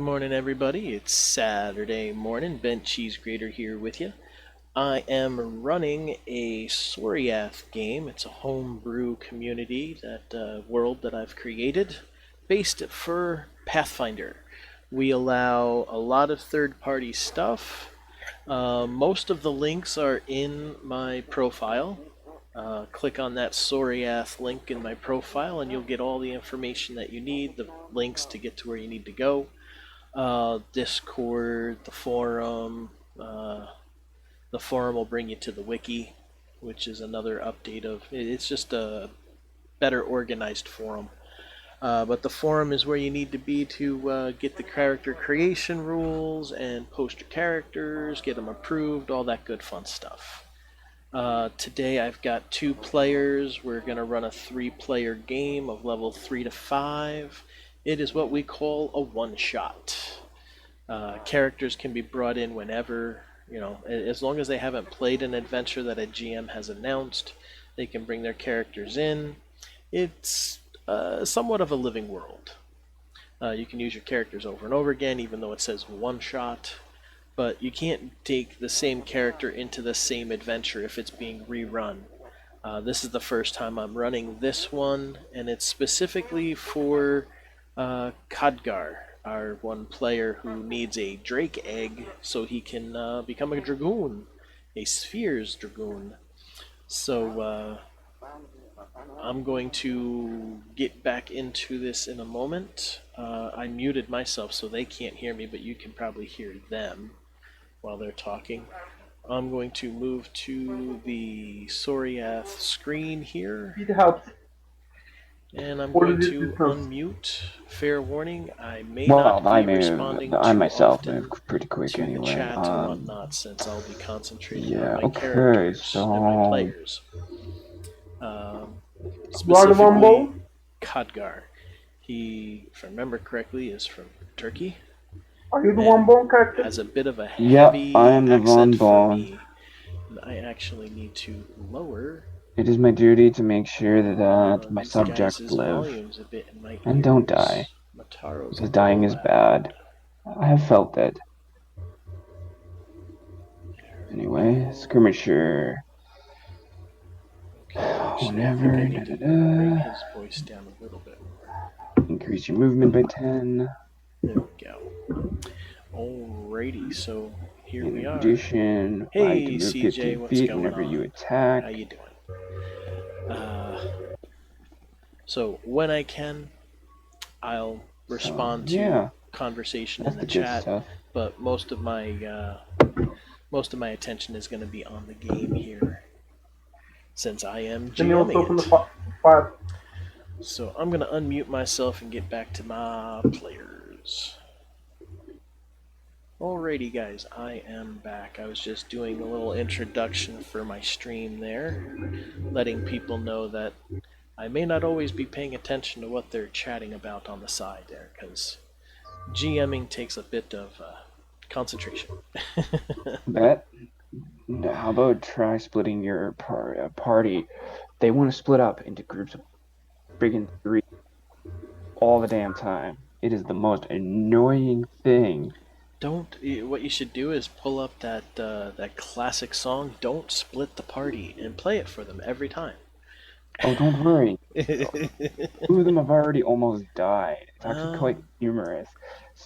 morning, everybody. It's Saturday morning. Bentchezgrater here with you. I am running a Soriath game. It's a homebrew community, world that I've created, based for Pathfinder. We allow a lot of third-party stuff. Most of the links are in my profile. Click on that Soriath link in my profile, and you'll get all the information that you need, the links to get to where you need to go. Discord, the forum. The forum will bring you to the wiki, which is another update of. It's just a better organized forum. But the forum is where you need to be to get the character creation rules and post your characters, get them approved, all that good fun stuff. Today I've got 2 players. We're going to run a 3-player game of level 3 to 5. It is what we call a one-shot. Characters can be brought in whenever, as long as they haven't played an adventure that a GM has announced, they can bring their characters in. It's somewhat of a living world. You can use your characters over and over again, even though it says one-shot. But you can't take the same character into the same adventure if it's being rerun. This is the first time I'm running this one, and it's specifically for Khadgar, our one player who needs a drake egg so he can become a dragoon, a spheres dragoon. So I'm going to get back into this in a moment. I muted myself so they can't hear me, but you can probably hear them while they're talking. I'm going to move to the Soriath screen here. It helps. And I'm What going is to it? unmute. Fair warning, I may Well, not I be move. responding I too myself often move pretty quick to the anyway. chat and whatnot, since I'll be concentrating on Yeah. my Okay. characters and my So players. You are the one Specifically, ball? Khadgar. He, if I remember correctly, is from Turkey. Are you the And one ball character? has a bit of a yep, I heavy am the accent Von for Bond. me. And I actually need to lower It is my duty to make sure that my these subjects guys' live volumes a bit in my and don't ears. die, Mataro's a because little dying is loud. bad. I have felt that. Anyway, Go. skirmisher. Okay, actually, I Whenever. think I need to bring his voice down a little bit more. Increase your movement by 10. There we go. Alrighty, so here we In are. addition, I Hey, can move CJ, 15 what's feet going whenever on? you attack. How you doing? So when I can, I'll respond to conversation in the chat, but most of my attention is going to be on the game here, since I am Then you also open GMing the it. file. So I'm going to unmute myself and get back to my players. Alrighty guys, I am back. I was just doing a little introduction for my stream there, letting people know that I may not always be paying attention to what they're chatting about on the side there, because GMing takes a bit of concentration. Bet. How about try splitting your party? They want to split up into groups of friggin' 3 all the damn time. It is the most annoying thing. What you should do is pull up that classic song, Don't Split the Party, and play it for them every time. Oh, don't worry. 2 of them have already almost died. It's actually quite humorous.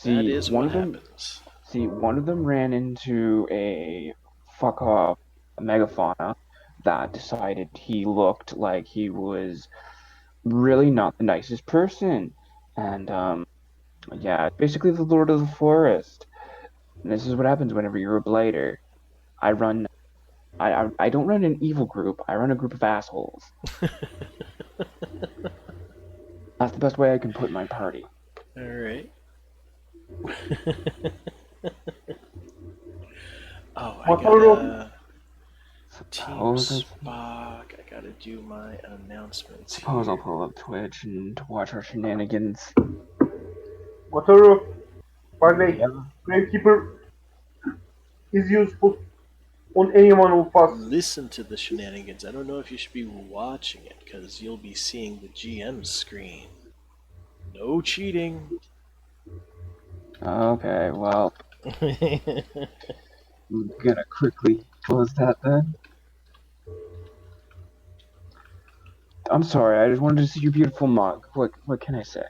That is what happens. See, one of them ran into a fuck off megafauna that decided he looked like he was really not the nicest person. And, yeah, basically the Lord of the Forest. And this is what happens whenever you're a blighter. I don't run an evil group. I run a group of assholes. That's the best way I can put my party. All right. Oh, I gotta Team Spock. I gotta do my announcements. Suppose I'll pull up Twitch and watch our shenanigans. Wataru, by the way, Gravekeeper is useful on anyone who passes. Listen to the shenanigans. I don't know if you should be watching it, because you'll be seeing the GM screen. No cheating. Okay, well, I'm gonna quickly close that then. I'm sorry, I just wanted to see your beautiful mug. What can I say?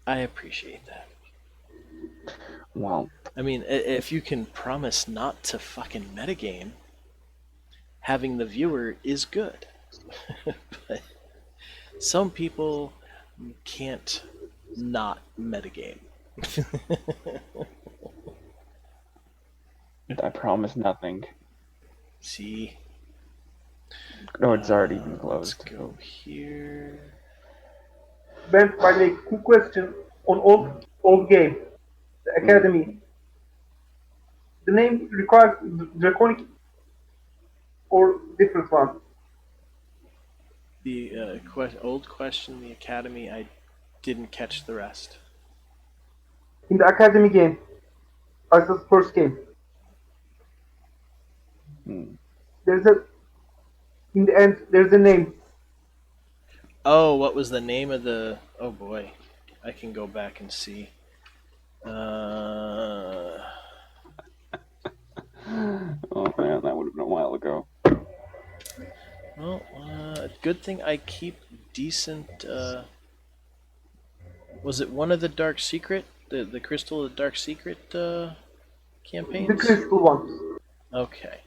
I appreciate that. Well, I mean, if you can promise not to fucking metagame, having the viewer is good. But some people can't not metagame. I promise nothing. See, No, it's already been let's closed. go here. Ben, by the way, quick question on old game, the Mm. Academy. The name requires draconic or different one. The old question, the Academy, I didn't catch the rest. In the Academy game, Ice's first game, Mm. there's a in the end there's a name. Oh, what was the name of the? Oh boy, I can go back and see. Oh man, that would have been a while ago. Well, good thing I keep decent. Was it one of the Dark Secret, the Crystal of the Dark Secret The campaigns? crystal ones. Okay.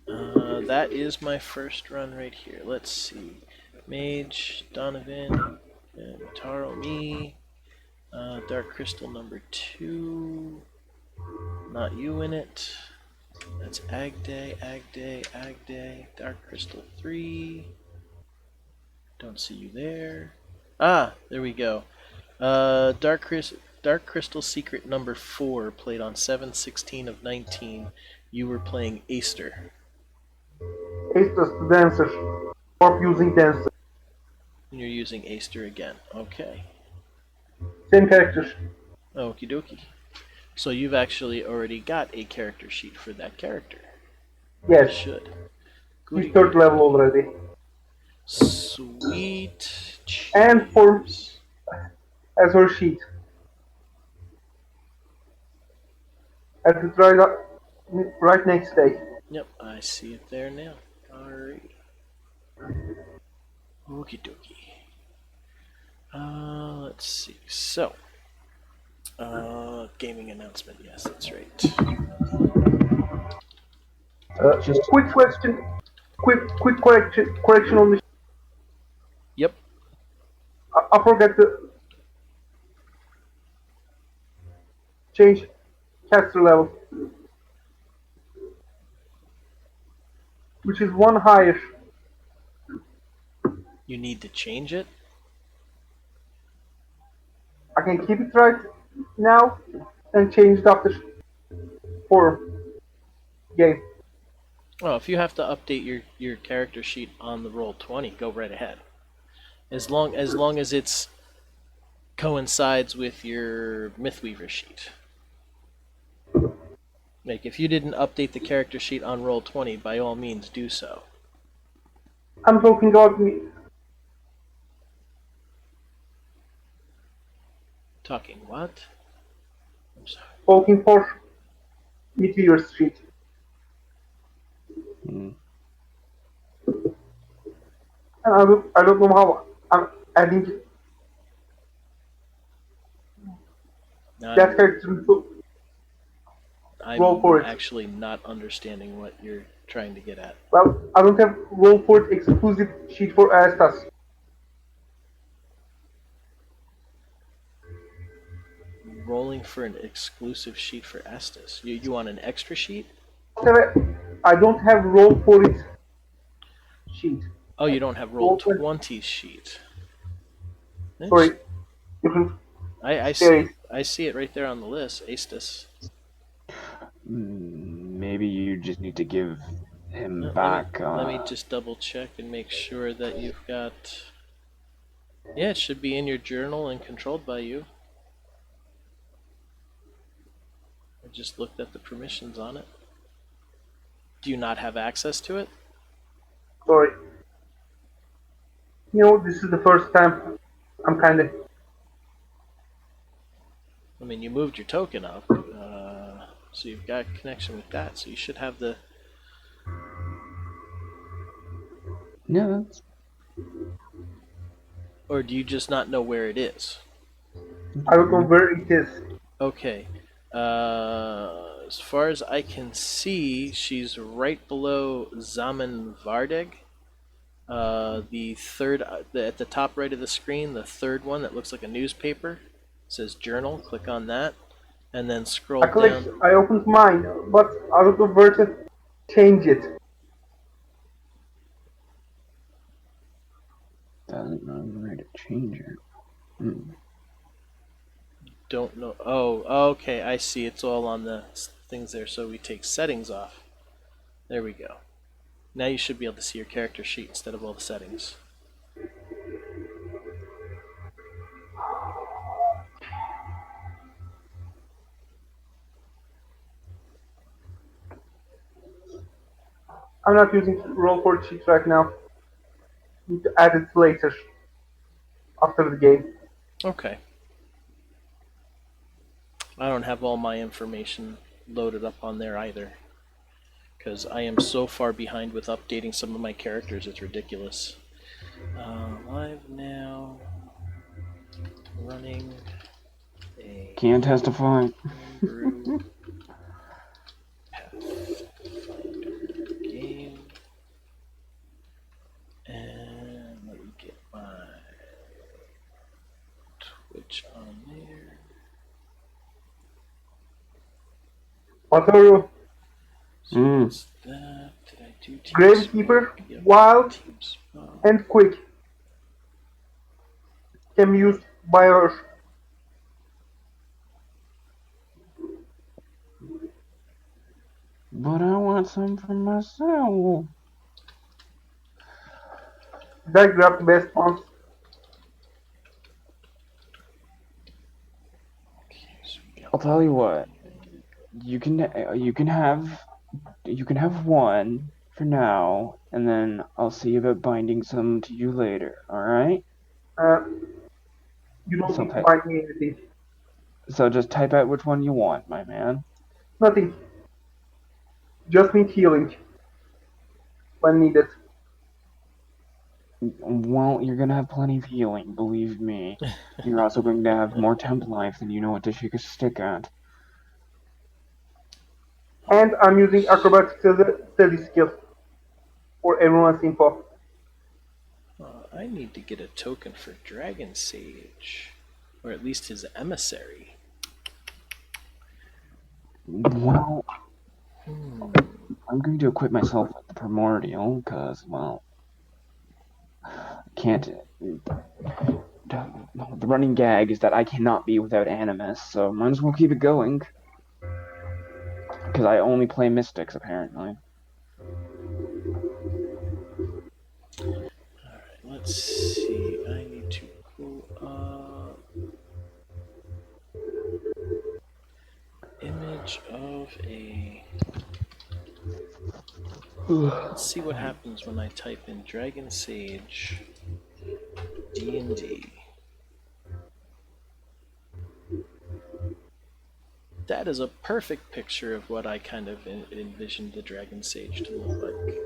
That is my first run right here. Let's see. Mage, Donovan, Taro, me. Dark Crystal number 2. Not you in it. That's Ag Day, Ag Day, Ag Day. Dark Crystal 3. Don't see you there. Ah, there we go. Dark Crystal Secret number 4 played on 7/16 of 19. You were playing Aster. Aestus the dancer. Warp using dancer. And you're using Aster again. Okay. Same character. Okie dokie. So you've actually already got a character sheet for that character. Yes. Should. He's Goody third goody. level already. Sweet And for cheese. as her sheet. At the right next day. Yep, I see it there now. Alright. Okie dokie. Let's see. So, gaming announcement. Yes, that's right. Just Quick question. Quick correction on the. Yep. I forgot to change caster level, which is one higher. You need to change it. I can keep it right now and change it after for game. Oh, if you have to update your character sheet on the roll 20, go right ahead. As long as it's coincides with your Mythweaver sheet. Like if you didn't update the character sheet on roll 20, by all means do so. I'm talking about me Talking what? I'm sorry. talking for Meteor Street. mm. And I don't know how I'm adding that I'm character to roll I'm for it. actually not understanding what you're trying to get at. Well, I don't have roll for it exclusive sheet for Astas. Rolling for an exclusive sheet for Estes. You want an extra sheet? I don't have roll for it sheet. Oh, you don't have roll Roll for 20 sheet. sorry, you can I share see it. I see it right there on the list. Astus. Maybe you just need to give him Let me back. let me just double check and make sure that you've got. Yeah, it should be in your journal and controlled by you. I just looked at the permissions on it. Do you not have access to it? Sorry. This is the first time I'm kind of I mean, you moved your token up, so you've got a connection with that. So you should have the. Yeah, that's. Or do you just not know where it is? I don't know where it is. Okay. As far as I can see, she's right below Zaman Vardeg. The third, at the top right of the screen, the third one that looks like a newspaper says journal. Click on that, and then scroll down. I opened mine, but I don't know where to change it. Doesn't know where to change it. Hmm. Don't know. Oh, okay. I see. It's all on the things there. So we take settings off. There we go. Now you should be able to see your character sheet instead of all the settings. I'm not using roll for cheats right now. Need to add it later, after the game. Okay. I don't have all my information loaded up on there either, because I am so far behind with updating some of my characters. It's ridiculous. Live now. Running a Can't testify. homebrew Pathfinder game. And let me get my Twitch on there. What are you? So what's that? Did I do Gravekeeper, Yep. Wild, TeamSpeak. and Quick can be used by her. But I want some for myself. Did I grab the best ones? Okay, so we got I'll tell you what. You can have one for now, and then I'll see about binding some to you later. All right? Uh, you don't So need to buy me anything. so just type out which one you want, my man. Nothing. Just need healing when needed. Well, you're gonna have plenty of healing, believe me. You're also going to have more temp life than you know what to shake a stick at. And I'm using acrobatics as a steady skill for everyone's info. I need to get a token for Dragon Sage, or at least his emissary. Well, I'm going to equip myself with the primordial because, well, can't. The running gag is that I cannot be without animus, so might as well keep it going. Because I only play mystics, apparently. Alright, let's see. I need to pull up image of a. Let's see what happens when I type in Dragon Sage D&D. That is a perfect picture of what I kind of envisioned the Dragon Sage to look like.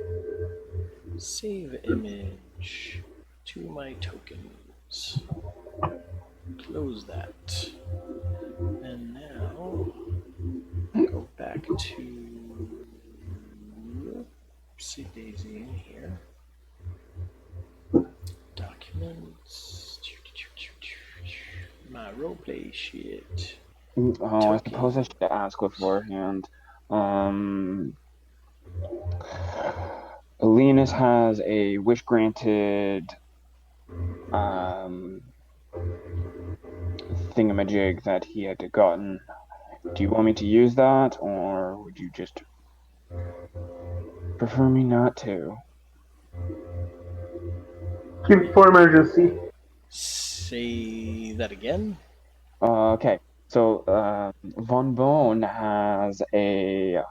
Save image to my tokens. Close that. And now go back to Oopsie Daisy in here. Documents. My roleplay shit. Oh, I suppose I should ask beforehand. Linus has a wish granted thingamajig that he had gotten. Do you want me to use that, or would you just prefer me not to? Keep it for emergency. Say that again? Okay, so Von Bone has a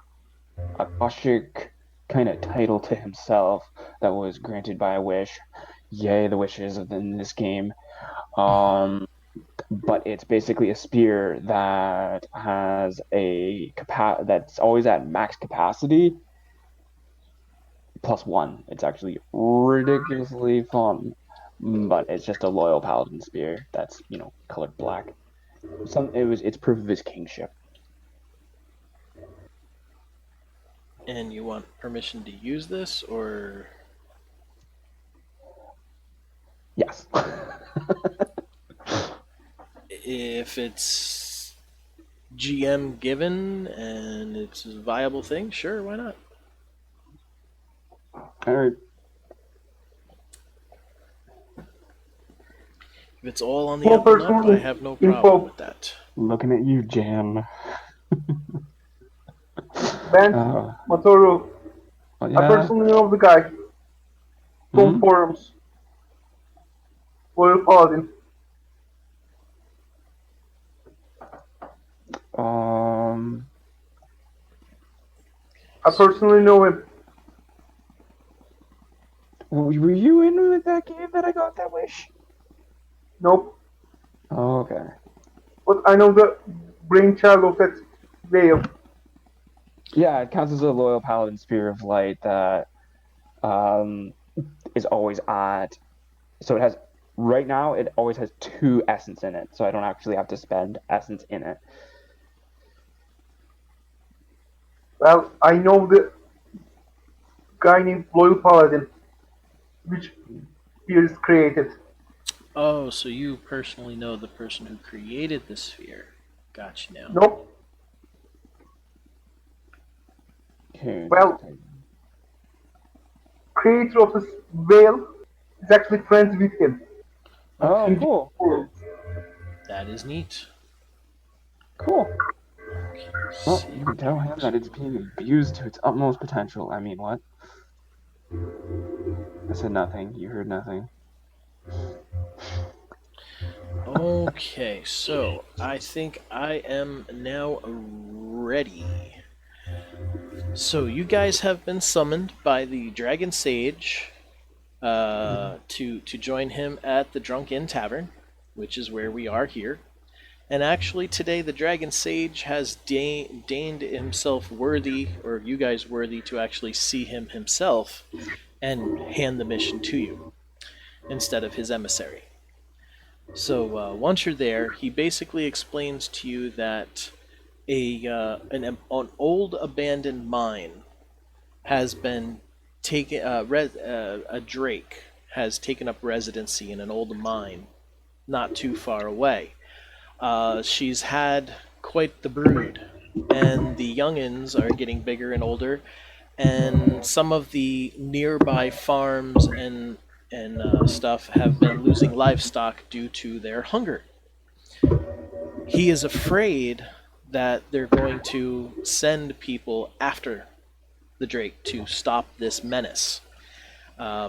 Akashic kind of title to himself that was granted by a wish. Yay, the wishes in this game. but it's basically a spear that has that's always at max capacity +1. It's actually ridiculously fun, but it's just a loyal paladin spear that's colored black. It's proof of his kingship. And you want permission to use this, or Yes. if it's GM given and it's a viable thing, sure, why not? All right. If it's all on the Small up and up, personal I have no problem info. with that. Looking at you, Jan. Bench, uh, Matoru. I yeah. personally know the guy. From Hmm. forums. Royal Paladin. Um. I personally know him. Were you in with that game that I got that wish? Nope. Oh, okay. But I know the brainchild of that veil. Yeah, it counts as a loyal paladin spear of light that um is always at. So it has right now. It always has 2 essence in it, so I don't actually have to spend essence in it. Well, I know the guy named Royal Paladin, which spear is created. Oh, so you personally know the person who created the sphere. Gotcha now. Nope. Okay. Well, creator of this veil is actually friends with him. Oh, Okay, In cool, forums. that is neat. cool. Okay, Well, you can sacred tell him heart. that it's being abused to its utmost potential. I mean, what? I said nothing. You heard nothing. Okay, so I think I am now ready. So you guys have been summoned by the Dragon Sage to join him at the Drunk Inn Tavern, which is where we are here. And actually, today the Dragon Sage has deigned himself worthy, or you guys worthy, to actually see him himself and hand the mission to you instead of his emissary. So once you're there, he basically explains to you that an old abandoned mine has been taken. A drake has taken up residency in an old mine not too far away. She's had quite the brood, and the youngins are getting bigger and older, and some of the nearby farms and stuff have been losing livestock due to their hunger. He is afraid that they're going to send people after the Drake to stop this menace.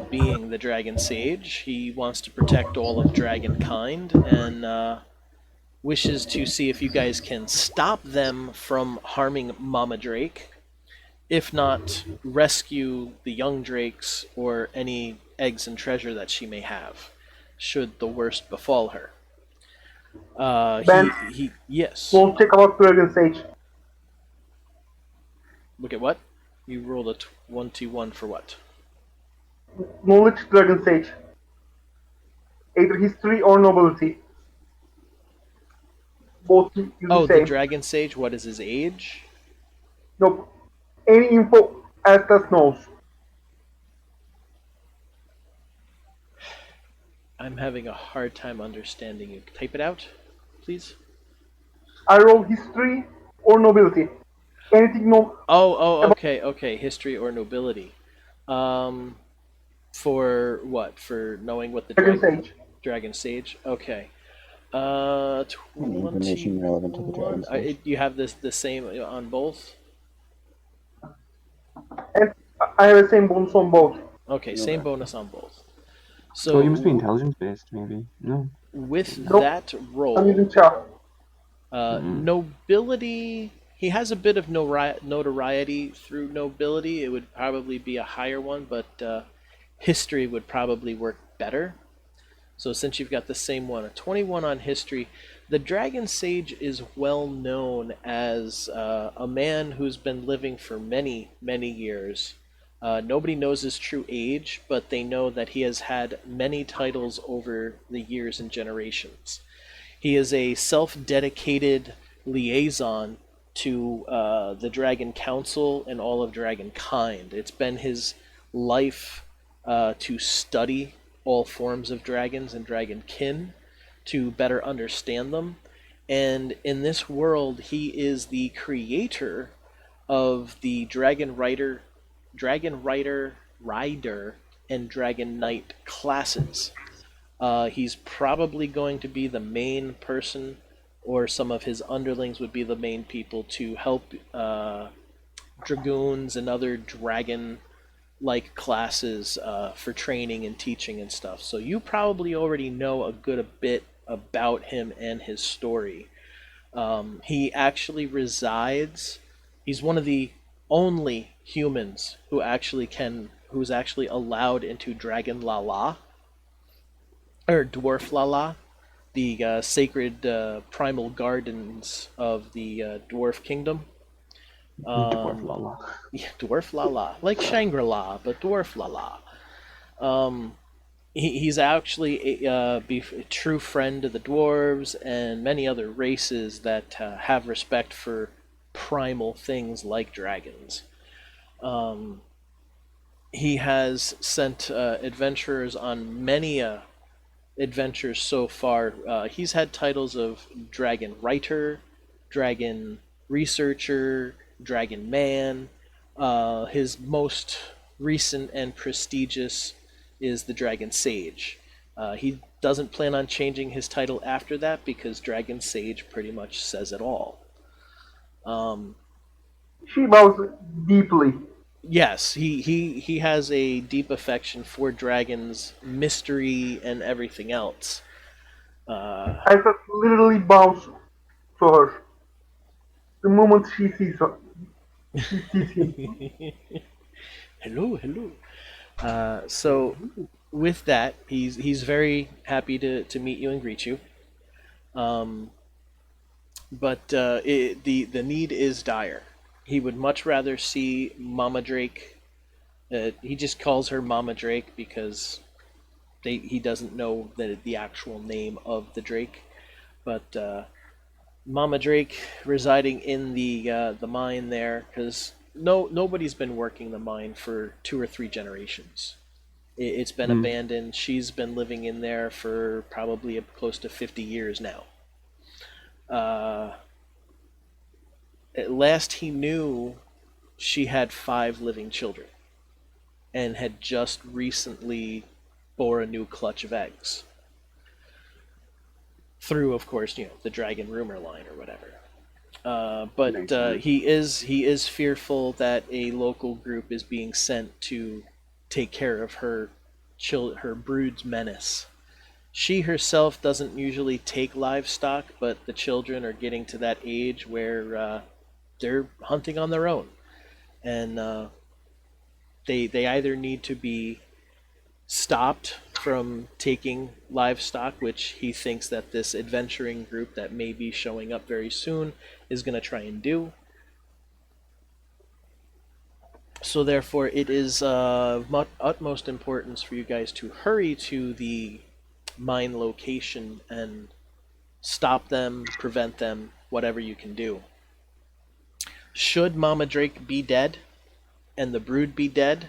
Being the Dragon Sage, he wants to protect all of dragonkind and wishes to see if you guys can stop them from harming Mama Drake. If not, rescue the young drakes or any eggs and treasure that she may have, should the worst befall her. Ben, Yes. go check about Dragon Sage. Look at what? You rolled a 1t1 for what? Knowledge Dragon Sage. Either history or nobility. Both use the Oh, the same. Dragon Sage, what is his age? Nope. Any info Astas knows. I'm having a hard time understanding you. Type it out, please. I roll history or nobility. Anything know about Okay. History or nobility. Um, for what? For knowing what the Dragon Sage. Dragon Sage? Okay. Any information relevant to the 21. Dragon Stage? You have this the same on both? And I have the same bonus on both. Okay, same Okay. bonus on both. Oh, you must be So intelligence based, maybe. No. with Nope. that I'm roll, using Cha. Mm-mm. nobility. He has a bit of notoriety through nobility. It would probably be a higher one, but history would probably work better. So since you've got the same one, a 21 on history, the Dragon Sage is well known as a man who's been living for many, many years. Nobody knows his true age, but they know that he has had many titles over the years and generations. He is a self-dedicated liaison to the Dragon Council and all of Dragonkind. It's been his life to study all forms of dragons and dragonkin to better understand them. And in this world, he is the creator of the Rider, and Dragon Knight classes. He's probably going to be the main person, or some of his underlings would be the main people to help dragoons and other dragon like classes for training and teaching and stuff. So you probably already know a bit about him and his story. He actually resides. He's one of the only humans who's actually allowed into Dragon Lala or Dwarf Lala, the sacred primal gardens of the Dwarf Kingdom. Dwarf Um, Lala. yeah, Dwarf Lala, like Shangri La, but Dwarf Lala. Um, he's actually a true friend of the dwarves and many other races that have respect for primal things like dragons. Um, he has sent adventurers on many adventures so far. He's had titles of Dragon Writer, Dragon Researcher, Dragon Man. His most recent and prestigious is the Dragon Sage. He doesn't plan on changing his title after that because Dragon Sage pretty much says it all. Um, She bows deeply. yes, he has a deep affection for dragons, mystery, and everything else. Uh, Isaac literally bows to her the moment she sees him. hello, hello. So with that, he's very happy to meet you and greet you. Um, but the need is dire. He would much rather see Mama Drake. He just calls her Mama Drake because he doesn't know the actual name of the Drake. But Mama Drake residing in the mine there because nobody's been working the mine for 2 or 3 generations. It's been Mm. abandoned. She's been living in there for probably close to 50 years now. Uh, at last he knew she had 5 living children and had just recently bore a new clutch of eggs. Through, of course, the dragon rumor line or whatever. But Makes sense. he is fearful that a local group is being sent to take care of her brood's menace. She herself doesn't usually take livestock, but the children are getting to that age where they're hunting on their own, and they either need to be stopped from taking livestock, which he thinks that this adventuring group that may be showing up very soon is going to try and do. So therefore, it is of utmost importance for you guys to hurry to the mine location and stop them, prevent them, whatever you can do. Should Mama Drake be dead and the brood be dead,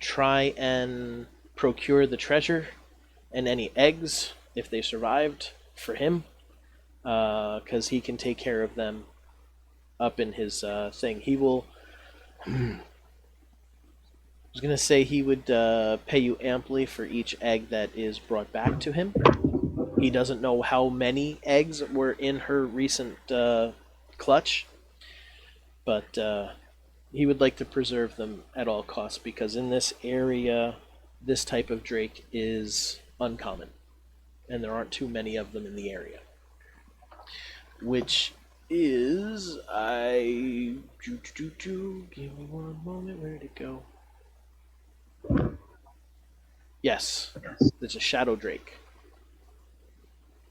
try and procure the treasure and any eggs if they survived for him, because he can take care of them up in his thing. He will. I was gonna say he would pay you amply for each egg that is brought back to him. He doesn't know how many eggs were in her recent clutch, but he would like to preserve them at all costs because in this area, this type of drake is uncommon, and there aren't too many of them in the area. Which is give me one moment. Where did it go? Yes, there's a shadow drake.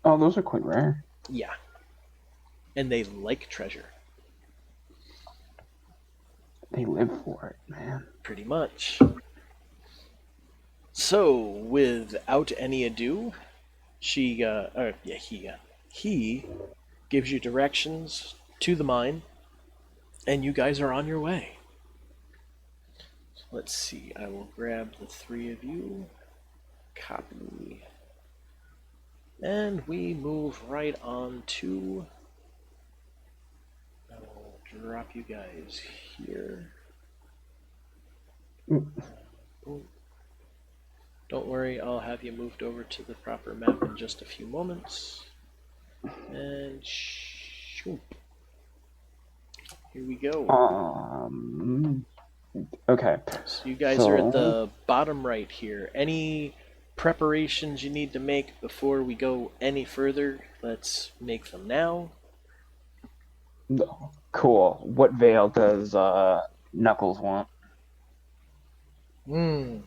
Oh, those are quite rare. Yeah, and they like treasure, They live for it, man. pretty much. So, without any ado, he gives you directions to the mine, and you guys are on your way. Let's see. I will grab the three of you. Copy. And we move right on to. I will drop you guys here. Oh, don't worry, I'll have you moved over to the proper map in just a few moments. And shoop. Here we go. Okay. So you guys are at So, the bottom right here. Any preparations you need to make before we go any further? Let's make them now. cool. What veil does Knuckles want? Hmm.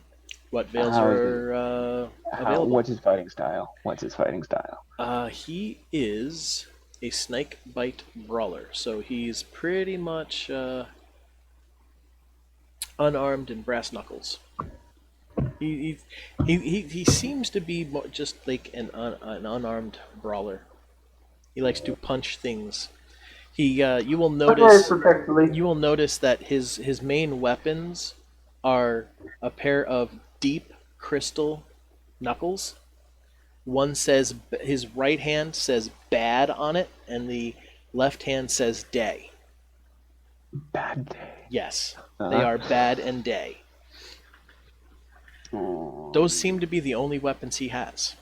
What veils How is he? are How? available? What's his fighting style? What's his fighting style? He is a snake bite brawler, so he's pretty much unarmed and brass knuckles. He seems to be just like an unarmed brawler. He likes to punch things. He Very protectively. you will notice that his main weapons are a pair of deep crystal knuckles. One says his right hand says bad on it, and the left hand says day. Bad day. Yes, they are bad and day. Those seem to be the only weapons he has.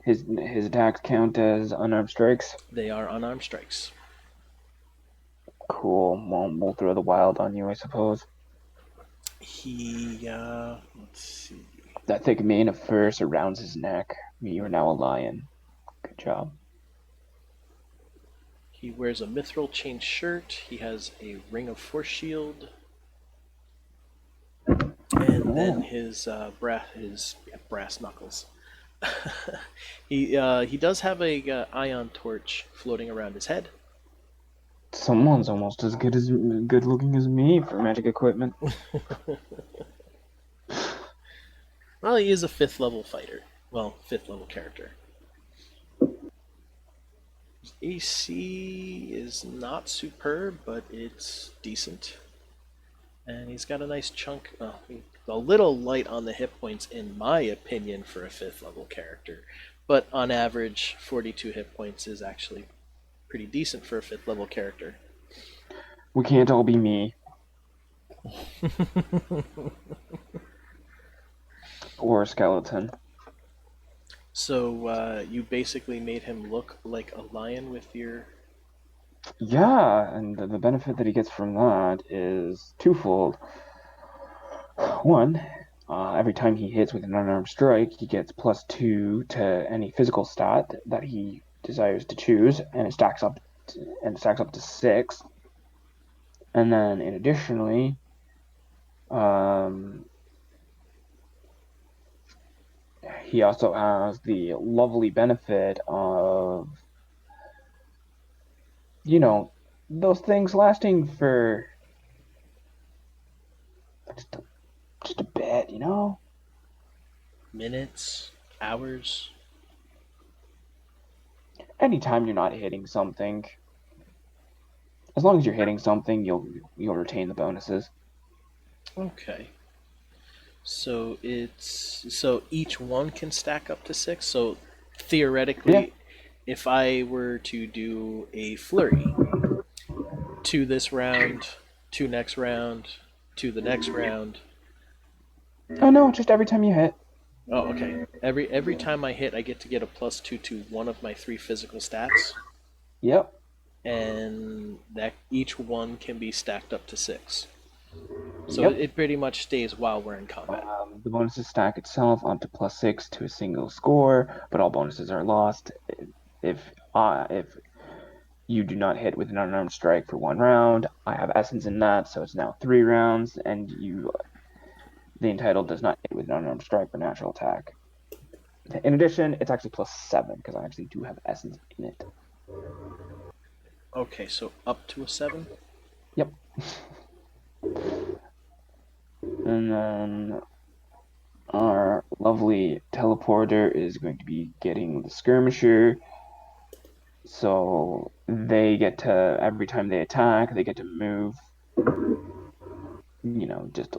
His attacks count as unarmed strikes. They are unarmed strikes. Cool. Well, we'll throw the wild on you, I suppose. Let's see. That thick mane of fur surrounds his neck. You are now a lion. Good job. He wears a mithril chain shirt. He has a ring of force shield, and then his brass knuckles. He does have a ion torch floating around his head. Someone's almost as good looking as me for magic equipment. Well, he is a 5th level fighter. Well, 5th level character. His AC is not superb, but it's decent. And he's got a nice chunk. A little light on the hit points, in my opinion, for a 5th level character. But on average, 42 hit points is actually pretty decent for a 5th level character. We can't all be me. Or a skeleton. So you basically made him look like a lion with your. Yeah, and the benefit that he gets from that is twofold. One, every time he hits with an unarmed strike, he gets +2 to any physical stat that he desires to choose, and it stacks up to 6. And then, additionally, he also has the lovely benefit of, those things lasting for just a bit, Minutes, hours. Anytime you're not hitting something, as long as you're hitting something, you'll retain the bonuses. Okay. So each one can stack up to 6. So theoretically, Yeah. if I were to do a flurry, 2 this round, 2 next round, 2 the next round. Oh no, just every time you hit. Oh, okay. Every time I hit, I get to get a +2 to one of my 3 physical stats. Yep. And that each one can be stacked up to 6. So Yep. it pretty much stays while we're in combat. The bonuses stack itself up to +6 to a single score, but all bonuses are lost if you do not hit with an unarmed strike for 1 round. I have essence in that, so it's now 3 rounds, and The entitled does not hit with an unarmed strike or natural attack. In addition, it's actually +7 because I actually do have essence in it. Okay, so up to a 7? Yep. And then our lovely teleporter is going to be getting the skirmisher. So they get to, every time they attack, they get to move, just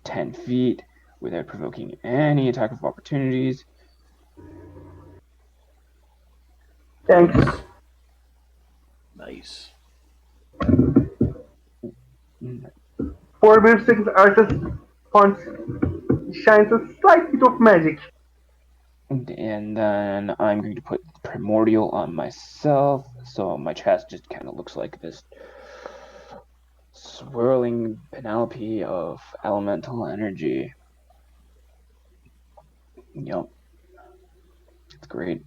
10 feet without provoking any attack of opportunities. Thanks. Nice. 4 artist fonts shines a slight bit of magic. And then I'm going to put Primordial on myself, so my chest just kind of looks like this swirling panoply of elemental energy. Yep. It's great.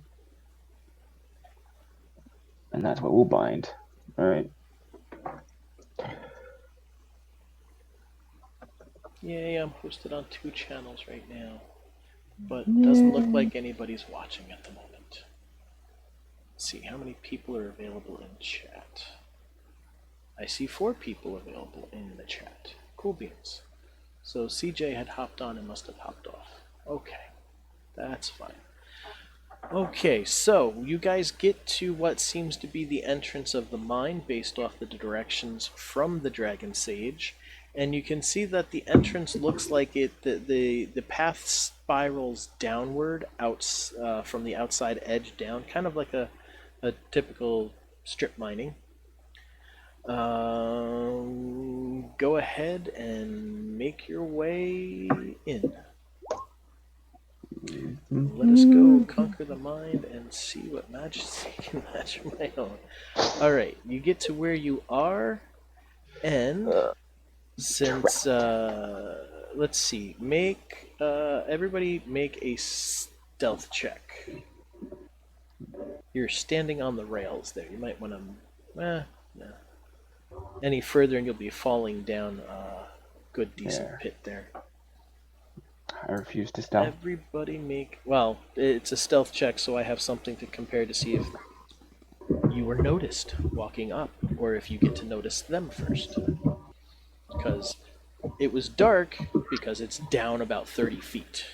And that's what we'll bind. Alright. Yay, I'm hosted on 2 channels right now. But it doesn't look like anybody's watching at the moment. Let's see, how many people are available in chat? I see 4 people available in the chat. Cool beans. So CJ had hopped on and must have hopped off. Okay, that's fine. Okay, so you guys get to what seems to be the entrance of the mine based off the directions from the Dragon Sage. And you can see that the entrance looks like the path spirals downward from the outside edge down, kind of like a typical strip mining. Go ahead and make your way in. Let us go conquer the mind and see what majesty can match my own. Alright, you get to where you are, and since, let's see, everybody make a stealth check. You're standing on the rails there. You might want to, no. Any further and you'll be falling down a good decent pit there. I refuse to stealth. Everybody well, it's a stealth check, so I have something to compare to see if you were noticed walking up, or if you get to notice them first. Because it was dark, because it's down about 30 feet.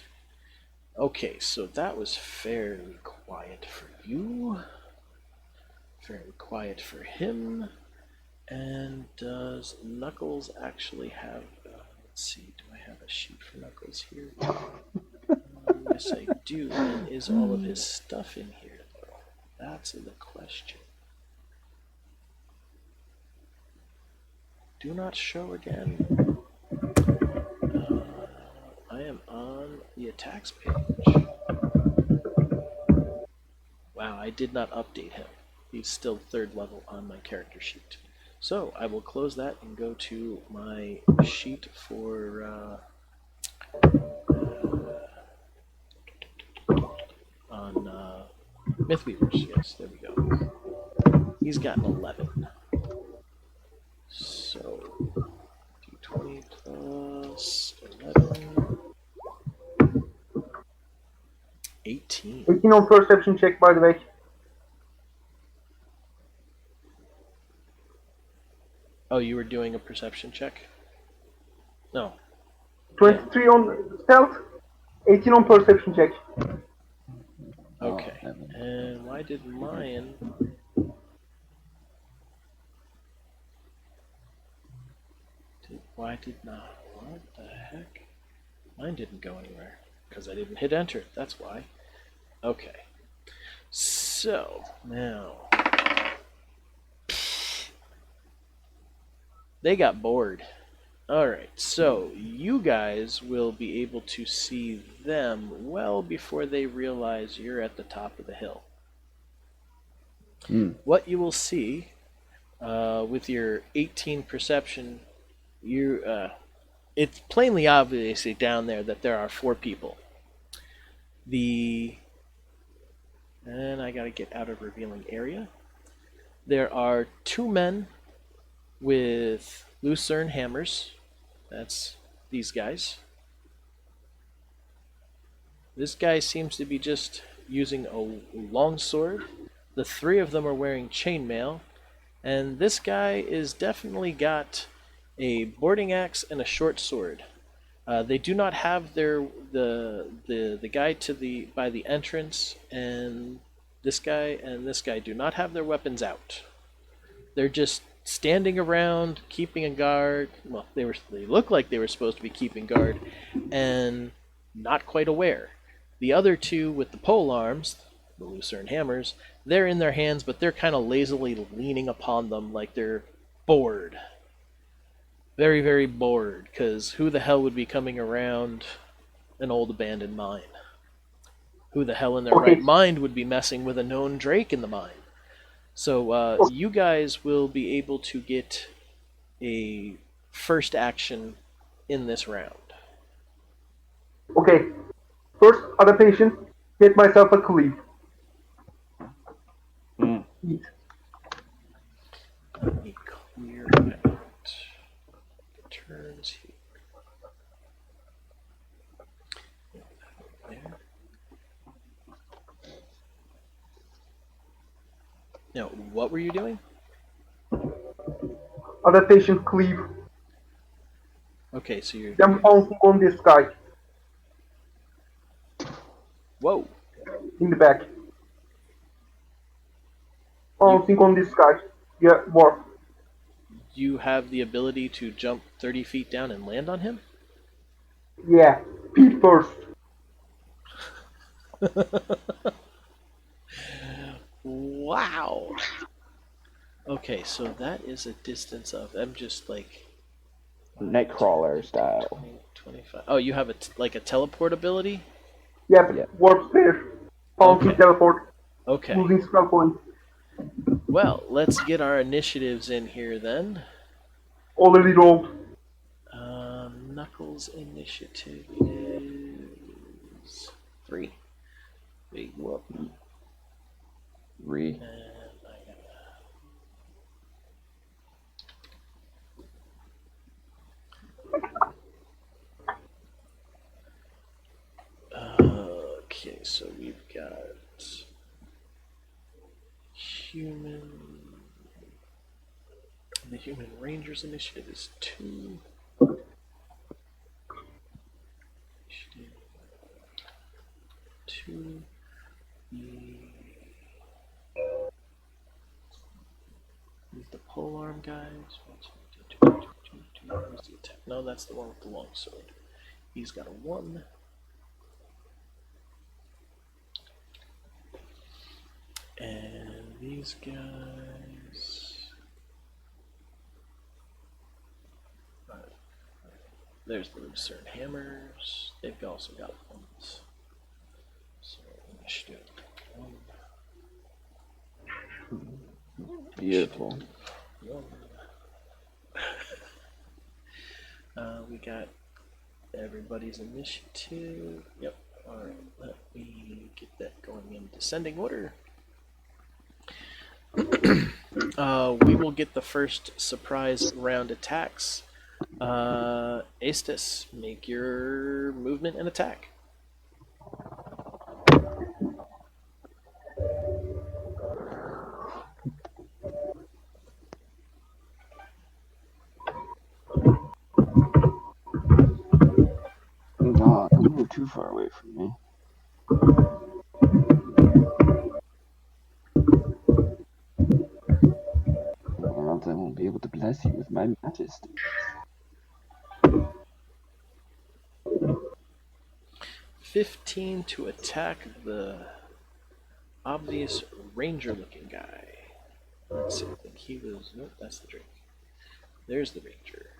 Okay, so that was fairly quiet for you. Fairly quiet for him. And does Knuckles actually have... let's see, do I have a sheet for Knuckles here? Yes, I do. And is all of his stuff in here, though? That's the question. Do not show again. I am on the attacks page. Wow, I did not update him. He's still 3rd level on my character sheet. So I will close that and go to my sheet for on Mythweavers. Yes, there we go. He's got an 11. So d20 plus 11. 18. 18 on perception check, by the way. Oh, you were doing a perception check? No. 23 on stealth, 18 on perception check. Okay. And why did mine... Why did not? What the heck? Mine didn't go anywhere. Because I didn't hit enter. That's why. Okay. So, now... They got bored. Alright, so you guys will be able to see them well before they realize you're at the top of the hill. What you will see with your 18 perception, it's plainly obviously down there that there are 4 people. And I gotta get out of revealing area. There are 2 men with lucerne hammers. That's these guys. This guy seems to be just using a long sword. The three of them are wearing chainmail, and this guy is definitely got a boarding axe and a short sword. They do not have the guy to the by the entrance, and this guy do not have their weapons out. They're just standing around, keeping a guard. Well, they look like they were supposed to be keeping guard, and not quite aware. The other two with the pole arms, the lucerne hammers, they're in their hands, but they're kind of lazily leaning upon them like they're bored. Very, very bored, because who the hell would be coming around an old abandoned mine? Who the hell in their right Okay. mind would be messing with a known drake in the mine? So you guys will be able to get a first action in this round. Okay. First adaptation. Get myself a cleave. Eat. Let me clear out the turns here. There. Now, what were you doing? Adaptation cleave. Okay, so you're. Then pouncing on this guy Whoa! in the back. Pouncing on this guy. Yeah, warp. You have the ability to jump 30 feet down and land on him? Yeah. Feet first. Wow! Okay, so that is a distance of. I'm just like. Nightcrawler style. 20, 25. Oh, you have like a teleport ability? Yep. Yeah. Warp there. Pouncing Okay. teleport. Okay. Losing spell point. Well, let's get our initiatives in here then. Already rolled. Knuckles' initiative is 3. Big whoop. Re. And I okay, so we've got human. The human ranger's initiative is 2. Initiative 2. The polearm guys. Where's the attack? No, that's the one with the long sword. He's got a 1. And these guys. There's the lucerne hammers. They've also got 1s. So initiative 1. Beautiful. 1. We got everybody's initiative. Yep. Alright, let me get that going in descending order. We will get the first surprise round attacks. Aestus, make your movement and attack. God, don't move too far away from me. Or else I won't be able to bless you with my majesty. 15 to attack the obvious ranger-looking guy. Let's see, I think he was. Nope, that's the drink. There's the ranger.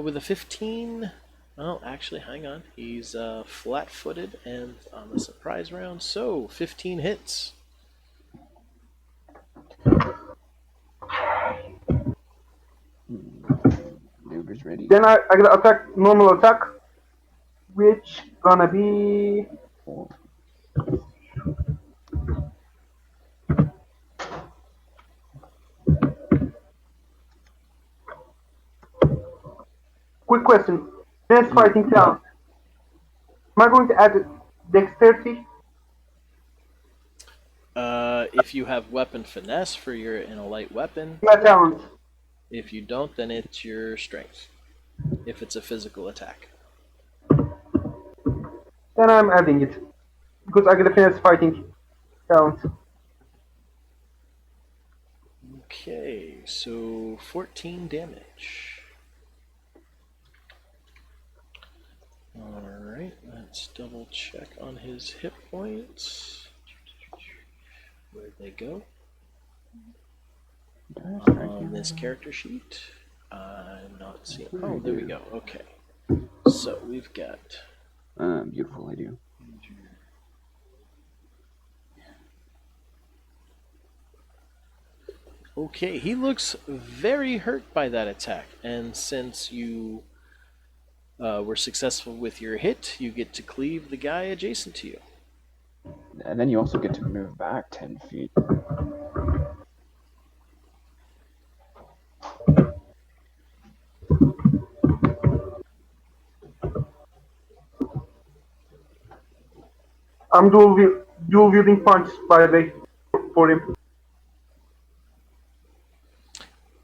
With a 15. Well, actually, hang on. He's flat-footed and on the surprise round, so 15 hits. Maneuvers ready. Then I gotta attack normal attack, which gonna be 4. quick question. Dance fighting count. Am I going to add Dexterity? If you have weapon finesse for your in a light weapon, Yeah, talent. if you don't, then it's your strength. If it's a physical attack. Then I'm adding it. Because I get a finesse fighting talent. Okay, so 14 damage. Alright, let's double check on his hit points. Where'd they go? On this character sheet? I'm not seeing. Oh, there we go. Okay. So we've got. Beautiful lady. Okay, he looks very hurt by that attack, and since you were successful with your hit, you get to cleave the guy adjacent to you. And then you also get to move back 10 feet. I'm dual wielding punch, by the way, for him.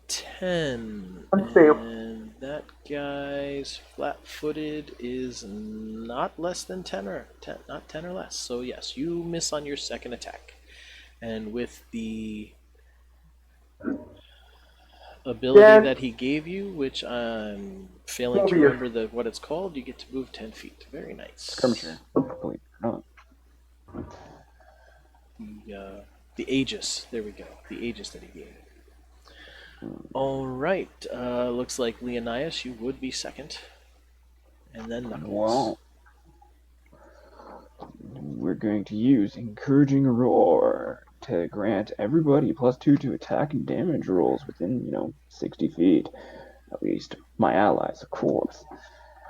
10. And fail. And that guy's flat-footed is not less than 10 or 10, not 10 or less. So yes, you miss on your second attack. And with the ability Then, that he gave you, which I'm failing to Mobius. remember what it's called, you get to move 10 feet. Very nice. Skirmisher. Believe it or not. The Aegis. There we go. The Aegis that he gave. All right. Looks like Leonidas, you would be second, and then Knuckles. Well, we're going to use Encouraging Roar to grant everybody +2 to attack and damage rolls within, 60 feet. At least my allies, of course.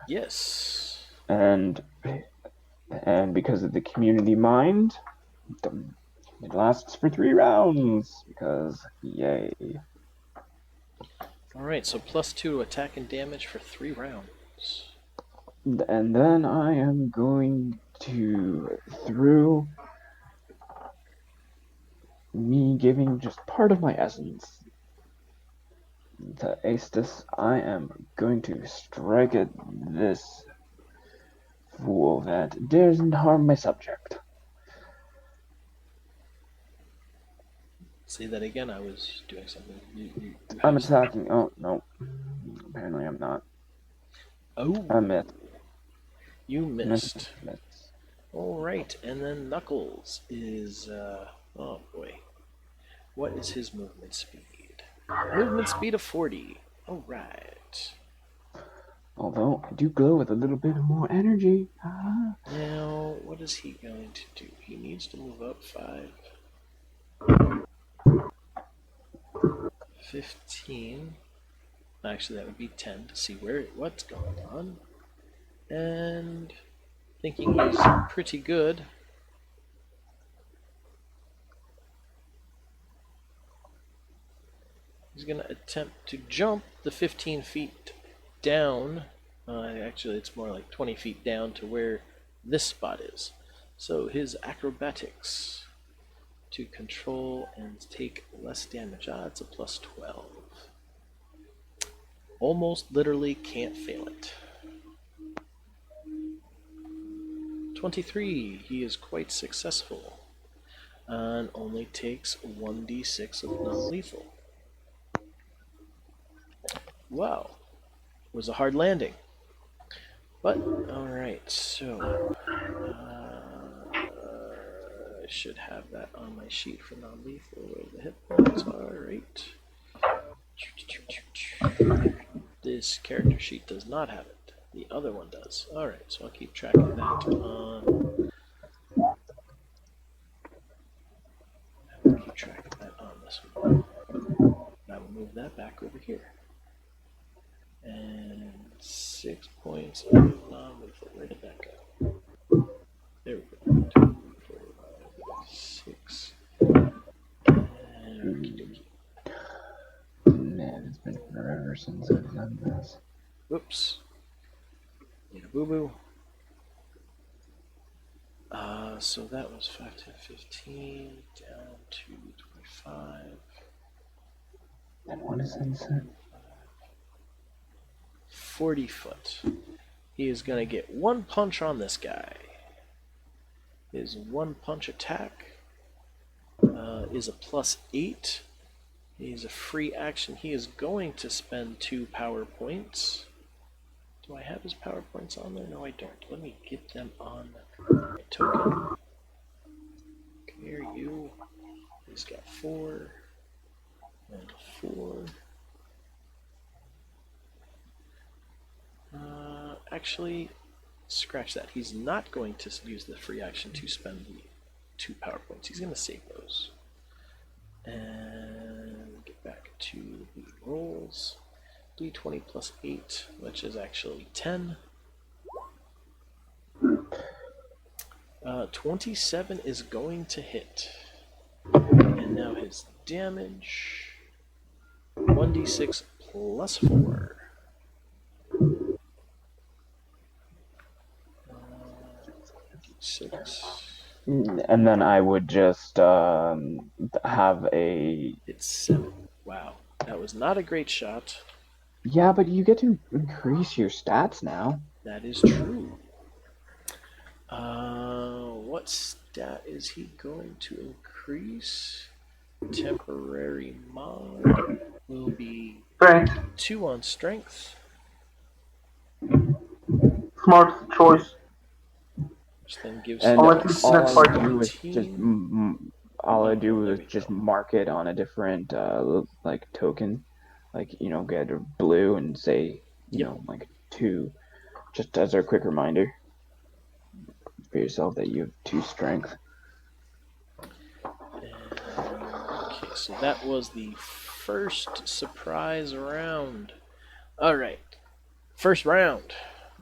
Yes. And because of the community mind, it lasts for 3 rounds, because yay. All right. So +2 to attack and damage for 3 rounds. And then I am going to, through me giving just part of my essence to Aestus, I am going to strike at this fool that daresn't harm my subject. Say that again. I was doing something. You I'm have something. attacking. Oh, no. Apparently I'm not. Oh. I missed. You missed. Missed. All right. And then Knuckles is. Oh boy. What is his movement speed? Movement speed of 40. All right. Although I do glow with a little bit more energy. Now, what is he going to do? He needs to move up 5. 15. Actually, that would be 10 to see what's going on. And thinking he's pretty good. He's going to attempt to jump the 15 feet down. Actually, it's more like 20 feet down to where this spot is. So his acrobatics to control and take less damage. It's a +12. Almost literally can't fail it. 23. He is quite successful and only takes 1d6 of non-lethal. Wow. Was a hard landing. But, alright, so I should have that on my sheet for non-lethal where the hit points are, right? This character sheet does not have it. The other one does. Alright, so I'll keep track of that on... I'll keep track of that on this one. I will move that back over here. And 6 points of non-lethal. Where did that go? There we go. 2, 4, 5, 6. Okie Man, it's been forever since I've done this. Whoops. Need a boo-boo. So that was 5, 10, 15, down to 25. And what is that? 40 foot. He is going to get one punch on this guy. His one punch attack is a +8. He's a free action. He is going to spend 2 power points. Do I have his power points on there? No, I don't. Let me get them on my token. Come here, you. He's got 4 and 4. Actually, scratch that. He's not going to use the free action to spend the 2 power points. He's going to save those. And get back to the rolls. D20 plus 8, which is actually 10. 27 is going to hit. And now his damage, 1d6 plus 4. D6. And then I would just have a... It's 7. Wow. That was not a great shot. Yeah, but you get to increase your stats now. That is true. What stat is he going to increase? Temporary mod will be Strength. 2 on strength. Smart choice. Which then gives And him I'll let you all next I part. do is just 17. all I do There is we just go. mark it on a different like token, like get a blue and say Yep. like 2, just as a quick reminder for yourself that you have 2 strength. Okay, so that was the first surprise round. All right, first round.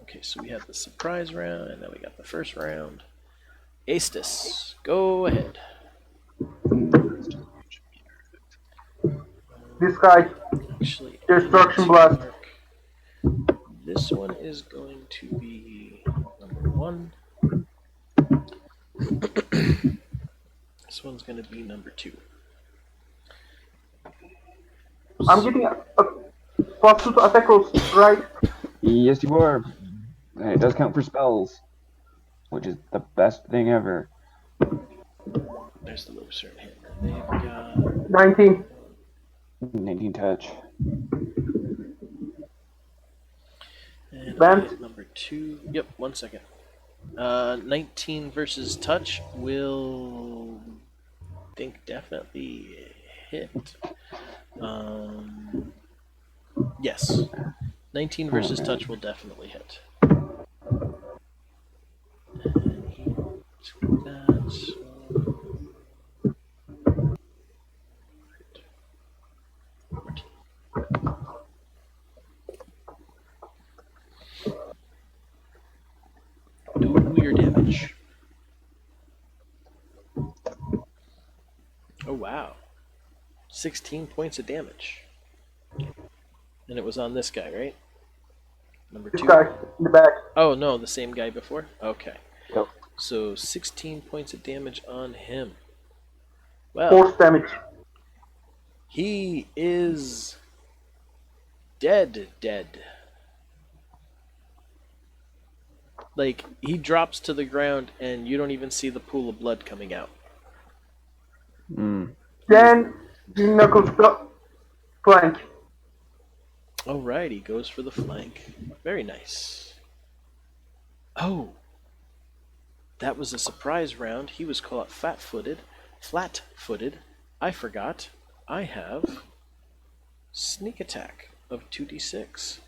Okay, so we had the surprise round, and then we got the first round. Aestus, go ahead. This guy. Actually, Destruction blast. this one is going to be number 1. This one's going to be number 2. I'm getting a +2 to attack rolls, right? Yes, you are. And it does count for spells, which is the best thing ever. There's the low certain hit. They've got 19. 19 touch. And Bent. number 2. Yep, 1 second. 19 versus touch will think definitely hit. Yes. 19 versus touch will definitely hit. And he took that. So... Do your damage. Oh wow. 16 points of damage. And it was on this guy, right? Number 2. This guy in the back. Oh no, the same guy before? Okay. Yep. So 16 points of damage on him. Well, Force damage. he is dead. Like, he drops to the ground and you don't even see the pool of blood coming out. Mm. Then the knuckles flank. Alright, he goes for the flank. Very nice. Oh, that was a surprise round. He was caught flat-footed. I forgot. I have sneak attack of 2d6.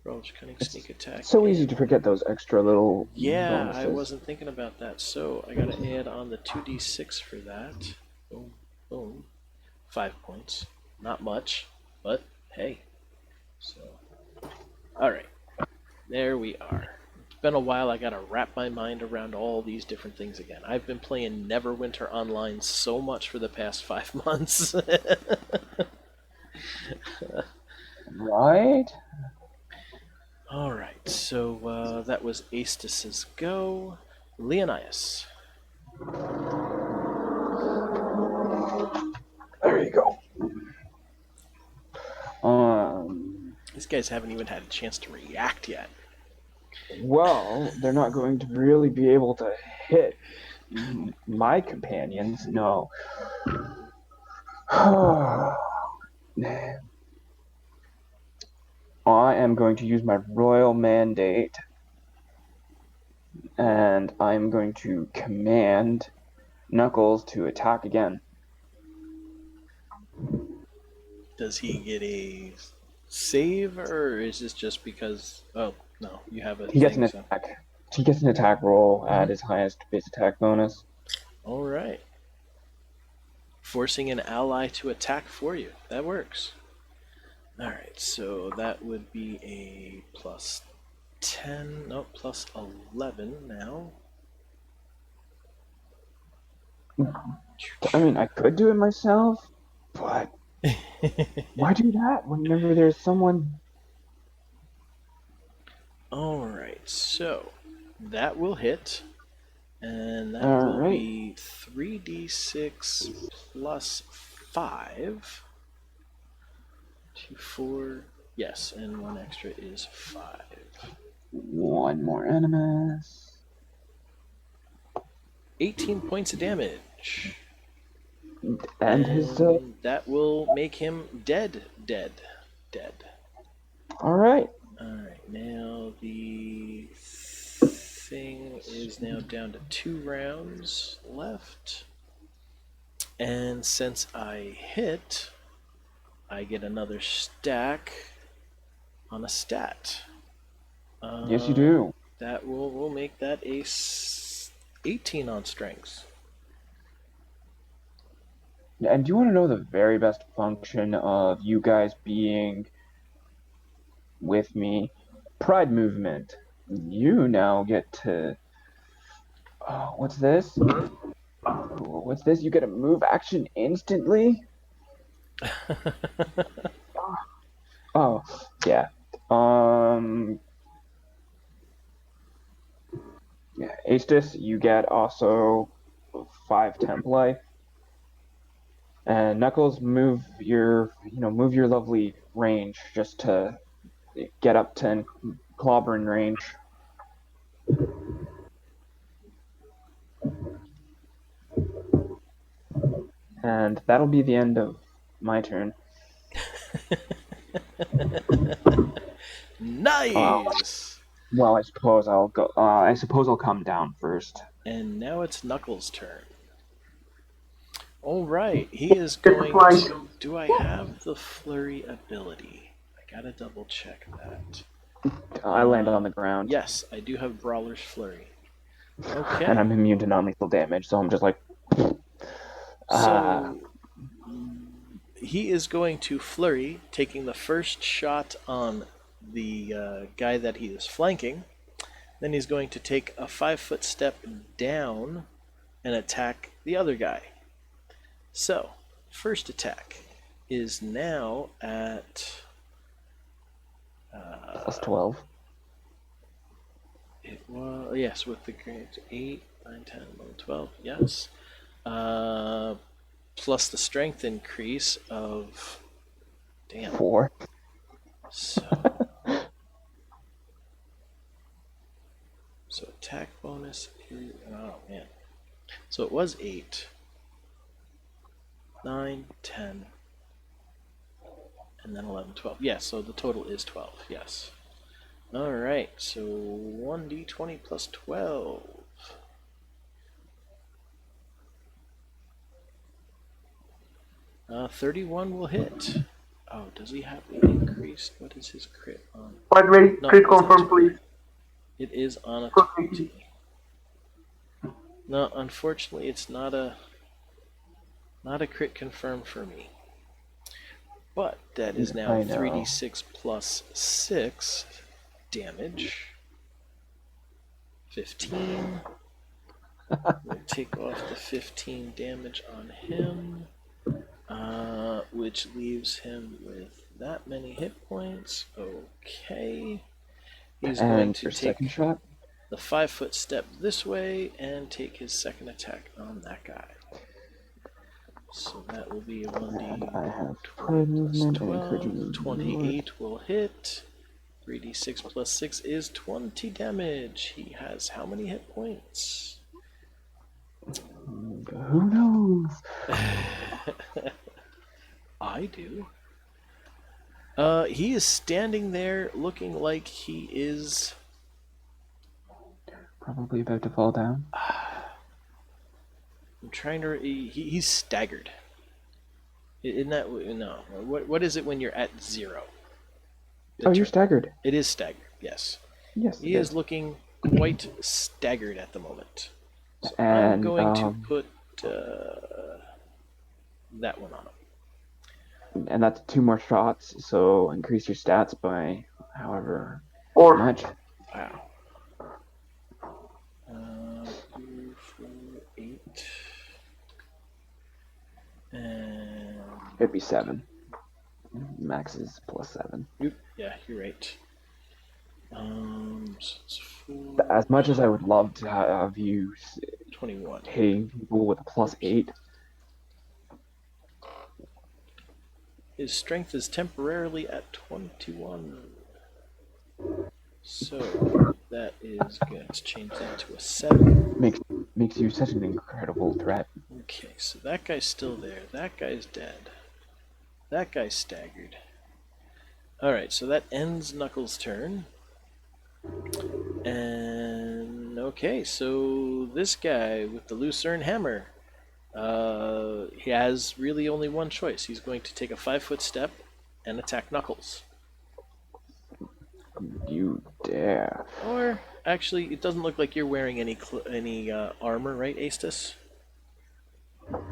Roach cunning sneak attack. It's so easy to forget those extra little Yeah, I bonuses. wasn't thinking about that. So I gotta add on the 2d6 for that. Boom, boom. 5 points. Not much, but hey. So, alright. There we are. It's been a while. I gotta wrap my mind around all these different things again. I've been playing Neverwinter Online so much for the past 5 months. Right? All right, so that was Aestus's go. Leonidas. There you go. Um, These guys haven't even had a chance to react yet. well, they're not going to really be able to hit my companions, no. I am going to use my royal mandate, and I'm going to command Knuckles to attack again. Does he get a save, or is this just because? Oh no, you have a He gets thing. an So attack. He gets an attack roll at his highest base attack bonus. all right, forcing an ally to attack for you. That works. All right, so that would be a plus 10. No, plus 11 now. I mean, I could do it myself, but why do that whenever there's someone? All right, so that will hit, and that All will right, be 3d6 plus 5. 2, 4. Yes, and one extra is 5. one more animus. 18 points of damage. And his that will make him dead. all right. Alright, now the thing is now down to 2 rounds left. And since I hit, I get another stack on a stat. Yes, you do. That will make that a 18 on strength. And do you want to know the very best function of you guys being with me? Pride movement. You now get to. Oh, what's this? What's this? You get a move action instantly? Oh, yeah. Yeah, Aestus, you get also 5 temp life. And Knuckles, move your lovely range just to get up to clobbering range. And that'll be the end of my turn. Nice! Well, I suppose I'll go. I suppose I'll come down first. And now it's Knuckles' turn. Alright, he is Get the going flank. to. Do I have the flurry ability? I gotta double check that. I landed on the ground. Yes, I do have Brawler's Flurry. Okay. And I'm immune to non-lethal damage, so I'm just like. So he is going to flurry, taking the first shot on the guy that he is flanking. Then he's going to take a 5-foot step down and attack the other guy. So, first attack is now at Plus 12. It was, yes, with the grades 8, 9, 10, 11, 12, yes. Plus the strength increase of. Damn. 4. So attack bonus is. Oh, man. So it was 8, 9, 10, and then 11, 12. Yes, so the total is 12, yes. Alright, so 1d20 plus 12. 31 will hit. Oh, does he have the increased? What is his crit on? By the way, No, crit it's on confirm, 20. please. It is on a Okay. 20. No, unfortunately, it's not a crit confirm for me. But that is now I know. 3d6 plus 6 damage. 15. We'll take off the 15 damage on him, which leaves him with that many hit points. Okay. He's going And to your second take shot? the 5-foot step this way and take his second attack on that guy. So that will be a And I have 1d20 pride plus movement and encouraging 12. you. 28 will hit. 3d6 plus 6 is 20 damage. He has how many hit points? Who knows? I do. He is standing there looking like he is Probably about to fall down. I'm trying to. He's staggered. Isn't that no? What is it when you're at 0? Oh, you're staggered. It is staggered. Yes. Yes, He it is is. looking quite staggered at the moment. So I'm And going to put that one on him. and that's 2 more shots, so increase your stats by however Or much. Wow. 3, 4, 8, and It'd be 7. Max is plus 7. Oop, yeah, you're right. So it's 4, As much as I would love to have you 21. hitting people with a plus 8, His strength is temporarily at 21. So that is good. Let's change that to a 7. makes you such an incredible threat. Okay, so that guy's still there. That guy's dead. That guy's staggered. Alright, so that ends Knuckles' turn. And okay, so this guy with the Lucerne Hammer, he has really only one choice. He's going to take a 5-foot step and attack Knuckles. You dare. Or actually, it doesn't look like you're wearing any armor, right, Aestus?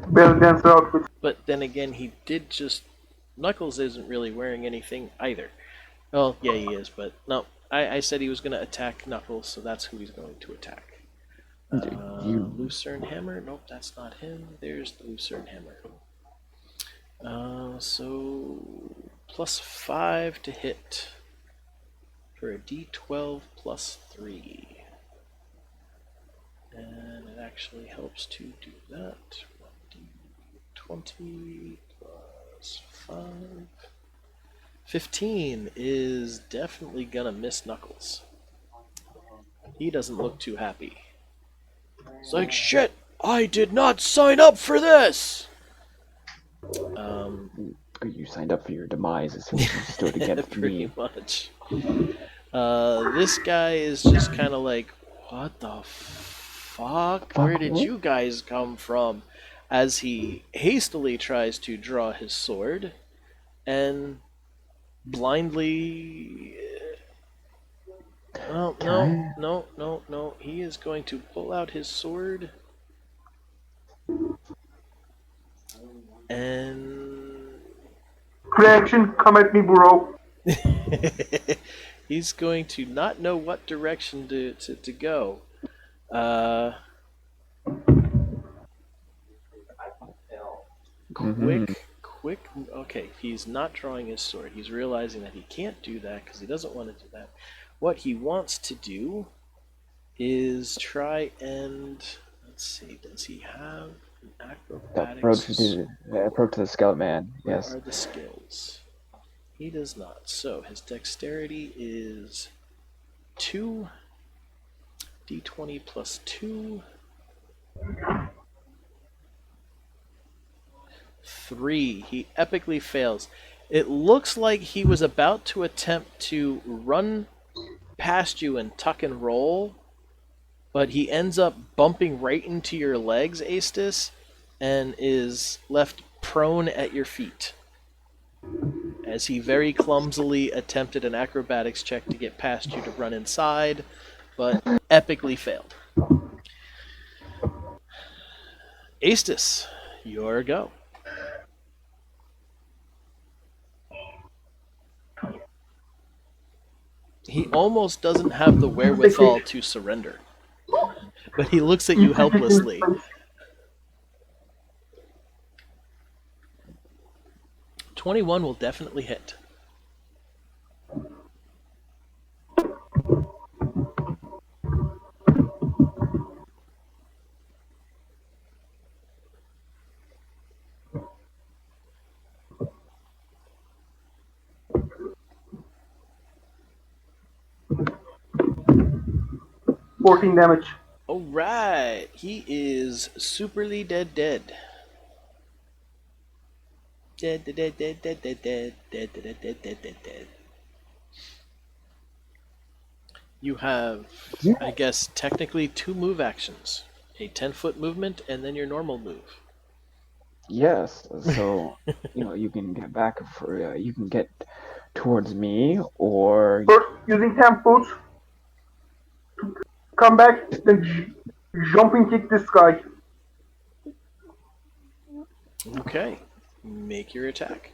Bell Dancer outfit. But then again, he did just. Knuckles isn't really wearing anything either. Well, yeah, he is, but no. I said he was going to attack Knuckles, so that's who he's going to attack. Lucerne Hammer? Nope, that's not him. There's the Lucerne Hammer. So plus 5 to hit for a d12 plus 3. And it actually helps to do that. 1d20 plus 5. 15 is definitely gonna miss Knuckles. He doesn't look too happy. It's like, shit, I did not sign up for this! You signed up for your demise as soon as you stood against pretty me. much. This guy is just kind of like, what the fuck? Where did you guys come from? As he hastily tries to draw his sword and blindly... Oh, no. He is going to pull out his sword and... Reaction, come at me, bro. He's going to not know what direction to go. Quick. Okay, he's not drawing his sword. He's realizing that he can't do that because he doesn't want to do that. What he wants to do is try and... Let's see, does he have an acrobatics? Approach to the skeleton man, yes. Where are the skills? He does not. So his dexterity is 2, d20 plus 2, 3. He epically fails. It looks like he was about to attempt to run past you and tuck and roll, but he ends up bumping right into your legs, Aestus, and is left prone at your feet, as he very clumsily attempted an acrobatics check to get past you to run inside, but epically failed. Aestus, your go. He almost doesn't have the wherewithal to surrender, but he looks at you helplessly. 21 will definitely hit. 14 damage. Alright, he is superly dead. Dead, dead, dead, dead, dead, dead, dead, dead, dead, dead, dead, dead, dead, dead. You have, Yeah. I guess, technically two move actions. A 10-foot movement and then your normal move. Yes. So you can get back for you can get towards me, or First, using 10 foot, come back, then jumping kick this guy. Okay, make your attack.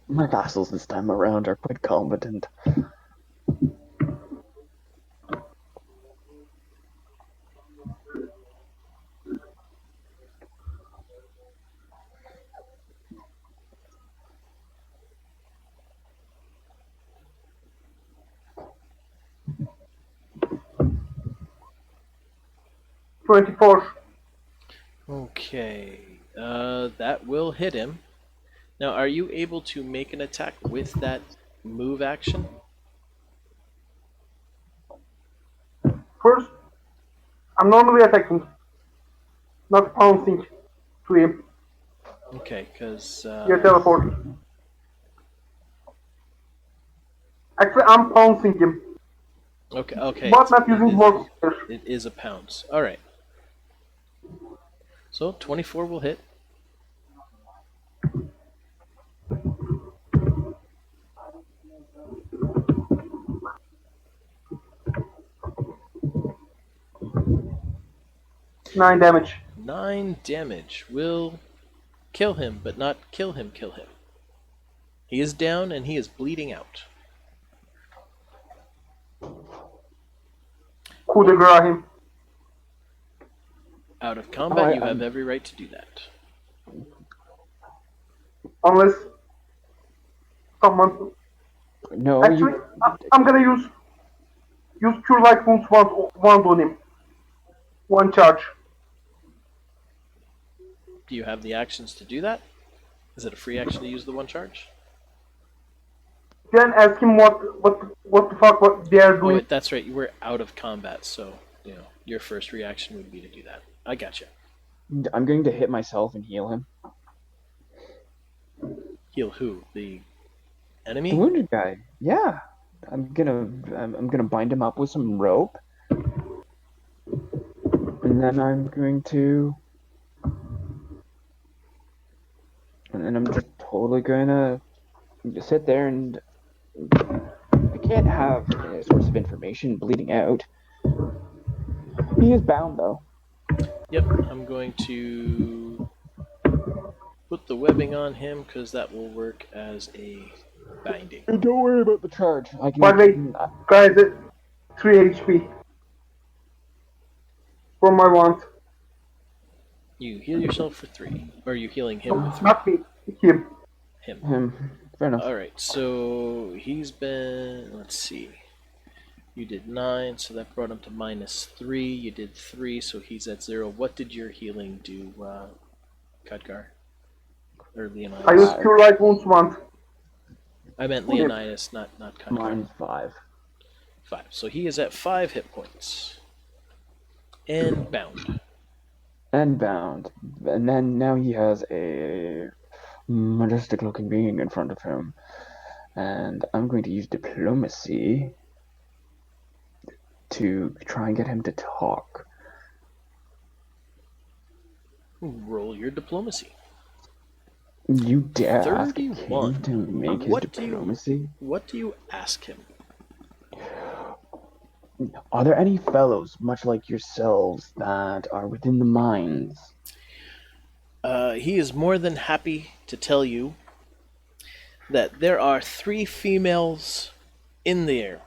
my vassals this time around are quite competent. 24. Okay, that will hit him. Now, are you able to make an attack with that move action? First, I'm normally attacking, not pouncing to him. Okay, because You're teleporting. Actually, I'm pouncing him, okay, but not using work. it is a pounce. All right. So 24 will hit. Nine damage. 9 damage will kill him, but not kill him. He is down and he is bleeding out. Coup de grace him. Out of combat, Alright, you have every right to do that. Unless someone. No, Actually, I'm gonna use cure light wounds one on him. One charge. Do you have the actions to do that? Is it a free action to use the one charge? Then ask him what the fuck what they are Oh, doing. wait, that's right. You were out of combat, so your first reaction would be to do that. I gotcha. I'm going to hit myself and heal him. Heal who? The The enemy? wounded guy. Yeah. I'm gonna bind him up with some rope, and then I'm just totally gonna sit there, and I can't have a source of information bleeding out. He is bound though. Yep, I'm going to put the webbing on him because that will work as a binding. Don't worry about the charge. I can. By the way, guys, 3 HP from my wand. You heal yourself for 3. Or are you healing him with 3? Not me, him. Him. Fair enough. Alright, so he's been. Let's see. You did 9, so that brought him to -3. You did 3, so he's at 0. What did your healing do, Khadgar? Or Leonidas? I use cure light wounds once. I meant Leonidas, not Khadgar. Mine's 5. 5. So he is at 5 hit points. And bound. And bound. And then now he has a majestic looking being in front of him. And I'm going to use diplomacy to try and get him to talk. Roll your diplomacy. You dare ask a 31. king to make his diplomacy? What do you ask him? Are there any fellows, much like yourselves, that are within the mines? He is more than happy to tell you that there are 3 females in there.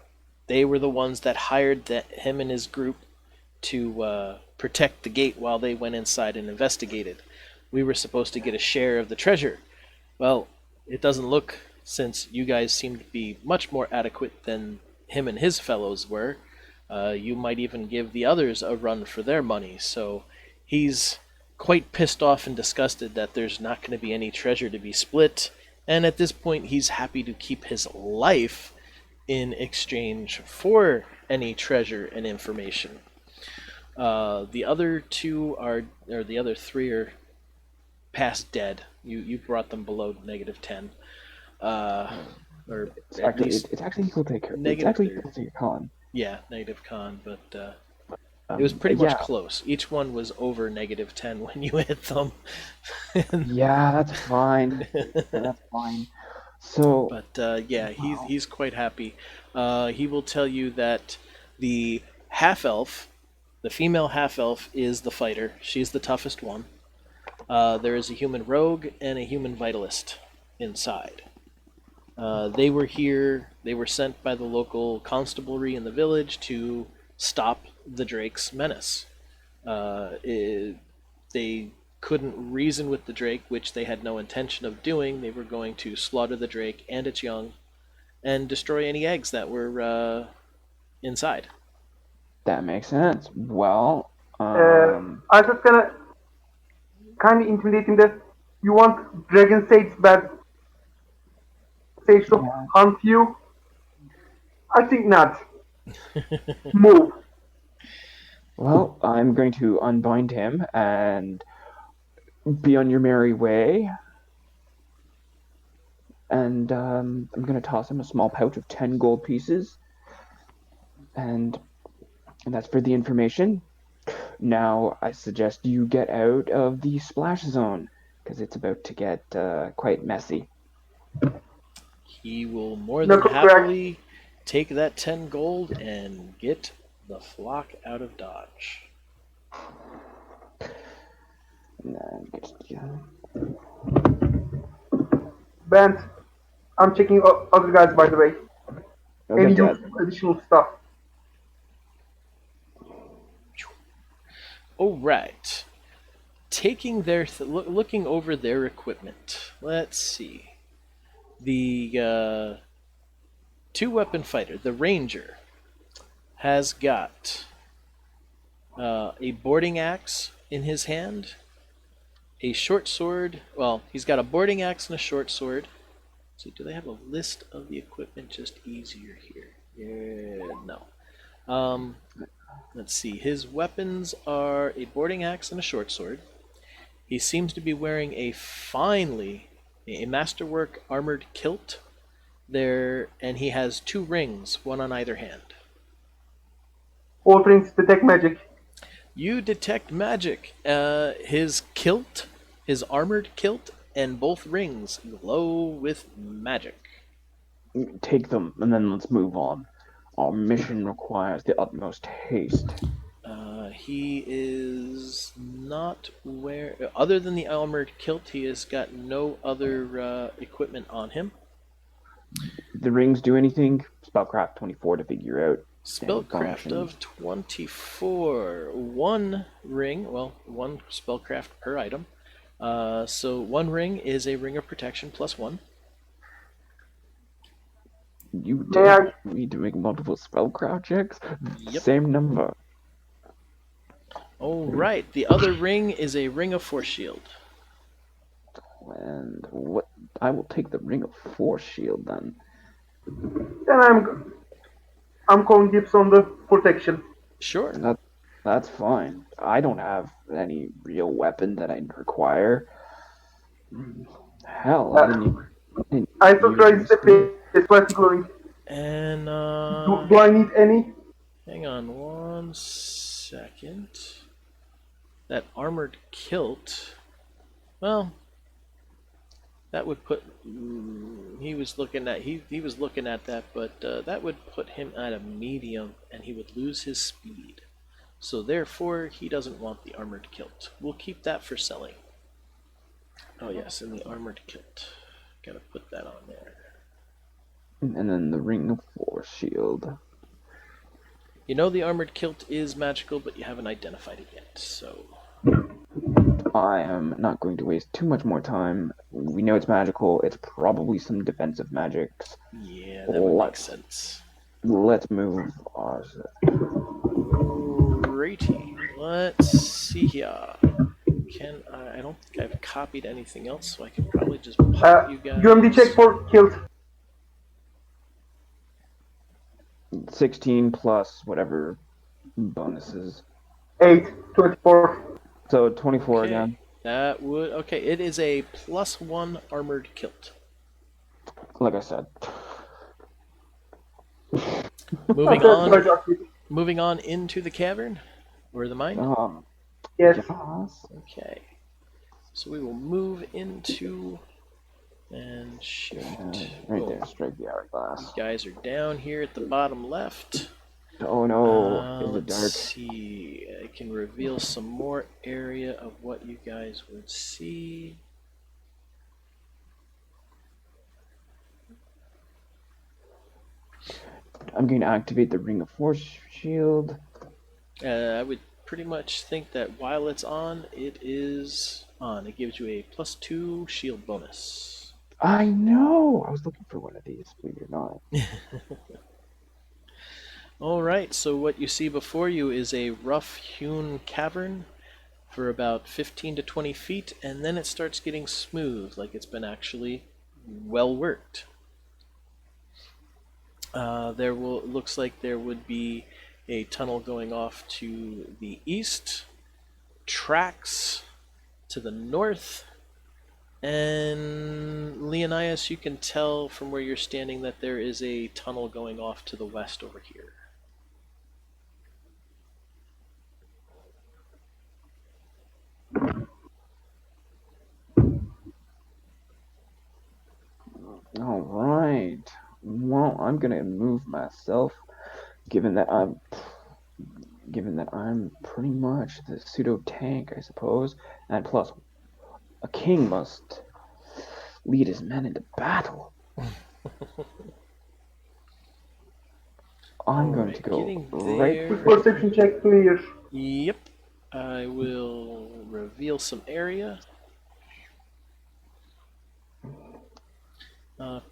They were the ones that hired him and his group to protect the gate while they went inside and investigated. We were supposed to get a share of the treasure. Well, it doesn't look, since you guys seem to be much more adequate than him and his fellows were. You might even give the others a run for their money. So he's quite pissed off and disgusted that there's not going to be any treasure to be split, And at this point, he's happy to keep his life in exchange for any treasure and information. The other two are, or the other three are past dead. You brought them below -10, or It's at actually least it's actually equal to it's negative actually 30. equal to your con. Yeah, -con, but it was pretty much Yeah, close. Each one was over -10 when you hit them. yeah, that's fine. That's fine. So, But yeah, wow, he's quite happy. He will tell you that the half elf, the female half elf, is the fighter. She's the toughest one. There is a human rogue and a human vitalist inside. They were here. They were sent by the local constabulary in the village to stop the Drake's menace. They couldn't reason with the Drake, which they had no intention of doing. They were going to slaughter the Drake and its young and destroy any eggs that were inside. that makes sense. Well, I just gonna kind of intimidating that you want Dragon Sage to yeah. hunt you. I think not. Move. Well, I'm going to unbind him and be on your merry way. And I'm going to toss him a small pouch of 10 gold pieces. And, and that's for the information. Now, I suggest you get out of the splash zone because it's about to get quite messy. He will more than Knuckle crack. happily take that 10 gold and get the flock out of Dodge. Yeah. Bent. I'm checking other guys by the way. Oh, Any good, Dad. useful additional stuff. All right. Taking their looking over their equipment. Let's see. The two-weapon fighter, the ranger, has got a boarding axe in his hand, a short sword. Well, he's got a boarding axe and a short sword. So, do they have a list of the equipment just easier here? Yeah, no. Let's see. His weapons are a boarding axe and a short sword. He seems to be wearing a masterwork armored kilt there, and he has 2 rings, one on either hand. All things detect magic. You detect magic. His kilt, his armored kilt, and both rings glow with magic. Take them, and then let's move on. Our mission requires the utmost haste. He is not other than the armored kilt, he has got no other equipment on him. The rings do anything? Spellcraft 24 to figure out. Standard Spellcraft function. of 24. One ring, well, one spellcraft per item. So one ring is a ring of protection +1. You May I? did need to make multiple spellcraft checks? Yep. Same number. All right. The other ring is a ring of force shield. And what? I will take the ring of force shield then. Then I'm calling dibs on the protection. Sure. That's fine. I don't have any real weapon that I require. Hell, I didn't I use surprised my the face. What's glowing? And Do I need any? hang on one second. That armored kilt. Well, that would put. He was looking at that, but that would put him at a medium, and he would lose his speed. So therefore, he doesn't want the armored kilt. We'll keep that for selling. Oh yes, and the armored kilt. Gotta put that on there. And then the ring of force shield. You know the armored kilt is magical, but you haven't identified it yet, so. I am not going to waste too much more time. We know it's magical. It's probably some defensive magics. Yeah, that would make sense. Let's move on. Alrighty, let's see here. I don't think I've copied anything else, so I can probably just pop you UMD check guys. for kills. 16 plus whatever bonuses. 8, 24. So 24 Okay, again. that would okay. It is a +1 armored kilt. Like I said. Moving Okay, on, sorry, Josh. moving on into the cavern or the mine. Yes. Yes. Okay, so we will move into and shift. Right Boom. there, strike the You hourglass. guys are down here at the bottom left. Oh no, is it Let's dark? see. I can reveal some more area of what you guys would see. I'm going to activate the Ring of Force shield. I would pretty much think that while it's on, it is on. It gives you a +2 shield bonus. I know! I was looking for one of these, believe it or not. Alright, so what you see before you is a rough-hewn cavern for about 15 to 20 feet, and then it starts getting smooth, like it's been actually well worked. Looks like there would be a tunnel going off to the east, tracks to the north, and Leonidas, you can tell from where you're standing that there is a tunnel going off to the west over here. Alright. Well, I'm gonna move myself, given that I'm pretty much the pseudo tank, I suppose, and plus a king must lead his men into battle. I'm going to go getting right. there. Quick perception check, please. Yep. I will reveal some area.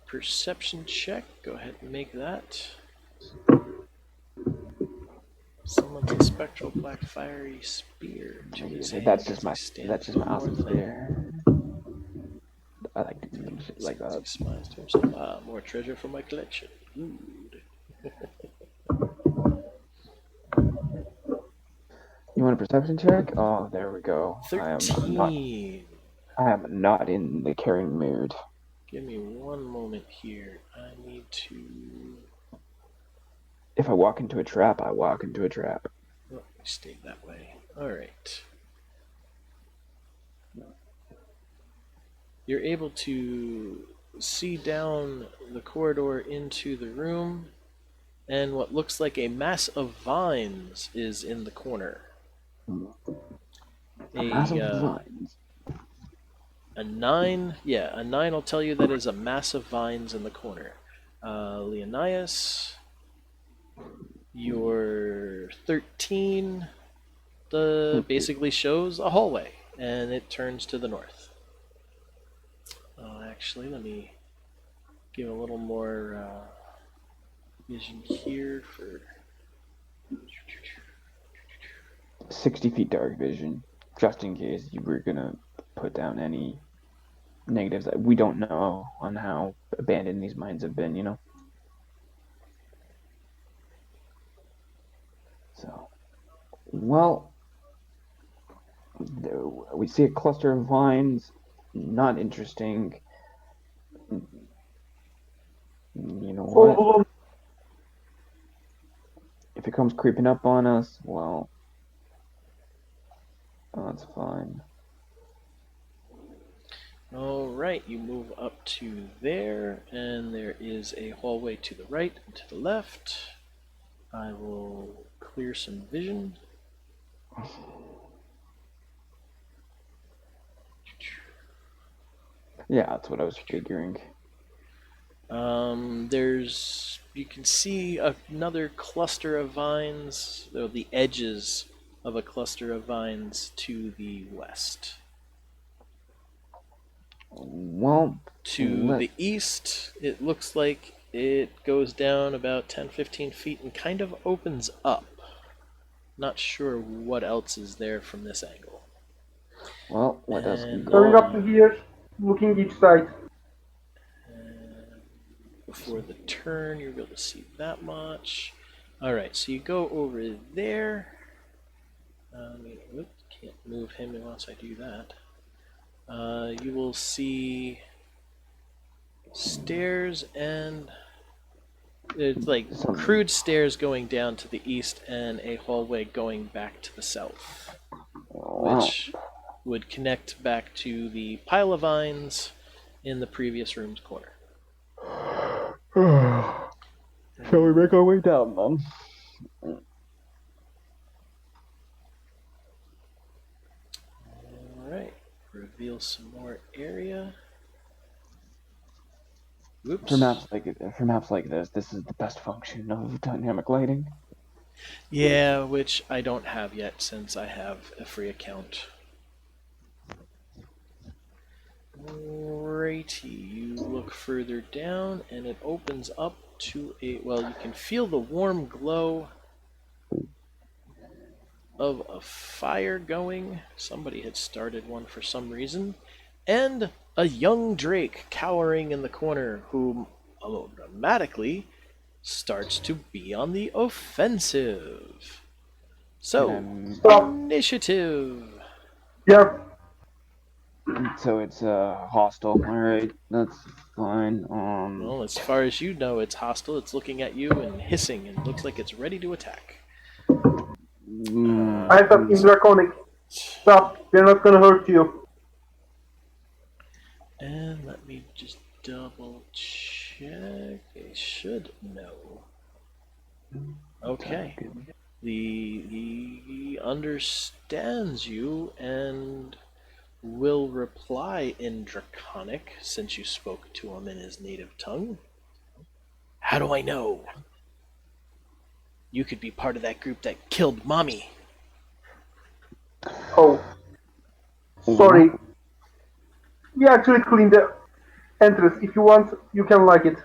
Perception check. Go ahead and make that. Summons a spectral black fiery spear to his hand. That's just my awesome more than spear. I like doing shit like that. Smiles to himself. More treasure for my collection. Good. You want a perception check? Oh, there we go. 13. I am not in the caring mood. Give me one moment here. I need to. If I walk into a trap, I walk into a trap. Oh, I stayed that way. Alright. You're able to see down the corridor into the room, and what looks like a mass of vines is in the corner. A mass of vines. A 9, yeah, a 9 will tell you that is a mass of vines in the corner. Leonidas, your 13 basically shows a hallway, and it turns to the north. Actually, let me give a little more vision here for 60 feet dark vision, just in case you were gonna put down any negatives that we don't know on how abandoned these mines have been, you know? So, well, we see a cluster of vines, not interesting. You know what? If it comes creeping up on us, well, that's fine. Alright, you move up to there, and there is a hallway to the right and to the left. I will clear some vision. Yeah, that's what I was figuring. You can see another cluster of vines, or the edges of a cluster of vines to the west. Well, to the east, it looks like it goes down about 10-15 feet and kind of opens up. Not sure what else is there from this angle. Well, let us And Coming up go. to here, looking each side. before the turn, you'll be able to see that much. All right, so you go over there. Can't move him unless I do that. You will see stairs and it's like Some. crude stairs going down to the east and a hallway going back to the south, Wow. which would connect back to the pile of vines in the previous room's corner. Shall we make our way down then? All right, reveal some more area. Oops. For maps like this is the best function of dynamic lighting. Yeah, which I don't have yet since I have a free account. Righty, you look further down and it opens up to well, you can feel the warm glow of a fire going. Somebody had started one for some reason. And a young drake cowering in the corner who automatically starts to be on the offensive. So, Stop. initiative. Yeah. So it's hostile. All right, that's fine. Well, as far as you know, it's hostile. It's looking at you and hissing and looks like it's ready to attack. I thought in draconic. Stop. They're not gonna hurt you. And let me just double check. They should know. Okay. He understands you and will reply in Draconic since you spoke to him in his native tongue. How do I know? You could be part of that group that killed Mommy. Oh, sorry. We actually cleaned the entrance. If you want, you can like it.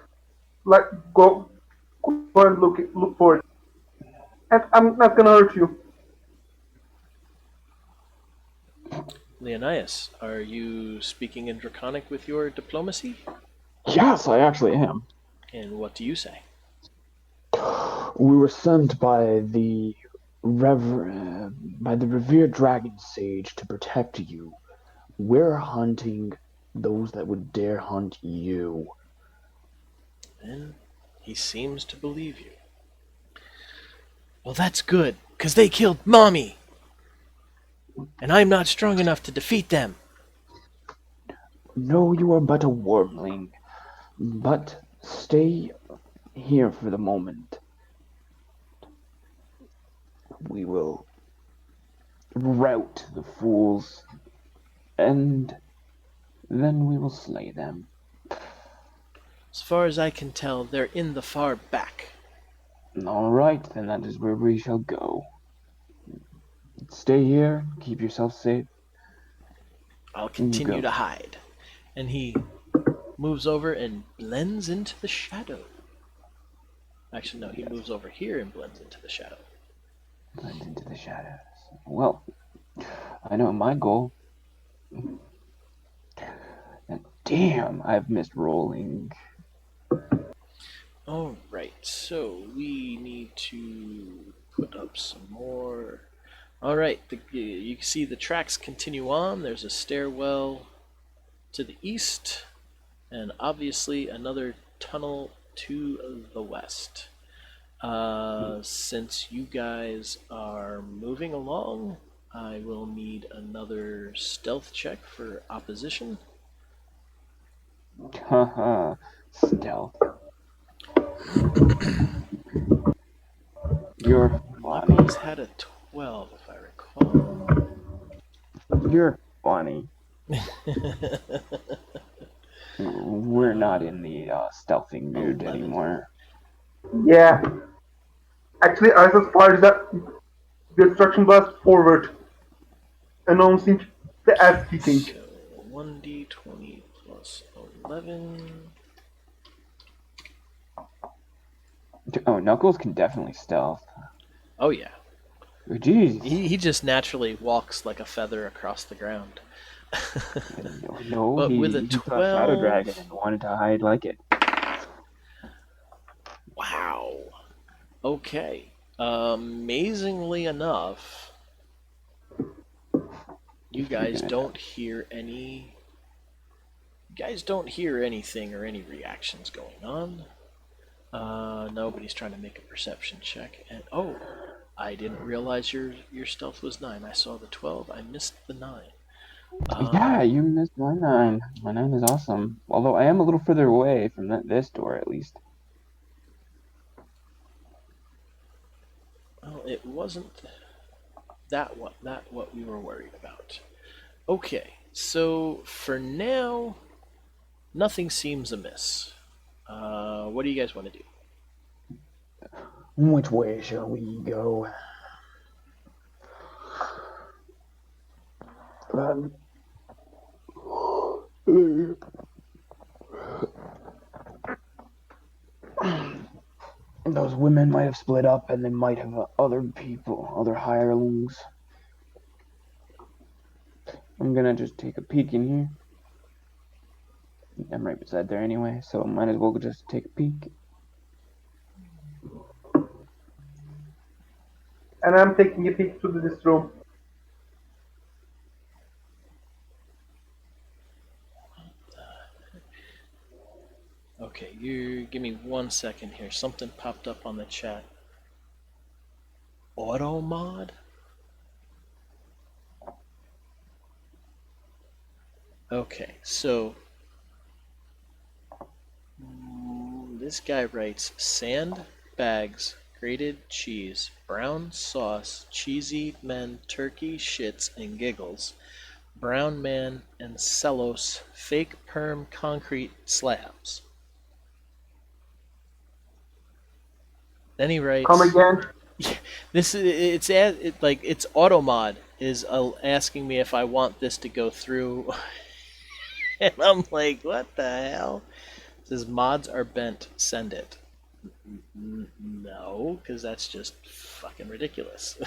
Like go and look for it. And I'm not gonna hurt you. Leonidas, are you speaking in Draconic with your diplomacy? Yes, I actually am. And what do you say? We were sent by the by the revered dragon sage to protect you. We're hunting those that would dare hunt you. And he seems to believe you. Well, that's good, because they killed Mommy! And I'm not strong enough to defeat them. No, you are but a wormling. But stay here for the moment. We will rout the fools, and then we will slay them. As far as I can tell, they're in the far back. All right, then that is where we shall go. Stay here, keep yourself safe. I'll continue Go. to hide. And he moves over and blends into the shadow. Actually, no, he moves over here and blends into the shadow. Blend into the shadows. Well, I know my goal. And damn, I've missed rolling. Alright, so we need to put up some more. Alright, you can see the tracks continue on. There's a stairwell to the east, and obviously another tunnel to the west. Since you guys are moving along, I will need another stealth check for opposition. Haha, stealth. You're funny. Knuckles had a 12, if I recall. You're funny. We're not in the stealthing mood 11. anymore. Yeah. Actually, I just fired that destruction blast forward, announcing the ass kicking. So 1d20 plus 11. Oh, Knuckles can definitely stealth. Oh, yeah. Jeez. He just naturally walks like a feather across the ground. No, But with a he saw Shadow Dragon 12, and wanted to hide like it. wow. Okay. Amazingly enough, you If you're guys gonna don't hear any. You guys don't hear anything or any reactions going on. Nobody's trying to make a perception check. And oh, I didn't realize your stealth was 9. I saw the 12. I missed the 9. Yeah, Um, you missed my 9. My 9 is awesome. Although I am a little further away from this door, at least. well, it wasn't that what we were worried about. Okay, so for now, nothing seems amiss. What do you guys want to do? Which way shall we go? Um, those women might have split up and they might have other people, other hirelings. I'm gonna just take a peek in here. I'm right beside there anyway, so might as well just take a peek. And I'm taking a peek to this room. Okay, you give me 1 second here. Something popped up on the chat. Auto mod? Okay, so this guy writes sand, bags, grated cheese, brown sauce, cheesy men, turkey, shits, and giggles, brown man, and cellos, fake perm concrete slabs. Then he Come writes, again. "This it's Automod is asking me if I want this to go through," and I'm like, "What the hell?" It says mods are bent. Send it. No, because that's just fucking ridiculous.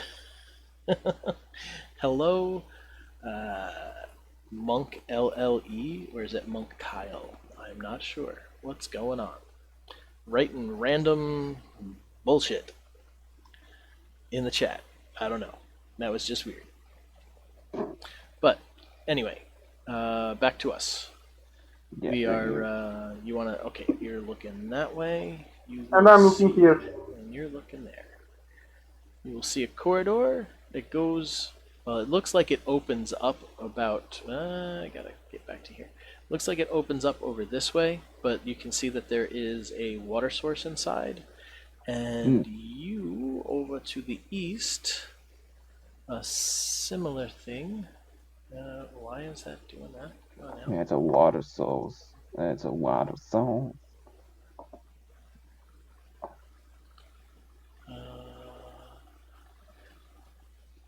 Hello, Monk LLE, or is it Monk Kyle? I'm not sure. What's going on? Writing random bullshit in the chat. I don't know. That was just weird. But anyway, back to us. Yeah, We right are. here. You want to? Okay, you're looking that way. You And will I'm looking see, here. and you're looking there. You will see a corridor that goes. Well, it looks like it opens up about. I gotta get back to here. Looks like it opens up over this way, but you can see that there is a water source inside. Mm, And you over to the east, a similar thing. Why is that doing that? Come on now. yeah, it's a water source. It's a water source.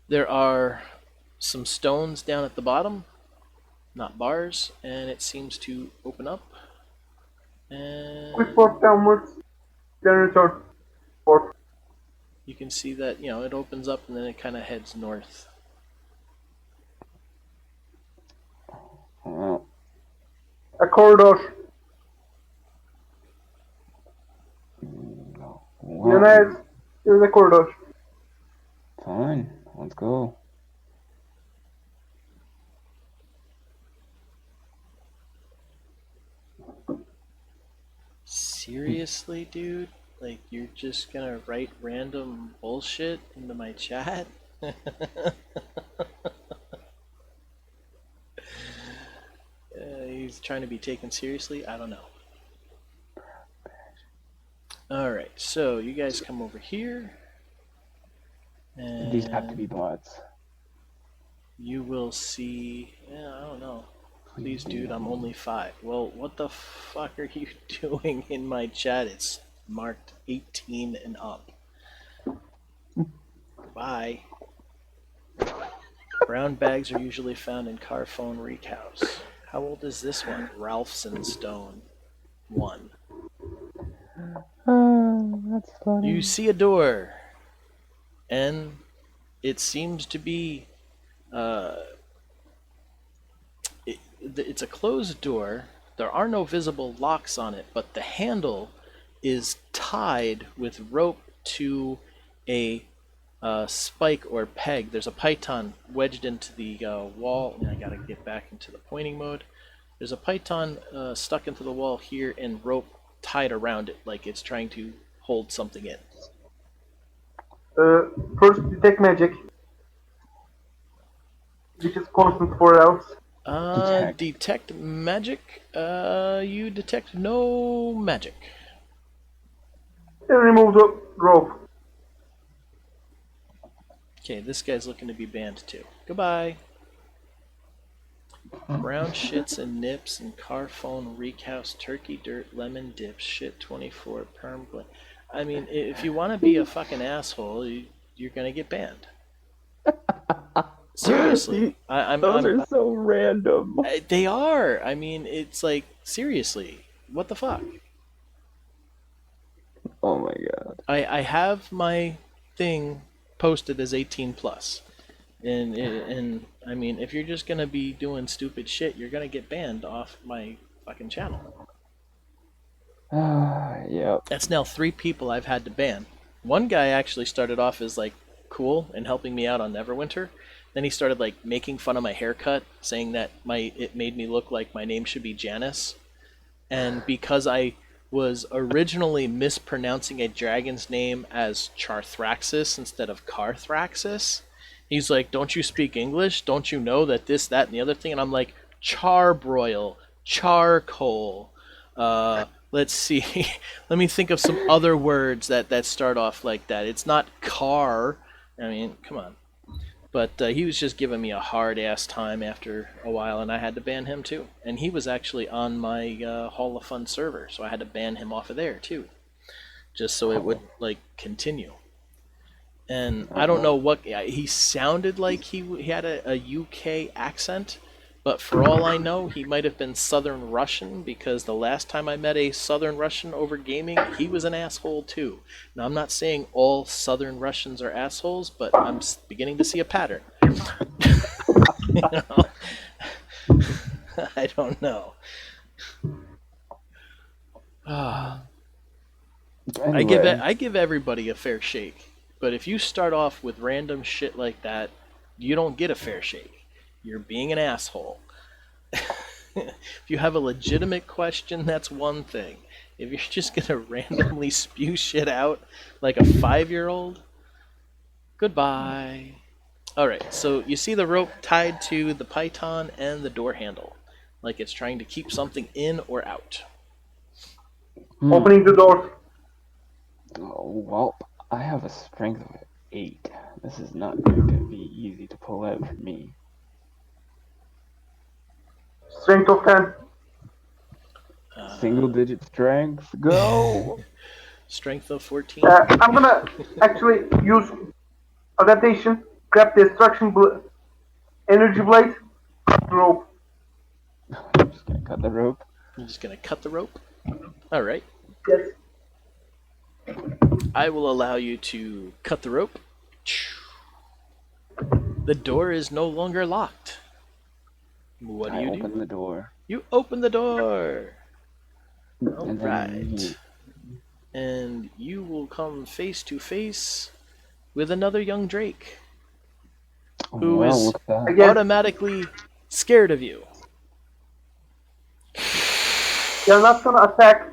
There are some stones down at the bottom, not bars, and it seems to open up. Quick And walk downwards, then return. Or you can see that, it opens up and then it kind of heads north. Well, a corridor. well, United, here's a corridor. fine. Let's go. Seriously, dude? Like, you're just gonna write random bullshit into my chat? He's trying to be taken seriously? I don't know. Alright, so you guys come over here, These have to be and bots. you will see. Yeah, I don't know. Please Please, be dude, I'm normal. only 5. Well, what the fuck are you doing in my chat? It's marked 18 and up. Bye. Brown bags are usually found in car phone recals. How old is this one? Ralphson Stone 1. Oh, that's You funny. see a door. N it seems to be uh, it's a closed door. There are no visible locks on it, but the handle is tied with rope to a spike or peg. There's a python wedged into the wall, and I gotta get back into the pointing mode. There's a python stuck into the wall here, and rope tied around it, like it's trying to hold something in. First, detect magic, which is constant for else. Detect. Detect magic. You detect no magic. And remove the rope. Okay, this guy's looking to be banned too. Goodbye. Brown shits and nips and car phone reek house turkey dirt lemon dip shit 24 perm. I mean, if you want to be a fucking asshole, you're gonna get banned. Seriously, Those are so random. they are. I mean, it's like seriously, what the fuck? Oh my god. I have my thing posted as 18 plus. And I mean, if you're just gonna be doing stupid shit, you're gonna get banned off my fucking channel. Yep. That's now 3 people I've had to ban. One guy actually started off as like cool and helping me out on Neverwinter. Then he started like making fun of my haircut, saying that it made me look like my name should be Janice. And because I was originally mispronouncing a dragon's name as Charthraxis instead of Carthraxis, he's like, "Don't you speak English? Don't you know that this, that, and the other thing?" And I'm like, "Charbroil, charcoal. Let's see. Let me think of some other words that start off like that. It's not car. I mean, come on." But he was just giving me a hard ass time after a while, and I had to ban him too. And he was actually on my Hall of Fun server, so I had to ban him off of there too, just so it would like continue. And I don't know what he sounded like. He had a UK accent, but for all I know, he might have been Southern Russian because the last time I met a Southern Russian over gaming, he was an asshole too. Now I'm not saying all Southern Russians are assholes, but I'm beginning to see a pattern. You know? I don't know. Anyway. I give everybody a fair shake, but if you start off with random shit like that, you don't get a fair shake. You're being an asshole. If you have a legitimate question, that's one thing. If you're just gonna randomly spew shit out like a 5-year-old, goodbye. Alright, so you see the rope tied to the python and the door handle, like it's trying to keep something in or out. Opening the door. Oh, well, I have a strength of 8. This is not going to be easy to pull out for me. Strength of 10. Single digit strength. Go! Strength of 14. I'm gonna actually use adaptation. Grab the energy blade. Cut the rope. I'm just gonna cut the rope. I'm just gonna cut the rope. Alright. Yes. I will allow you to cut the rope. The door is no longer locked. What do I you open do? the door. You open the door. And Alright. And you will come face to face with another young Drake who is look at that. Again, automatically scared of you. you're not gonna attack.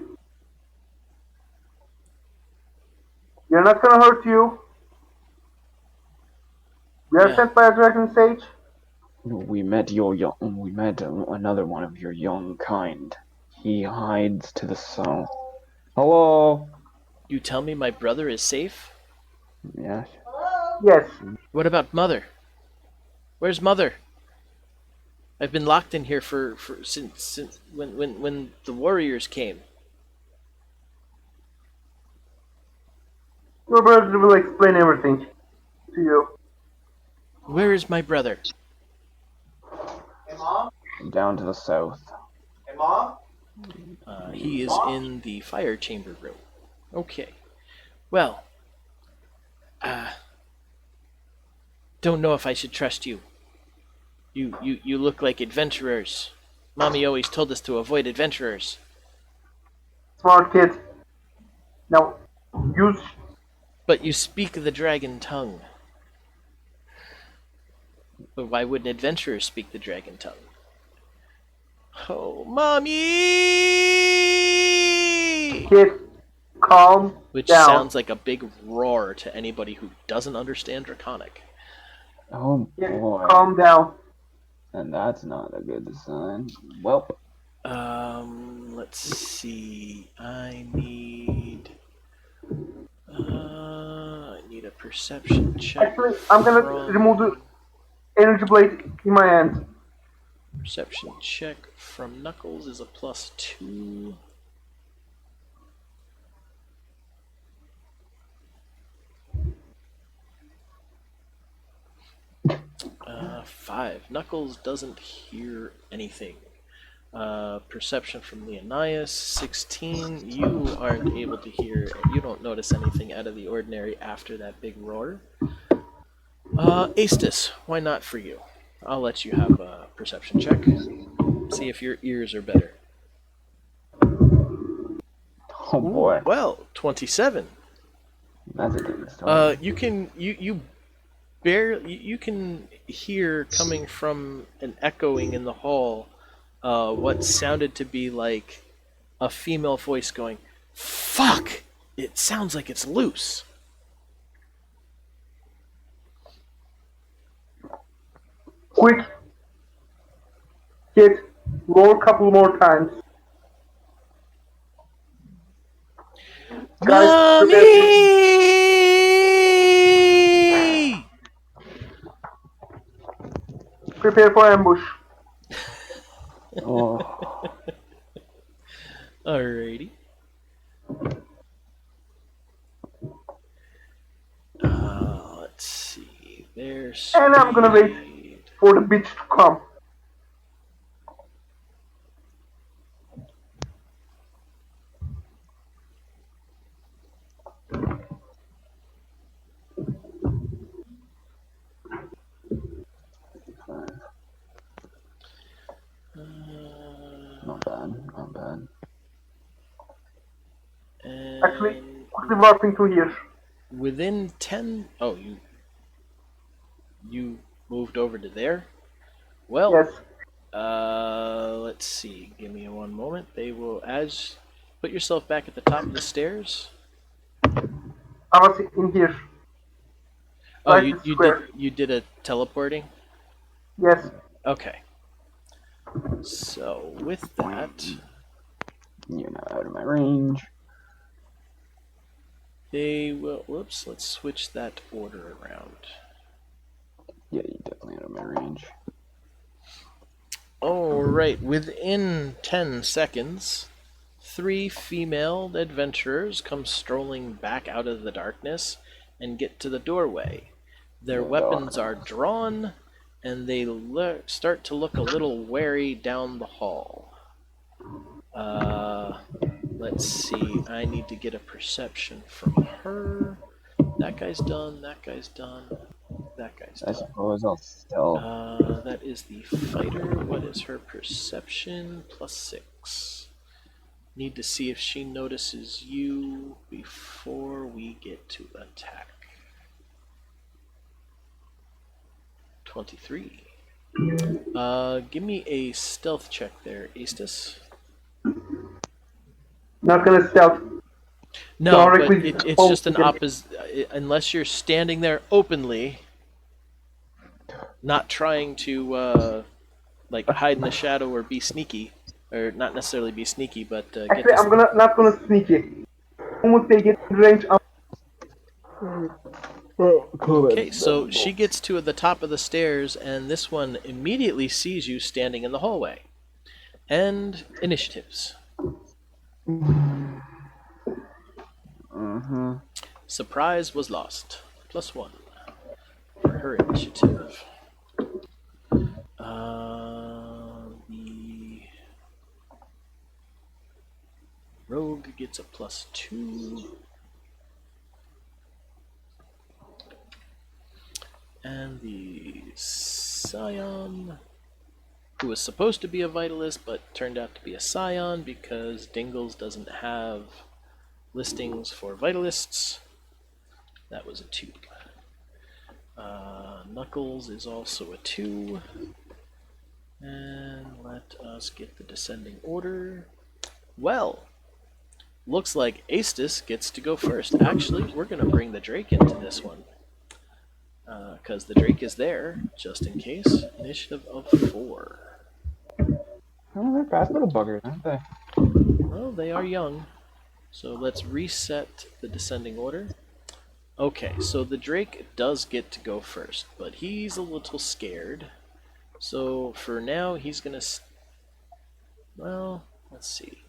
You're not gonna hurt you. We are Yeah. sent by a dragon sage. We met another one of your young kind. He hides to the south. Hello? You tell me my brother is safe? Yes. Yes. What about Mother? Where's Mother? I've been locked in here for since when the warriors came. Your brother will explain everything to you. Where is my brother? Hey, Mom? Down to the south. Hey, Mom? He is in the fire chamber room. Okay. Well, Don't know if I should trust you. You look like adventurers. Mommy always told us to avoid adventurers. Smart kid. Now, use. But you speak the dragon tongue. But why wouldn't adventurers speak the dragon tongue? Oh, Mommy! Kid, calm Which down. sounds like a big roar to anybody who doesn't understand Draconic. Oh Kid, boy. calm down. And that's not a good sign. Well, Let's see. I need a perception check. Actually, I'm gonna remove the energy blade in my hand. Perception check from Knuckles is a +2. Five. Knuckles doesn't hear anything. Perception from Leonidas, 16. You aren't able to hear, you don't notice anything out of the ordinary after that big roar. Aestus, why not for you? I'll let you have a perception check. See if your ears are better. oh boy. Well, 27. That's a good start. You can you can hear coming from an echoing in the hall what sounded to be like a female voice going, "Fuck! It sounds like it's loose." Quick. Kid, roll a couple more times. Guys, Mommy! prepare for ambush. Oh, Alrighty. Let's see. There's. And I'm gonna wait for the bitch to come. not bad, not bad. Actually, quickly warping to here. Within 10. Oh, you moved over to there. Well, Yes. let's see. Give me one moment. They will put yourself back at the top of the stairs. I was in here. Oh, Right, you the square. did a teleporting. Yes. Okay. So with that, You're not out of my range. they will. Whoops. Let's switch that order around. Yeah, you're definitely out of my range. Alright, within 10 seconds, 3 female adventurers come strolling back out of the darkness and get to the doorway. Their weapons are drawn, and they start to look a little wary down the hall. Let's see, I need to get a perception from her. That guy's done, that guy's done. That guy's I done. suppose I'll still. That is the fighter. What is her perception? +6. Need to see if she notices you before we get to attack. 23. Give me a stealth check there, Aestus. Not gonna stealth. No, but Directly it's just an again. opposite. Unless you're standing there openly, not trying to like hide in the shadow or be sneaky, or not necessarily be sneaky, but get Actually, this. I'm not gonna sneak it. Almost they get in range. Okay, so she gets to the top of the stairs, and this one immediately sees you standing in the hallway. And initiatives. Mm-hmm. Surprise was lost. +1 for her initiative. The rogue gets a +2. And the Scion, who was supposed to be a Vitalist but turned out to be a Scion because Dingles doesn't have listings for Vitalists. That was a 2. Knuckles is also a 2. And let us get the descending order. Well, looks like Aestus gets to go first. Actually, we're going to bring the Drake into this one. Because the Drake is there, just in case. Initiative of 4. Oh, they're fast little buggers, aren't they? Well, they are young. So let's reset the descending order. Okay, so the Drake does get to go first, but he's a little scared. So for now, he's going to... Well, let's see.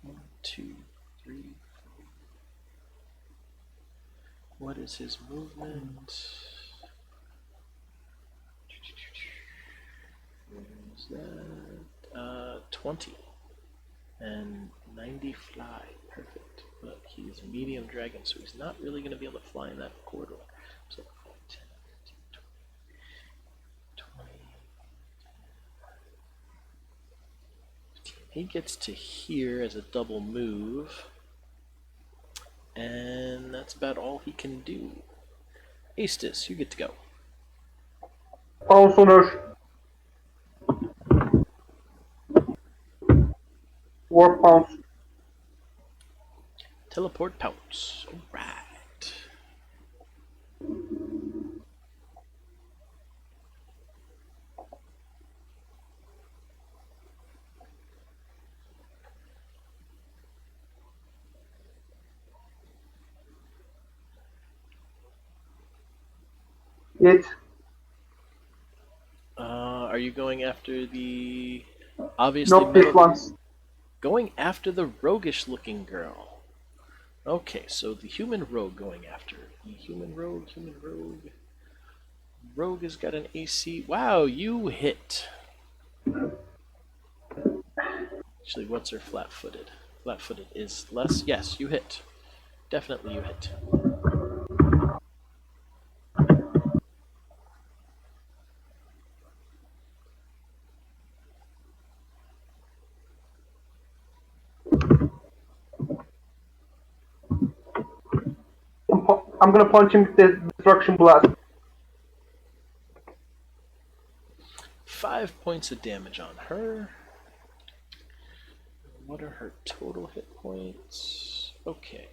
1, 2, 3, 4. What is his movement? Where is that? 20. And 90 fly. Perfect. But he's medium dragon, so he's not really going to be able to fly in that corridor. So 5, 10, 15, 20, 15. He gets to here as a double move. And that's about all he can do. Aestus, you get to go. Pounce on her. War pounce. Teleport pounce. Alright. It. Are you going after the obviously Not this one. going after the roguish looking girl? Okay, so the human rogue going after the human rogue. Rogue has got an AC. Wow, you hit. Actually, what's her flat-footed? Flat-footed is less. Yes, you hit. Definitely you hit. I'm gonna punch him with the destruction blast. 5 points of damage on her. What are her total hit points? Okay.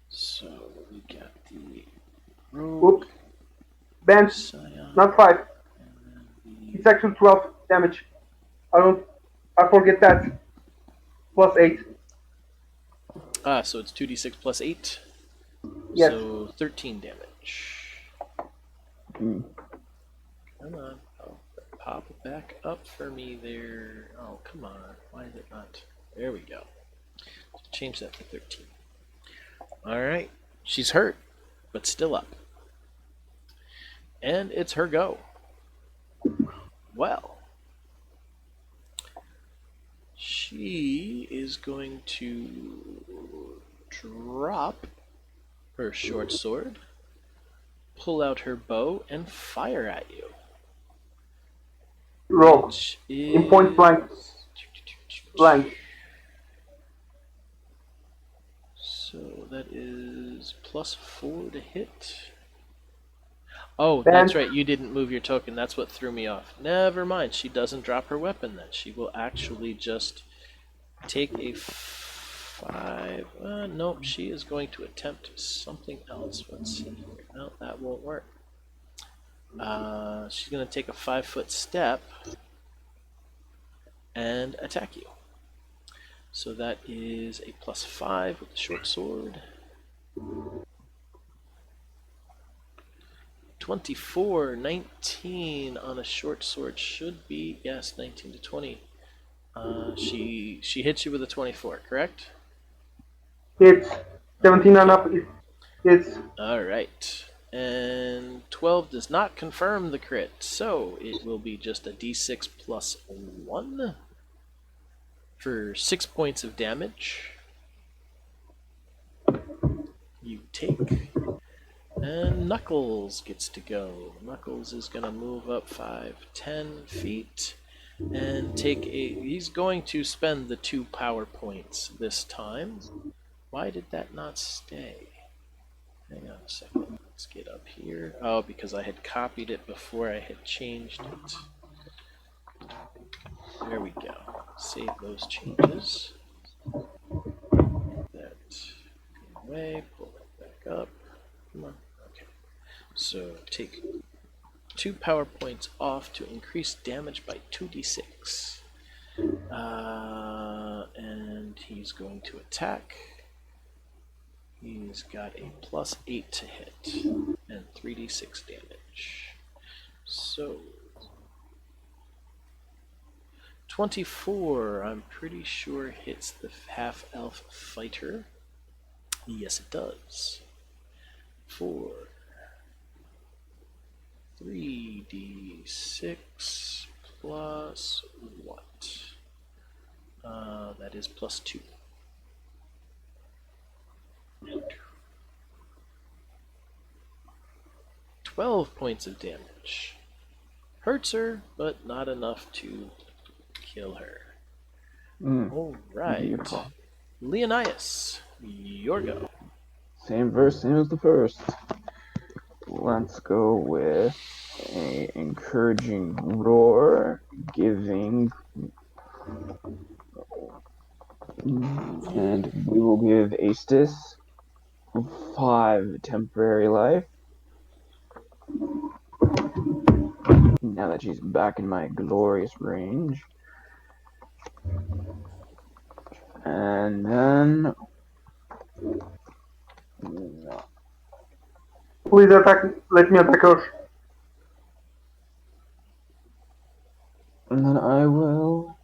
So we got the rogue. Oops. Bench. Scion, Not 5. and It's actually 12 damage. I forget that. Plus 8. so it's 2d6 plus 8. Yes. So 13 damage. Mm. Come on. Oh, pop it back up for me there. Oh, come on. Why is it not? There we go. Change that to 13. Alright. She's hurt, but still up. And it's her go. Well, she is going to drop her short sword, pull out her bow, and fire at you. Roll. Which In point blank. Blank. So that is +4 to hit. Oh, Ben. that's right. You didn't move your token. That's what threw me off. Never mind. She doesn't drop her weapon then. She will actually just take a 5. Nope. She is going to attempt something else. Let's see here. No, that won't work. She's going to take a 5-foot step and attack you. So that is a +5 with the short sword. 24, 19 on a short sword should be, yes, 19 to 20. She hits you with a 24, correct? It's 17 and up. It's All right. And 12 does not confirm the crit, so it will be just a d6 plus 1 for 6 points of damage. You take And Knuckles gets to go. Knuckles is going to move up 5, 10 feet and take a. He's going to spend the 2 power points this time. Why did that not stay? Hang on a second. Let's get up here. Oh, because I had copied it before I had changed it. There we go. Save those changes. That away. Pull that back up. Come on. Okay. So take 2 power points off to increase damage by 2d6. And he's going to attack. He's got a +8 to hit and 3d6 damage. So 24, I'm pretty sure hits the half-elf fighter. Yes, it does. 4, 3d6 plus what? That is +2. 12 points of damage. Hurts her, but not enough to kill her. All right. Beautiful. Leonidas, your go. Same verse, same as the first. Let's go with a encouraging roar, giving, and we will give Astis 5 temporary life. Now that she's back in my glorious range. And then Please attack. Let me attack her. And then I will,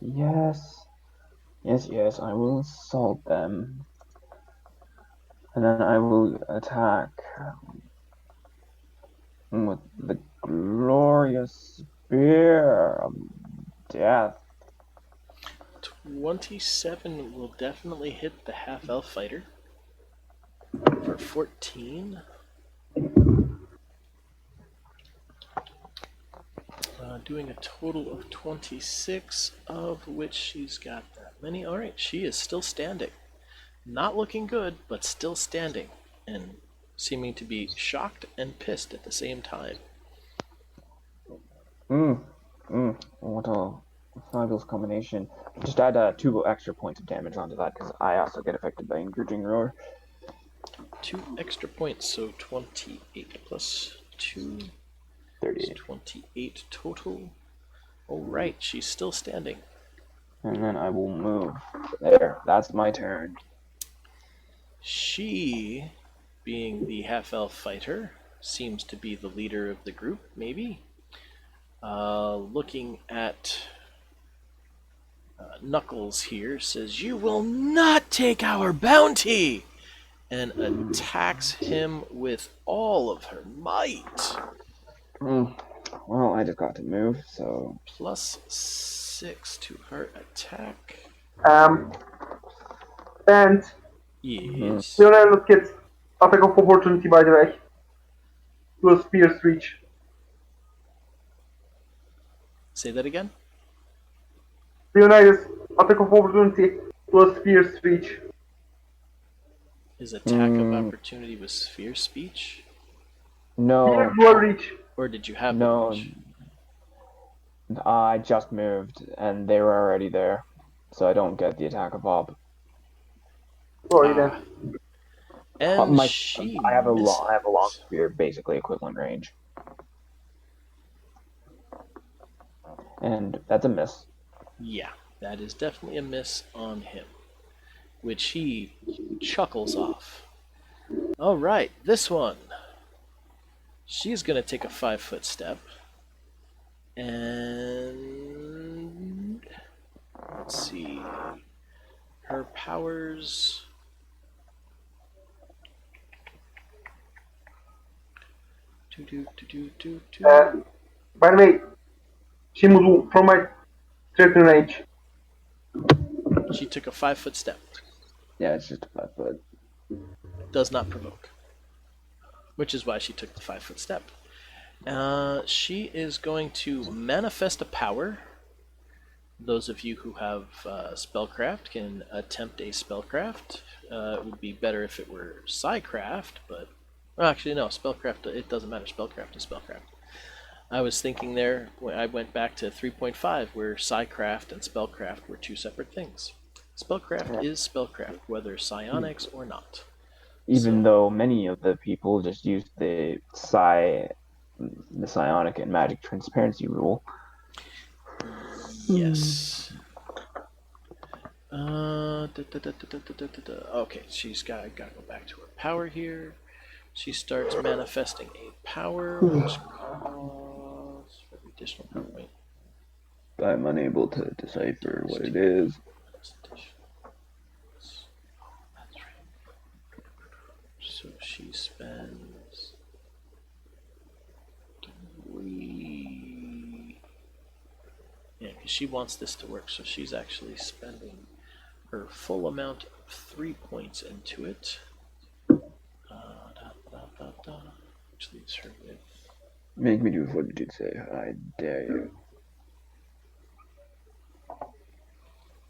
yes, I will assault them. And then I will attack with the glorious spear of death. 27 will definitely hit the half-elf fighter. For 14. Doing a total of 26, of which she's got that many. Alright, she is still standing. Not looking good, but still standing. And seeming to be shocked and pissed at the same time. What a fabulous combination. Just add 2 extra points of damage onto that, because I also get affected by encouraging roar. 2 extra points, so 28 plus 2. 38. 28 total. Alright, she's still standing. And then I will move. There, that's my turn. She, being the half-elf fighter, seems to be the leader of the group, maybe. Looking at Knuckles here, says, "You will not take our bounty!" And attacks him with all of her might. Well, I just got to move, so... +6 to her attack. And Yes. Leonardo gets attack of opportunity, by the way. To a spear's reach. Say that again? Leonidas, attack of opportunity to a spear's reach. Is attack of opportunity with sphere speech? No. Reach. Or did you have No. reach? I just moved, and they were already there, so I don't get the attack of op. Sorry then. And I have a long spear, basically equivalent range, and that's a miss. Yeah, that is definitely a miss on him, which he chuckles off. All right, this one. She's gonna take a 5-foot step, and let's see, her powers. By the way, she moved from my threatened range. She took a 5-foot step. Yeah, it's just a 5 foot. Does not provoke. which is why she took the 5-foot step. She is going to manifest a power. Those of you who have spellcraft can attempt a spellcraft. It would be better if it were Psycraft, but well, actually no, spellcraft. It doesn't matter. Spellcraft is spellcraft. I was thinking there when I went back to 3.5, where Psycraft and spellcraft were two separate things. Spellcraft is spellcraft, whether psionics or not. Even though many of the people just use the psionic and magic transparency rule. Yes. Okay, she's got to go back to her power here. She starts manifesting a power, which calls for additional power. Wait. I'm unable to decipher what it is. That's right. So she spends 3. Yeah, because she wants this to work, so she's actually spending her full amount of 3 points into it. Which leaves her with. Make me do what did you say? I dare you.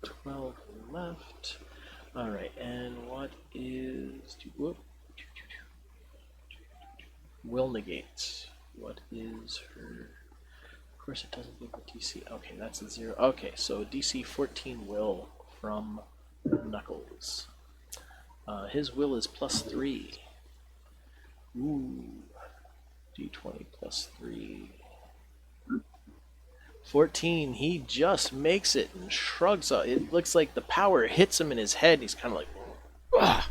12 left. Alright, and what is. Will negate. What is her. Of course, it doesn't give a DC. Okay, that's a 0. Okay, so DC 14 will from Knuckles. His will is +3. Ooh. D20 +3. 14. He just makes it and shrugs off. It looks like the power hits him in his head. He's kind of like, ugh,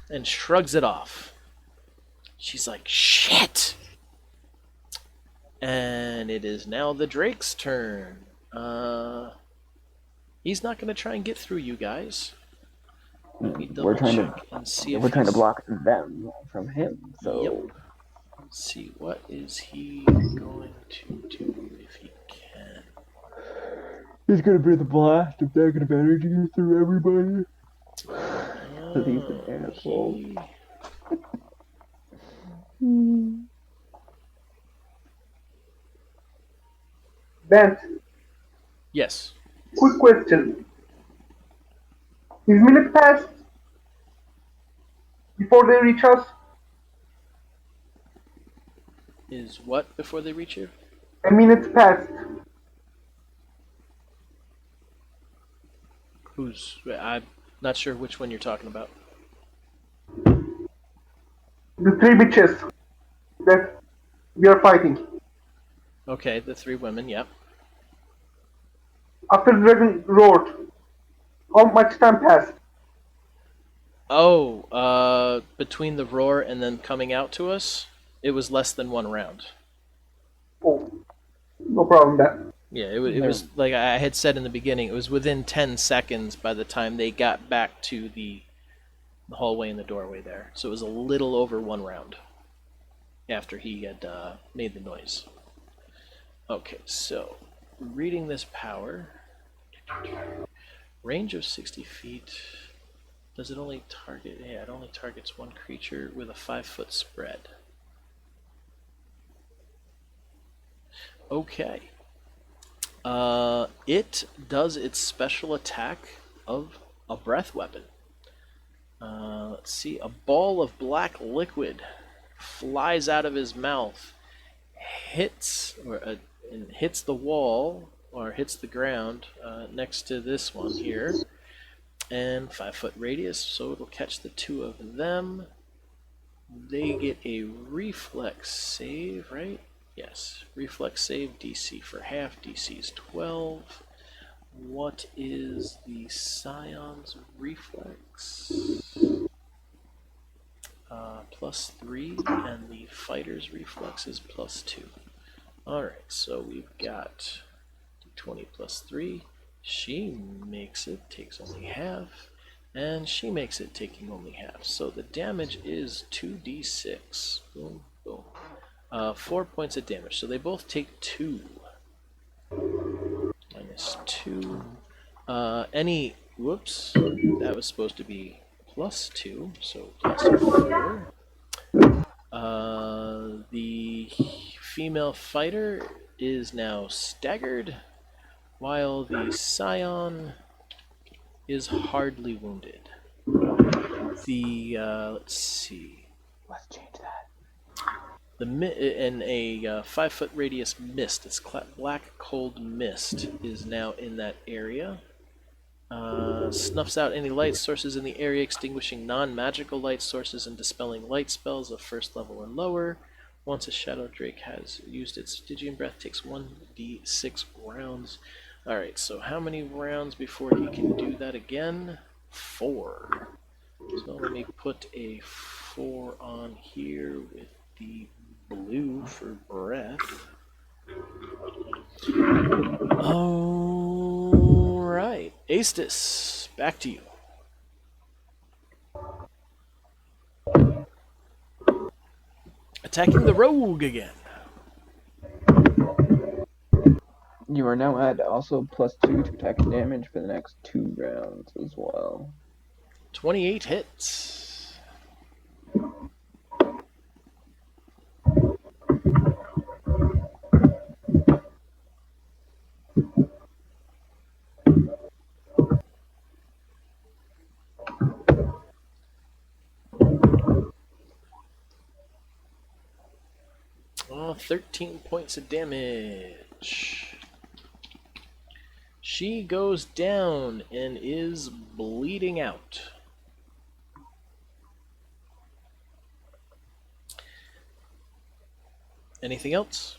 and shrugs it off. She's like, shit. And it is now the Drake's turn. He's not going to try and get through you guys. We're trying to block them from him. So. Yep. Let's see, what is he going to do if he can? He's gonna bring the blast of negative energy through everybody. He's an asshole. Bent, Yes. quick question. Is minute passed before they reach us? Is what before they reach you? A minute passed. I'm not sure which one you're talking about. The 3 bitches that we are fighting. Okay, the 3 women, yep. After the dragon roared, how much time passed? Oh, between the roar and then coming out to us, it was less than 1 round. Oh, no problem then. Yeah, it was like I had said in the beginning, it was within 10 seconds by the time they got back to the hallway and the doorway there. So it was a little over 1 round after he had made the noise. Okay, so reading this power, range of 60 feet. Does it only target? Yeah, it only targets 1 creature with a 5-foot spread. Okay. It does its special attack of a breath weapon. Let's see. A ball of black liquid flies out of his mouth, hits the wall or hits the ground next to this one here, and 5-foot radius, so it'll catch the 2 of them. They get a reflex save, right? Yes, reflex save. DC for half. DC is 12. What is the Scion's reflex? +3, and the fighter's reflex is +2. Alright, so we've got d20 +3. She makes it, takes only half, and she makes it, taking only half. So the damage is 2d6. Boom, boom. 4 points of damage, so they both take 2. -2. Whoops, that was supposed to be +2, so +4. The female fighter is now staggered, while the scion is hardly wounded. Let's see. Let's change that. In a 5-foot radius mist, this black cold mist is now in that area. Snuffs out any light sources in the area, extinguishing non-magical light sources and dispelling light spells of first level and lower. Once a Shadow Drake has used its Stygian Breath, takes 1d6 rounds. Alright, so how many rounds before he can do that again? 4. So let me put a 4 on here with the blue for breath. Alright, Aestus, back to you. Attacking the rogue again. You are now at also +2 to attack and damage for the next 2 rounds as well. 28 hits. Oh, 13 points of damage. She goes down and is bleeding out. Anything else?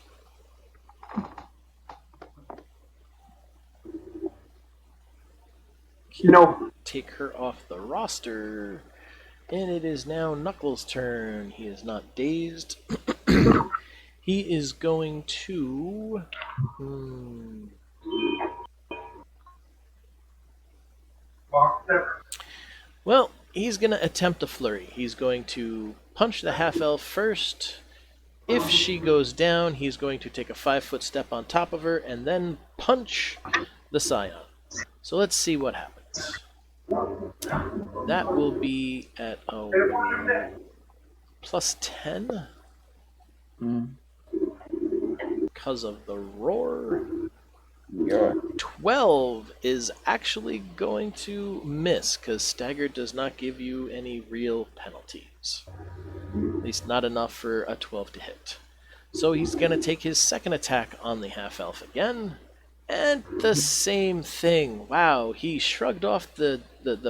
No. Take her off the roster. And it is now Knuckles' turn. He is not dazed. He is going to... Well, he's going to attempt a flurry. He's going to punch the half-elf first. If she goes down, he's going to take a 5-foot step on top of her and then punch the scion. So let's see what happens. That will be at a +10 because of the roar. Yeah. 12 is actually going to miss because stagger does not give you any real penalties. At least not enough for a 12 to hit. So he's going to take his second attack on the half-elf again. And the same thing. Wow, he shrugged off the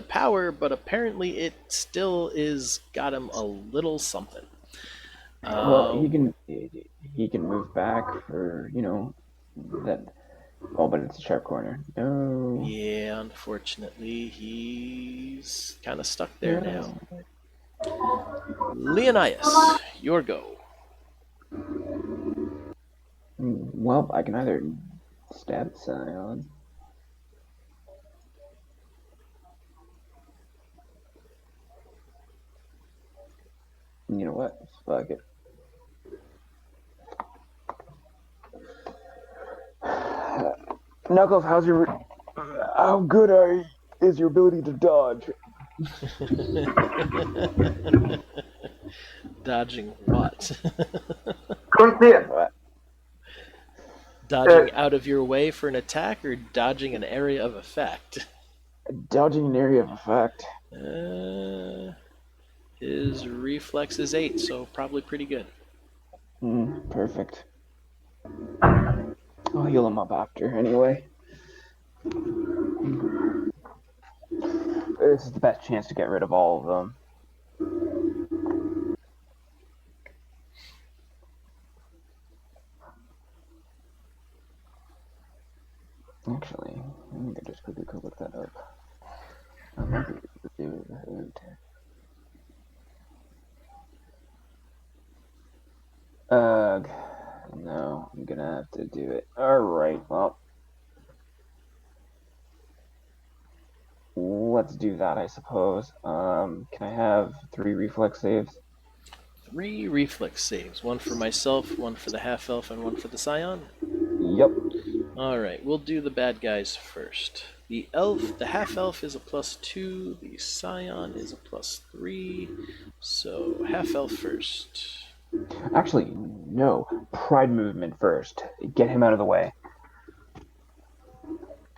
power, but apparently it still is got him a little something. Well, he can move back for, you know, that. Oh, but it's a sharp corner. No. Yeah, unfortunately, he's kind of stuck there now. Leonidas, your go. Well, I can either stab the scion. You know what? Fuck it. Knuckles, how good is your ability to dodge? Dodging what? Currently, Dodging out of your way for an attack or dodging an area of effect? Dodging an area of effect. His reflex is 8, so probably pretty good. Perfect. I'll heal him up after, anyway. This is the best chance to get rid of all of them. Actually, let me just quickly look that up. I might be able to do it. No, I'm gonna have to do it. Alright, well. Let's do that, I suppose. Can I have 3 reflex saves? 3 reflex saves. 1 for myself, 1 for the half-elf, and 1 for the scion? Yep. Alright, we'll do the bad guys first. The half-elf is a +2, the scion is a +3, so half-elf first. Actually, no. Pride movement first. Get him out of the way.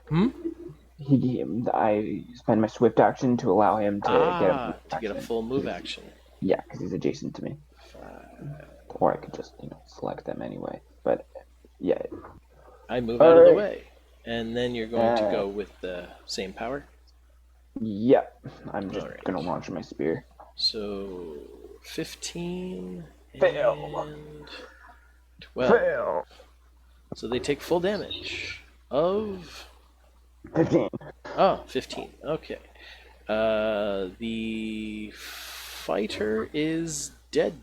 Hmm? I spend my swift action to allow him to get a move To get a action. full move action. Yeah, because he's adjacent to me. Or I could just, select them anyway. But yeah. I move out of the Alright. way. And then you're going to go with the same power. Yeah. I'm just Alright. gonna launch my spear. So 15 Fail. and 12. Fail. So they take full damage of 15. 15. Okay. The fighter is dead.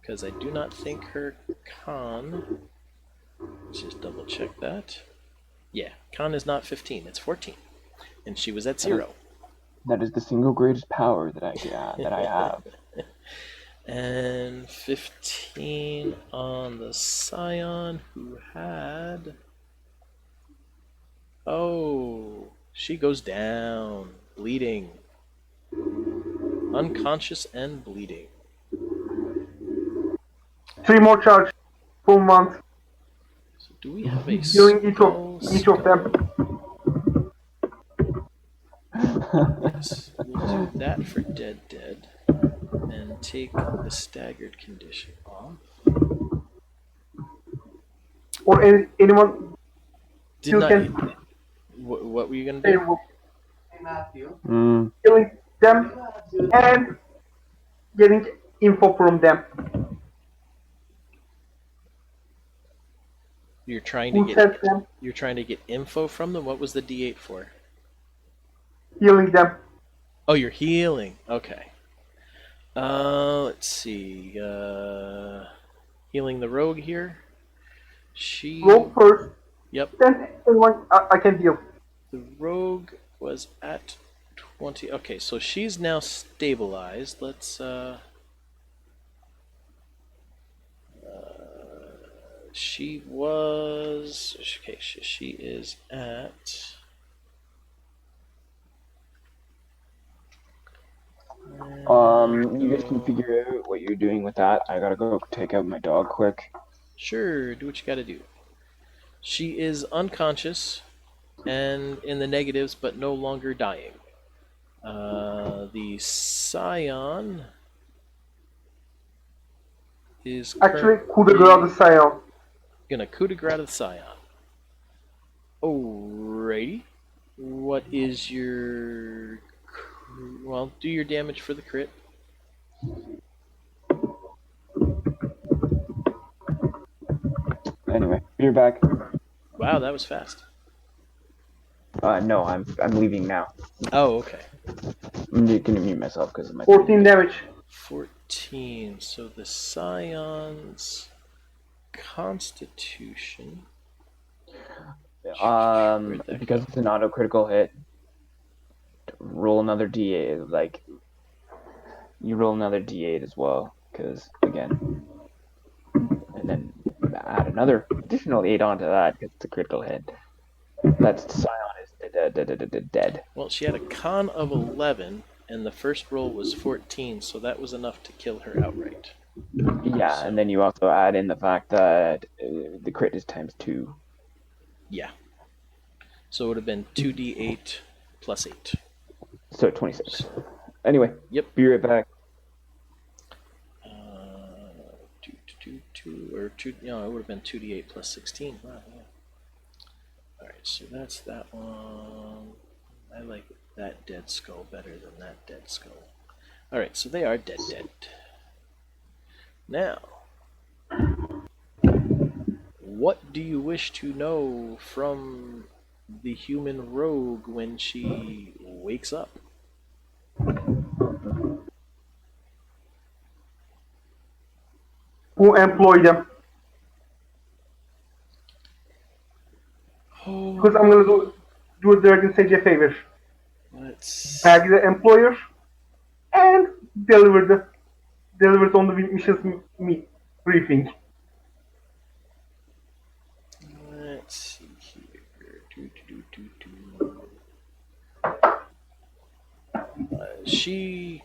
Because I do not think her con. Let's just double check that. Yeah, con is not 15, it's 14. And she was at 0. That is the single greatest power that I have. And 15 on the Scion, who had. Oh, she goes down, bleeding. Unconscious and bleeding. 3 more charge. Full month. So do we have a Healing each of them. Yes, we'll do that for dead. And take the staggered condition off. Or anyone Did not. can What were you gonna do? Hey, Matthew. healing them and getting info from them. You're trying Who to sent get. them? You're trying to get info from them. What was the D8 for? Healing them. Oh, you're healing. Okay. Let's see. Healing the rogue here. She. Roll first. Yep. Then anyone I can heal. The rogue was at 20. Okay, so she's now stabilized. Let's. She was. Okay, she is at. You guys can figure out what you're doing with that. I gotta go take out my dog quick. Sure, do what you gotta do. She is unconscious and in the negatives, but no longer dying. The Scion is Actually, coup de grace the Scion. gonna coup de grace the Scion. Alrighty. What is your... Well, do your damage for the crit. Anyway, you're back. Wow, that was fast. No, I'm leaving now. Oh, okay. I'm gonna mute myself because of my 14 damage. 14. So the Scion's Constitution. Because it's an auto critical hit, roll another D8. Like, you roll another D8 as well, because again, and then add another additional 8 onto that because it's a critical hit. That's Scion is dead. Well, she had a con of 11, and the first roll was 14, so that was enough to kill her outright. Yeah, So- and then you also add in the fact that the crit is times 2. Yeah. So it would have been 2d8 plus 8. So 26. Anyway, Yep. be right back. No, it would have been 2d8 plus 16. Wow, yeah. Alright, so that's that one. I like that dead skull better than that dead skull. Alright, so they are dead. Now, what do you wish to know from the human rogue when she wakes up? Who employ them? Because I'm gonna do a Dragon Sage a favor. Let's Tag the employer and deliver it on the missions briefing. Let's see here. She.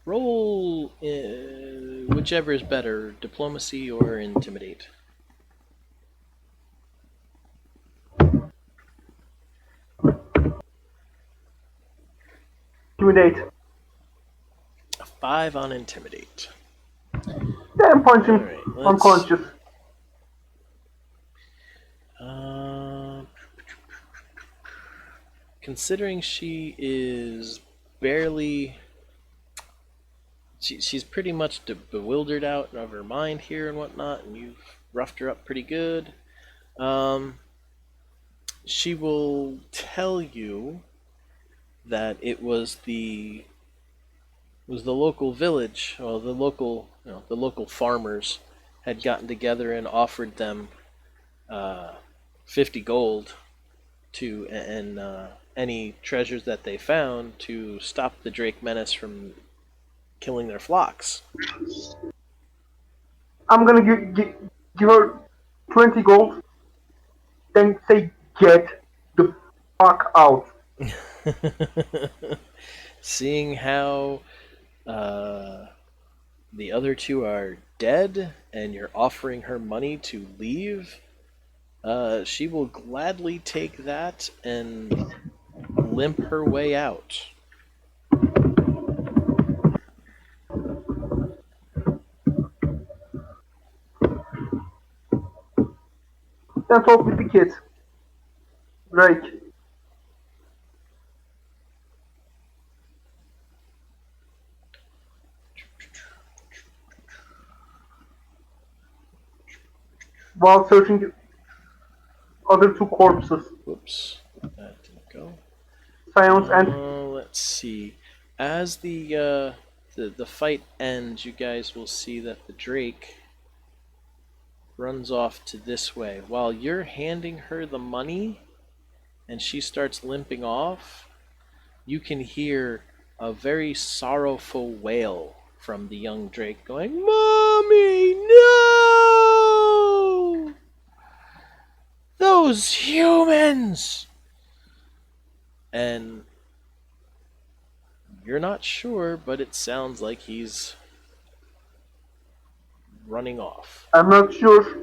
Roll whichever is better, diplomacy or intimidate. Intimidate. A 5 on intimidate. Then punch him Alright, let's see. unconscious. Considering she is barely... She's pretty much bewildered out of her mind here and whatnot, and you've roughed her up pretty good. She will tell you that it was the local village, well, the local farmers had gotten together and offered them 50 gold to and any treasures that they found to stop the Drake menace from killing their flocks. I'm gonna give her 20 gold, then say get the fuck out. Seeing how the other two are dead and you're offering her money to leave, she will gladly take that and limp her way out. Then talk with the kid. Drake. While searching other two corpses. Whoops, that didn't go. Silence and Let's see. As the fight ends, you guys will see that the Drake runs off to this way. While you're handing her the money and she starts limping off, you can hear a very sorrowful wail from the young Drake going, "Mommy, no! Those humans!" And you're not sure, but it sounds like he's running off. I'm not sure.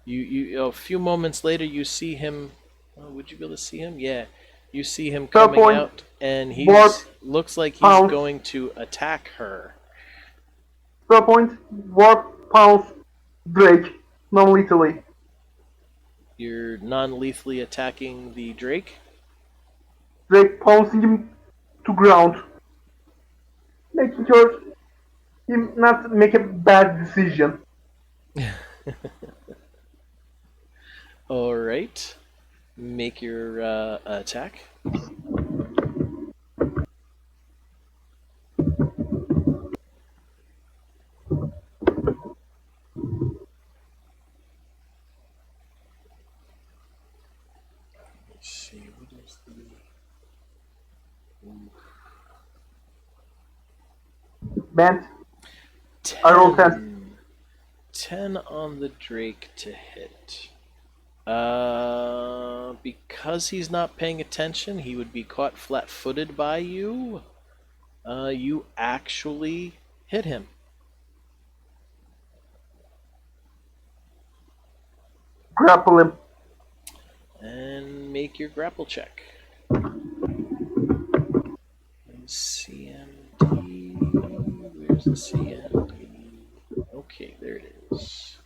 You a few moments later, you see him. Oh, would you be able to see him? Yeah, you see him Fair coming point. out, and Warp, looks like he's pounce. going to attack her. Spell point, warp, pounce, Drake, non-lethally. You're non-lethally attacking the Drake. Drake pouncing him to ground. Making sure him not make a bad decision. All right, make your attack. Let's see, what is the... Bent. I roll 10. 10 on the Drake to hit. Because he's not paying attention, he would be caught flat-footed by you. You actually hit him. Grapple him. And make your grapple check. CMD. Where's the CMD? Okay, there it is.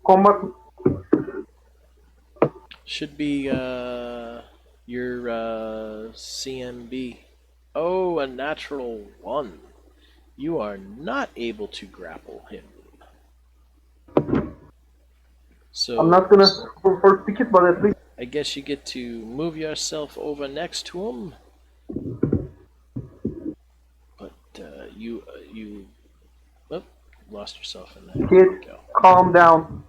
Combat. Should be your CMB. Oh, a natural 1. You are not able to grapple him. So I'm not gonna first pick it, but at least I guess you get to move yourself over next to him. But you lost yourself in there. There we kid, go. calm down.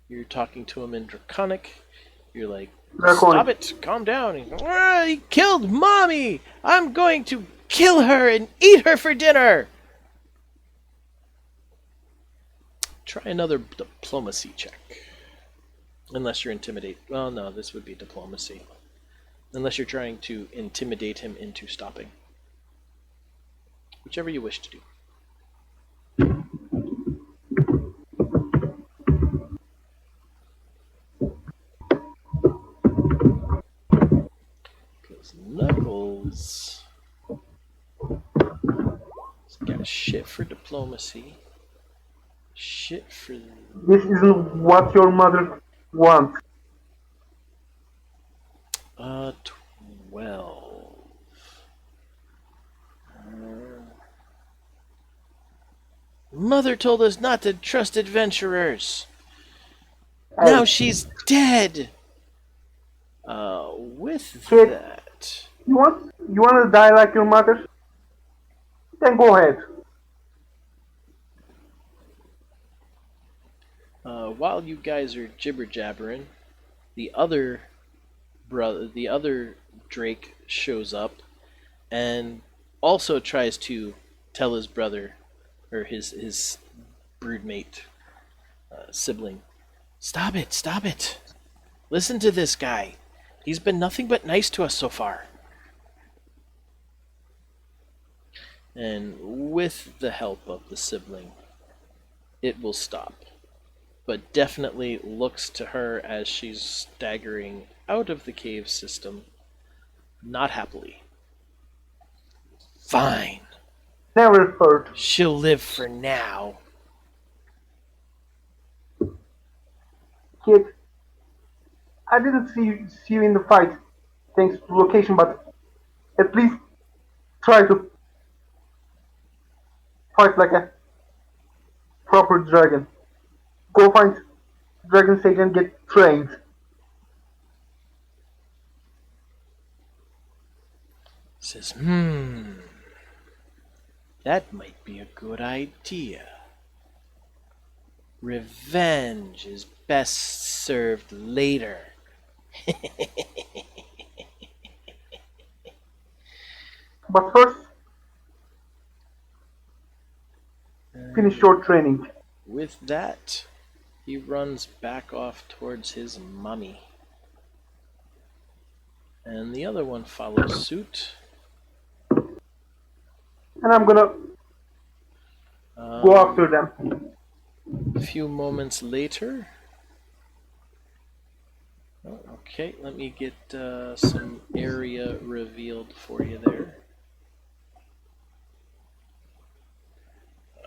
You're talking to him in Draconic. You're like, Draconic. "Stop it! Calm down!" He's going, "Ah, he killed Mommy! I'm going to kill her and eat her for dinner!" Try another diplomacy check. Unless you're intimidate. Well, no, this would be diplomacy. unless you're trying to intimidate him into stopping. Whichever you wish to do. Because Knuckles has got shit for diplomacy. Shit for... This isn't what your mother wants. 12. Mother told us not to trust adventurers. Now Hey, she's dead. With kid, that, you want to die like your mother? Then go ahead. while you guys are jibber jabbering, the other the other Drake shows up and also tries to tell his brother or his broodmate sibling, stop it, stop it. Listen to this guy. He's been nothing but nice to us so far. And with the help of the sibling, it will stop. But definitely looks to her as she's staggering out of the cave system, not happily. Fine. Never heard. She'll live for now. Kid, I didn't see you in the fight, thanks to location, but at least try to fight like a proper dragon. Go find Dragon Sage and get trained. Says, that might be a good idea. Revenge is best served later. But first, finish your training. With that, he runs back off towards his mummy. And the other one follows suit. And I'm gonna go after them. A few moments later. Oh, okay, let me get some area revealed for you there.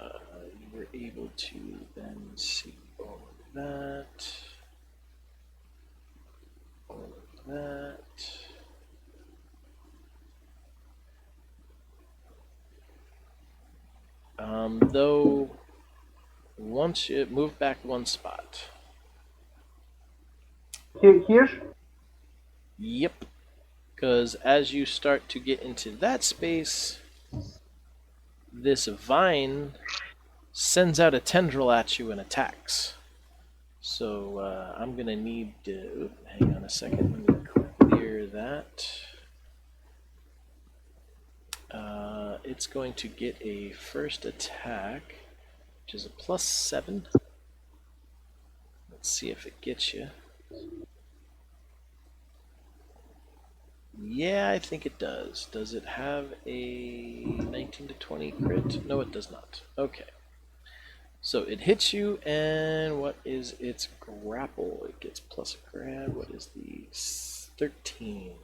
You were able to then see all of that. All of that. Though, once you move back one spot. Here? Yep. Because as you start to get into that space, this vine sends out a tendril at you and attacks. So I'm going to need to... hang on a second. Let me clear that. It's going to get a first attack, which is a +7. Let's see if it gets you. Yeah, I think it does. Does it have a 19 to 20 crit? No, it does not. Okay. So it hits you, and what is its grapple? It gets plus a grab. What is the 13?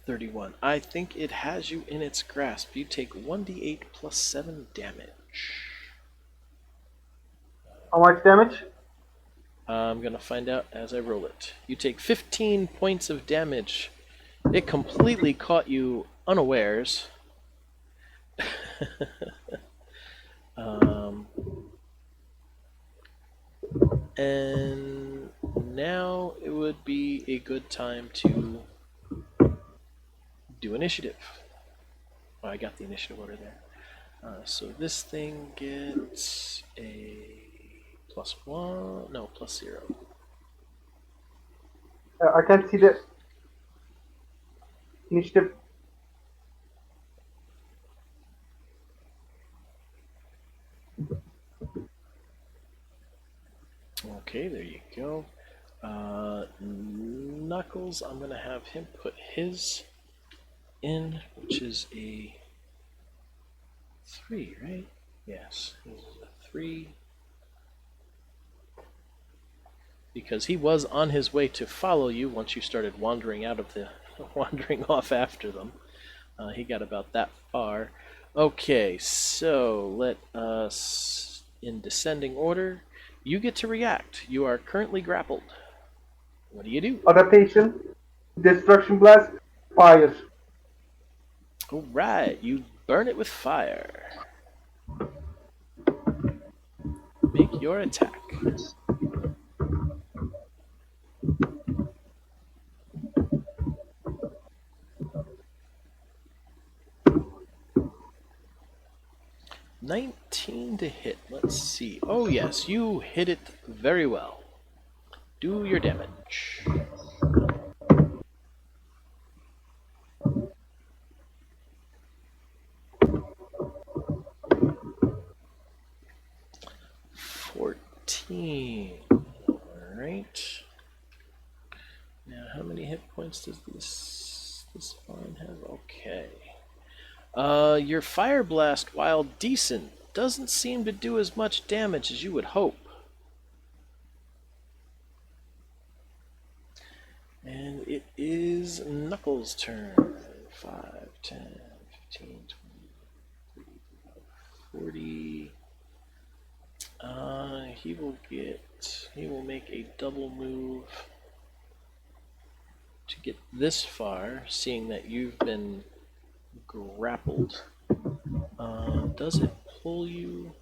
$31. I think it has you in its grasp. You take 1d8 plus 7 damage. How much damage? I'm going to find out as I roll it. You take 15 points of damage. It completely caught you unawares. And now it would be a good time to do initiative. Oh, I got the initiative order there. So this thing gets a +1, no, +0. I can't see the initiative. Okay, there you go. Knuckles, I'm going to have him put his in, which is a 3, right? Yes, this is a 3. Because he was on his way to follow you once you started wandering wandering off after them. He got about that far. Okay, so let us, in descending order, you get to react. You are currently grappled. What do you do? Adaptation, destruction blast, fire. All right, you burn it with fire. Make your attack. $19 to hit. Let's see. Oh yes, you hit it very well. Do your damage. $14. Alright. Now how many hit points does this line have? Okay. Your fire blast, while decent, doesn't seem to do as much damage as you would hope. And it is Knuckles' turn. 5, 10, 15, 20, 40. He will make a double move to get this far, seeing that you've been grappled. Does it pull you?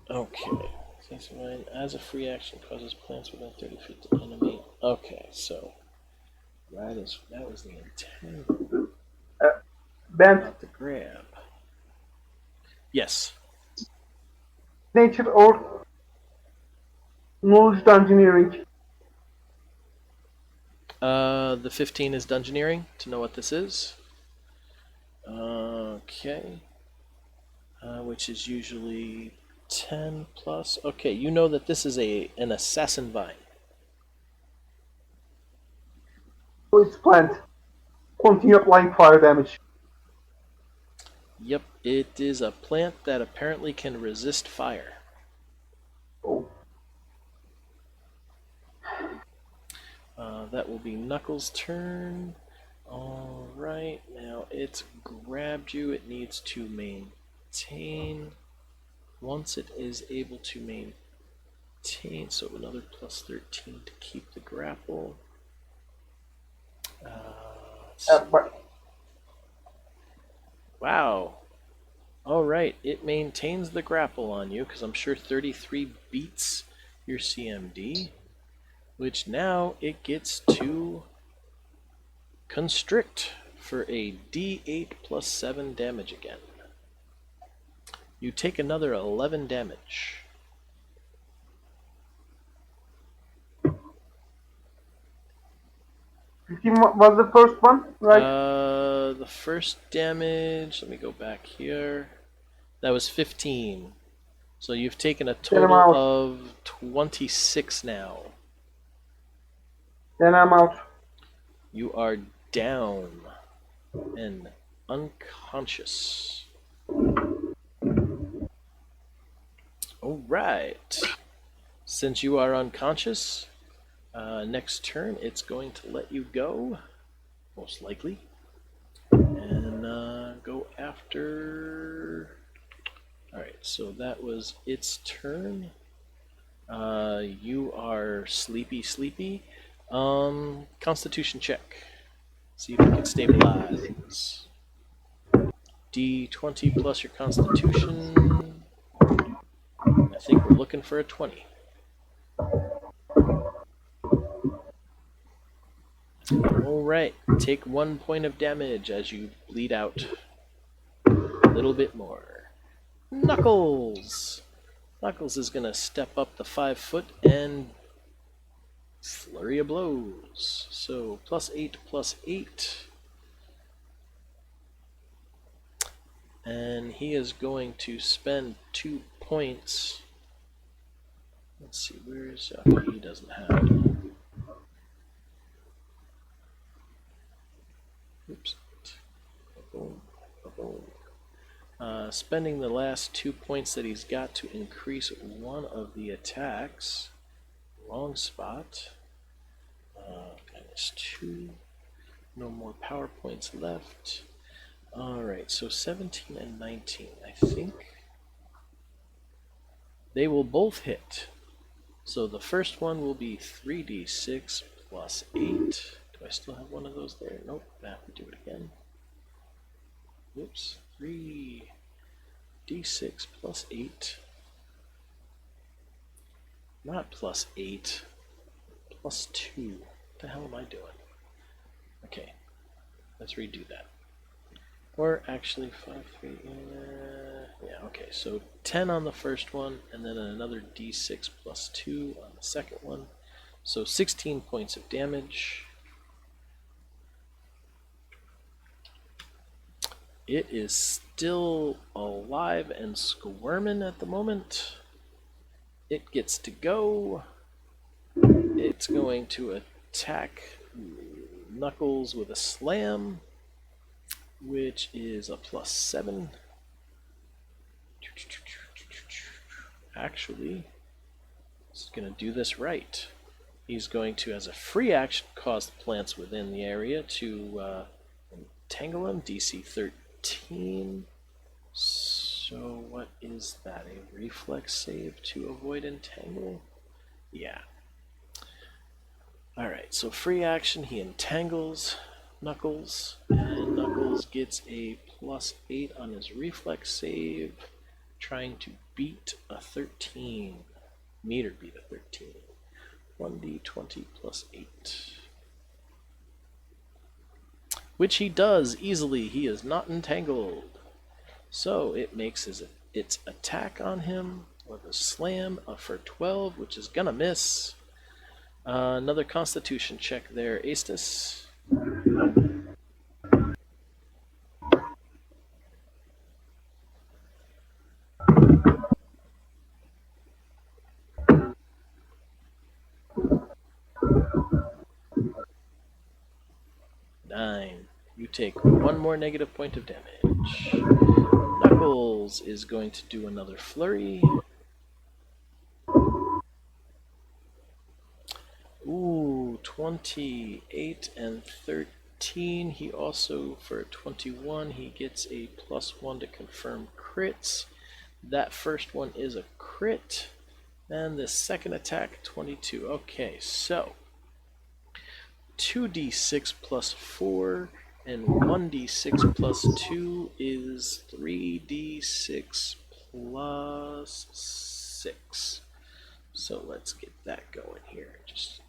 Okay. Since mine, as a free action, causes plants within 30 feet to enemy. Okay, so that was the intent Bent, about the grab. Yes. nature or knowledge engineering. The 15 is dungeoneering, to know what this is. Okay. Which is usually 10 plus. Okay, you know that this is an assassin vine. So it's plant. Continue applying fire damage. Yep, it is a plant that apparently can resist fire. Oh. That will be Knuckles' turn. Alright, now it's grabbed you. It needs to maintain. Once it is able to maintain, so another plus 13 to keep the grapple. Let's see. Wow. Alright, it maintains the grapple on you, because I'm sure 33 beats your CMD, which now it gets to constrict for a D8 plus 7 damage again. You take another 11 damage. 15 was the first one, right? The first damage, let me go back here. That was 15. So you've taken a Then I'm total out. of 26 now. Then I'm out. You are down and unconscious. Alright. Since you are unconscious, next turn it's going to let you go, most likely, and go after. Alright, so that was its turn. You are sleepy. Constitution check. See if you can stabilize. D20 plus your constitution. I think we're looking for a 20. Alright, take 1 point of damage as you bleed out a little bit more. Knuckles! Knuckles is going to step up the 5 foot and flurry of blows. So +8 +8. And he is going to spend 2 points. Let's see, where is... Okay, he doesn't have any. Oops. Boom. Boom. Spending the last 2 points that he's got to increase one of the attacks. Wrong spot. -2. No more power points left. Alright, so 17 and 19. I think they will both hit. So the first one will be 3d6 plus 8. Do I still have one of those there? Nope, I have to do it again. Whoops. 3d6 plus 8. Not plus 8. Plus 2. What the hell am I doing? Okay, let's redo that. Or actually, 5, 3, yeah, okay, so 10 on the first one, and then another d6 plus 2 on the second one. So 16 points of damage. It is still alive and squirming at the moment. It gets to go. It's going to attack Knuckles with a slam, which is a +7. Actually, he's going to do this right. He's going to, as a free action, cause the plants within the area to entangle him. DC 13. So what is that? A reflex save to avoid entangle? Yeah. Alright, so free action, he entangles Knuckles, and Knuckles gets a +8 on his reflex save, trying to beat a 13. Meet or beat a 13. 1d20 plus 8. Which he does easily. He is not entangled. So it makes its attack on him with a slam for 12, which is gonna miss. Another Constitution check there, Aestus. Nine. You take 1 more negative point of damage. Knuckles is going to do another flurry. Ooh, 28 and 13. He also, for 21, he gets a +1 to confirm crits. That first one is a crit. And the second attack, 22. Okay, so 2d6 plus 4 and 1d6 plus 2 is 3d6 plus 6. So let's get that going here. Just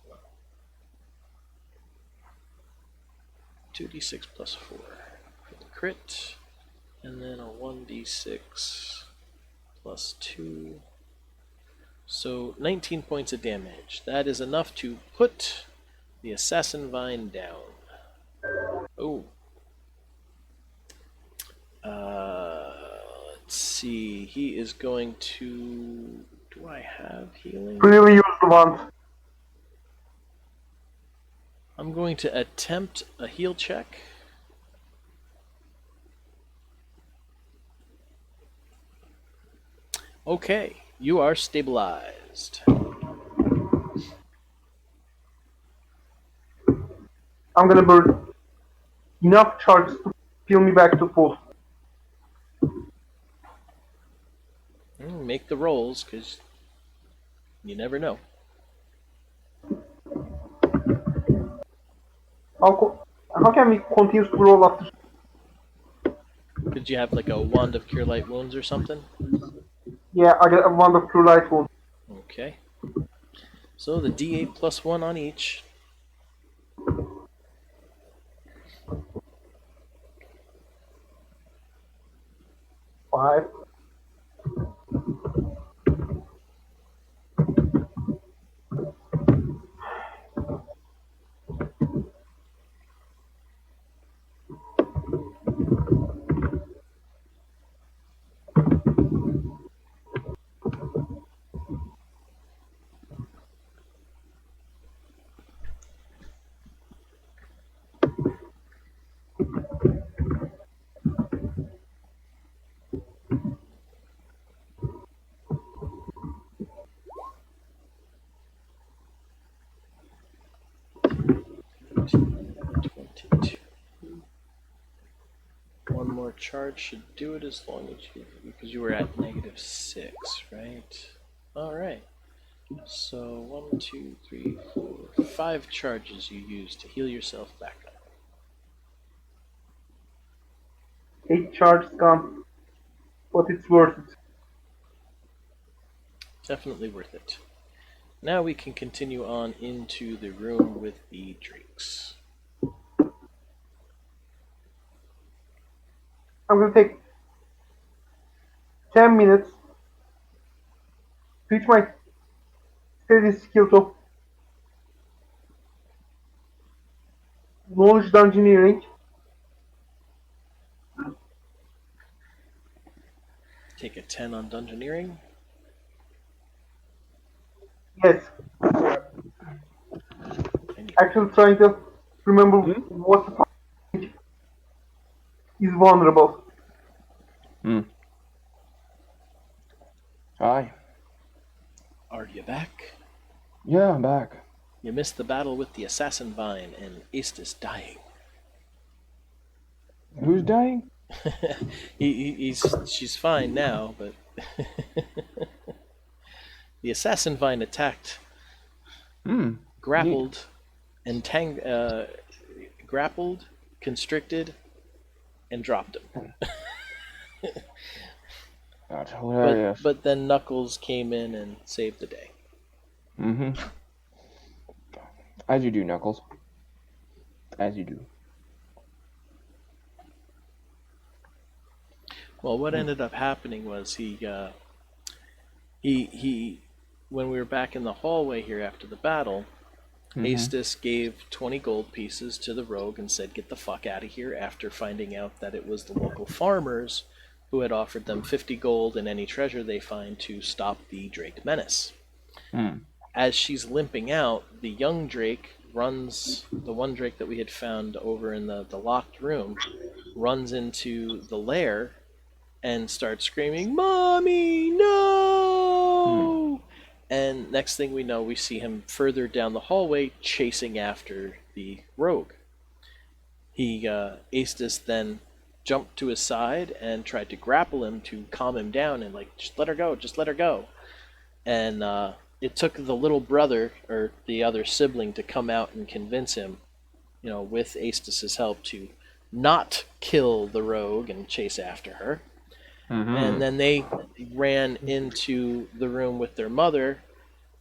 2d6 plus 4 for the crit, and then a 1d6 plus 2. So 19 points of damage. That is enough to put the Assassin Vine down. Oh. Let's see. He is going to... Do I have healing? Freely use the wand. I'm going to attempt a heal check. Okay, you are stabilized. I'm gonna burn enough charges to heal me back to full. Make the rolls, because you never know. How can we continue to roll after? Did you have like a wand of cure light wounds or something? Yeah, I get a wand of cure light wound. Okay. So the d8 plus 1 on each. Five. charge should do it as long as because you were at -6, right? All right. So 1, 2, 3, 4, 5 charges you use to heal yourself back up. 8 charges gone, but it's worth it. Definitely worth it. Now we can continue on into the room with the drakes. I'm gonna take 10 minutes to teach my steady skills of knowledge engineering. Take a 10 on dungeoneering. Yes, And you actually trying to remember what the fuck is vulnerable. Hmm. Hi. are you back? Yeah, I'm back. You missed the battle with the assassin vine and Aestus dying. Who's dying? She's fine now, but the assassin vine attacked, Hmm. grappled, grappled, constricted, and dropped him. That's hilarious. But then Knuckles came in and saved the day. Mm-hmm. As you do, Knuckles. As you do. Well, what ended up happening was he when we were back in the hallway here after the battle, Aestus gave 20 gold pieces to the rogue and said, "Get the fuck out of here," after finding out that it was the local farmers who had offered them 50 gold and any treasure they find to stop the Drake menace. As she's limping out, the young Drake runs, the one Drake that we had found over in the locked room, runs into the lair and starts screaming, "Mommy, no!" And next thing we know, we see him further down the hallway chasing after the rogue. Aestus then jumped to his side and tried to grapple him to calm him down and like, just let her go, just let her go. And it took the little brother or the other sibling to come out and convince him, with Aestus's help, to not kill the rogue and chase after her. And then they ran into the room with their mother.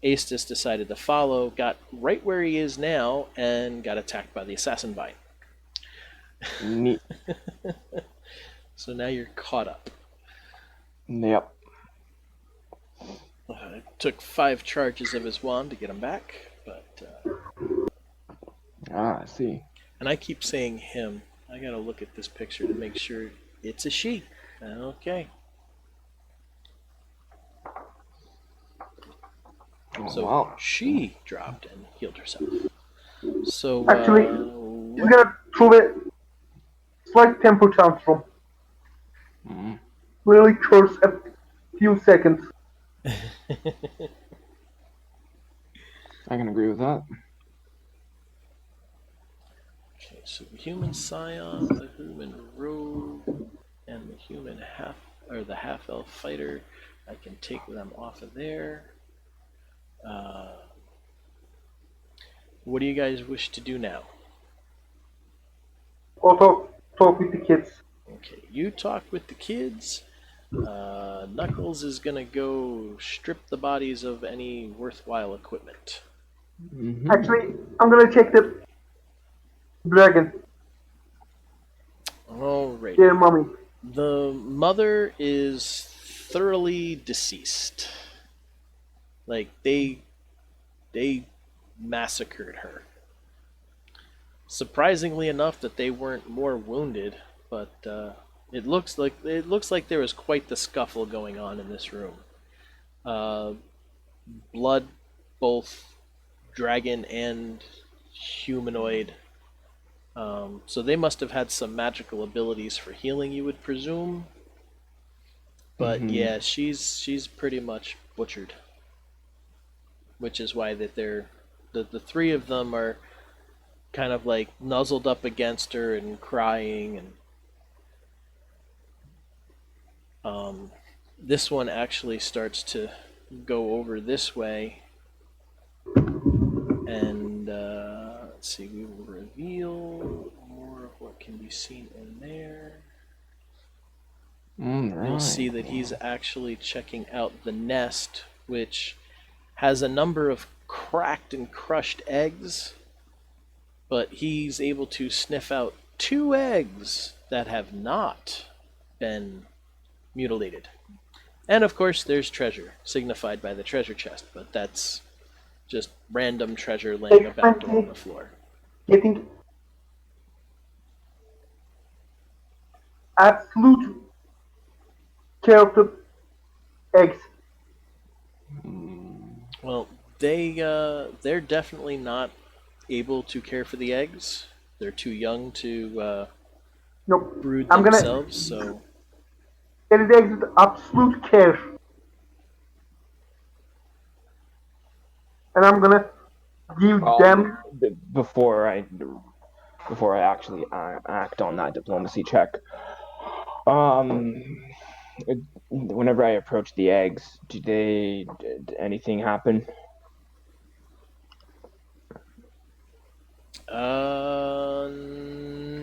Aestus decided to follow, got right where he is now, and got attacked by the assassin vine. Neat. So now you're caught up. Yep. It took 5 charges of his wand to get him back, but I see. and I keep saying him. I gotta look at this picture to make sure it's a she. Okay. So Wow. she dropped and healed herself. So Actually, he's gonna throw a slight temper tantrum. Really curse a few seconds. I can agree with that. Okay, so the human scion, the human rogue, and the human the half elf fighter, I can take them off of there. What do you guys wish to do now? Auto talk with the kids. Okay, you talk with the kids. Knuckles is gonna go strip the bodies of any worthwhile equipment. Actually, I'm gonna check the dragon. Alright. Their mommy. The mother is thoroughly deceased. Like they massacred her. Surprisingly enough, that they weren't more wounded, but it looks like there was quite the scuffle going on in this room. Blood, both dragon and humanoid. So they must have had some magical abilities for healing, you would presume. But yeah, she's pretty much butchered. Which is why that the 3 of them are kind of like nuzzled up against her and crying, and This one actually starts to go over this way, and let's see, we will reveal more of what can be seen in there. You'll see that he's actually checking out the nest, which has a number of cracked and crushed eggs, but he's able to sniff out 2 eggs that have not been mutilated. And of course, there's treasure, signified by the treasure chest, but that's just random treasure laying about along the floor. Getting absolute care of the eggs. Well, they're definitely not able to care for the eggs. They're too young to No, brood I'm gonna themselves, so get the eggs with absolute care, and I'm gonna give them. Before I actually act on that diplomacy check, whenever I approach the eggs, did anything happen?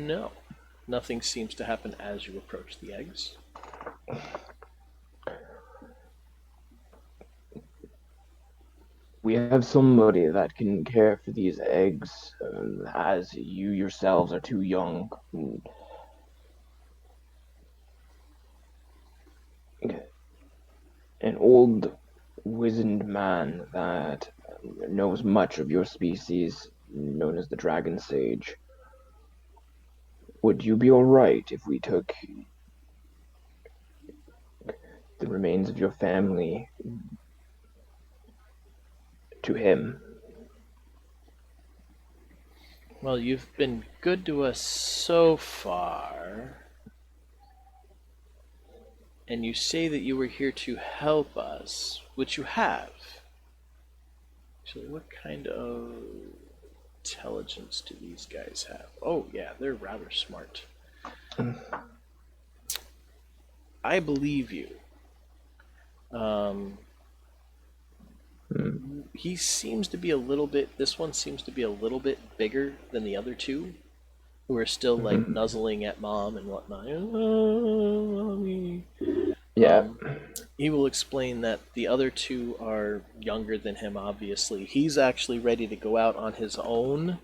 No. Nothing seems to happen as you approach the eggs. We have somebody that can care for these eggs, as you yourselves are too young. An old, wizened man that knows much of your species, known as the Dragon Sage. Would you be alright if we took the remains of your family to him? Well, you've been good to us so far. And you say that you were here to help us, which you have. Actually, what kind of intelligence do these guys have? Oh, yeah, they're rather smart. I believe you. He seems to be a little bit. This one seems to be a little bit bigger than the other two, who are still like nuzzling at mom and whatnot. Oh, mommy. Yeah. He will explain that the other two are younger than him, obviously. He's actually ready to go out on his own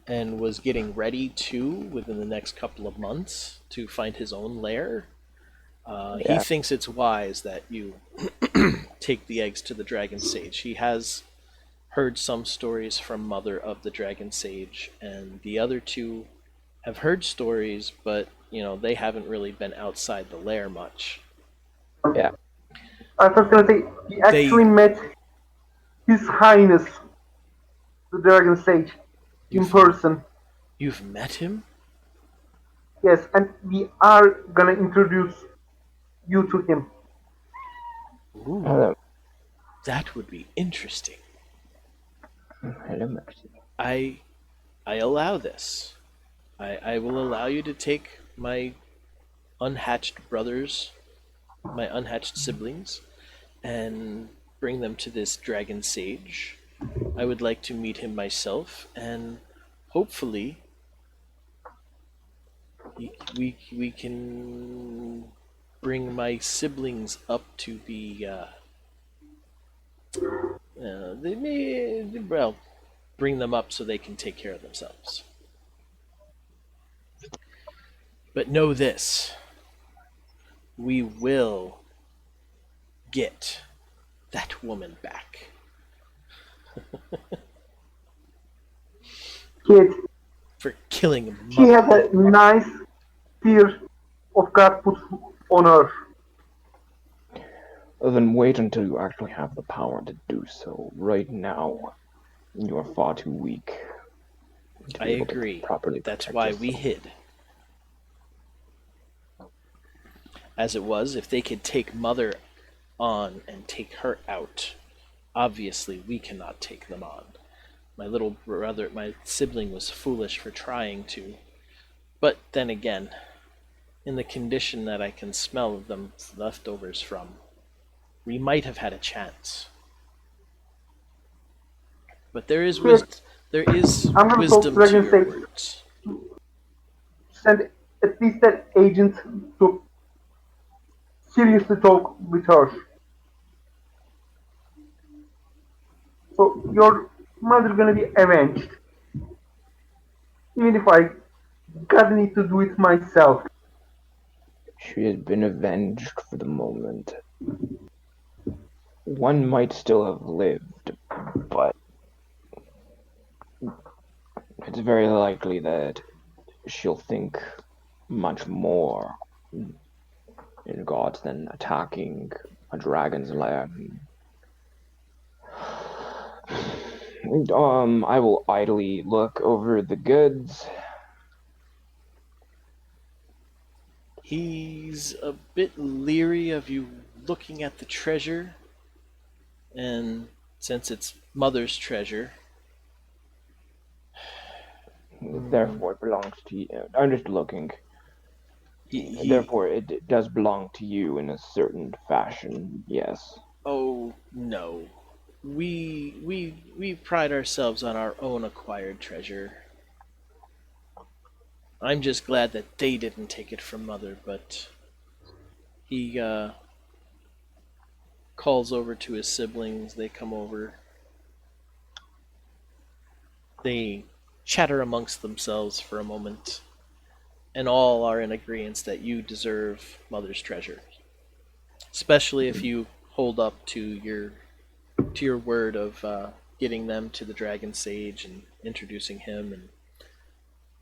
and was getting ready to within the next couple of months to find his own lair. He thinks it's wise that you take the eggs to the Dragon Sage. He has heard some stories from Mother of the Dragon Sage, and the other two have heard stories, but they haven't really been outside the lair much. Yeah. I was gonna say he actually met His Highness, the Dragon Sage, in person. You've met him? Yes, and we are gonna introduce you to him. Ooh, Hello. that would be interesting. Hello, Mercy. I allow this. I will allow you to take my unhatched brothers, my unhatched siblings, and bring them to this Dragon Sage. I would like to meet him myself, and hopefully we can bring my siblings up to be they may, well, bring them up so they can take care of themselves. But know this, we will get that woman back. Kid, For killing she mother. has a nice fear of God put on her. Well, then wait until you actually have the power to do so. Right now, you are far too weak. I agree. That's why we hid. As it was, if they could take Mother on and take her out, obviously we cannot take them on. My little brother, my sibling was foolish for trying to. But then again, in the condition that I can smell them leftovers from, we might have had a chance. But Here, there is I'm gonna talk to wisdom to Dragon your Sage words. to send at least an agent to seriously talk with her. So your mother gonna be avenged, even if I gotta need to do it myself. She has been avenged for the moment. One might still have lived, but it's very likely that she'll think much more in gods than attacking a dragon's lair. I will idly look over the goods. He's a bit leery of you looking at the treasure, and since it's mother's treasure, Therefore, it belongs to you. I'm just looking. he Therefore, it does belong to you in a certain fashion. Yes. oh no. We pride ourselves on our own acquired treasure. I'm just glad that they didn't take it from mother, but he calls over to his siblings. They come over. They chatter amongst themselves for a moment, and all are in agreement that you deserve mother's treasure, especially if you hold up to your word of getting them to the dragon sage and introducing him and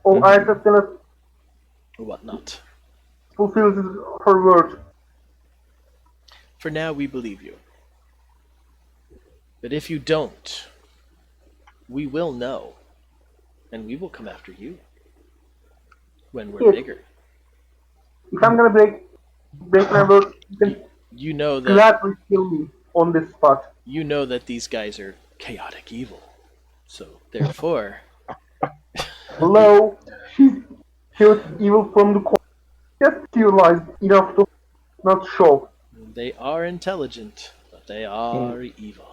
Oh, Mm-hmm. Isaac's gonna whatnot. fulfill her word. For now, we believe you, but if you don't, we will know, and we will come after you when we're Kid, bigger. if I'm gonna break my word, you You, can you know that gladly kill me on this spot. you know that these guys are chaotic evil, so therefore Hello, she was evil from the core. Just civilized enough to not show. they are intelligent, but they are evil.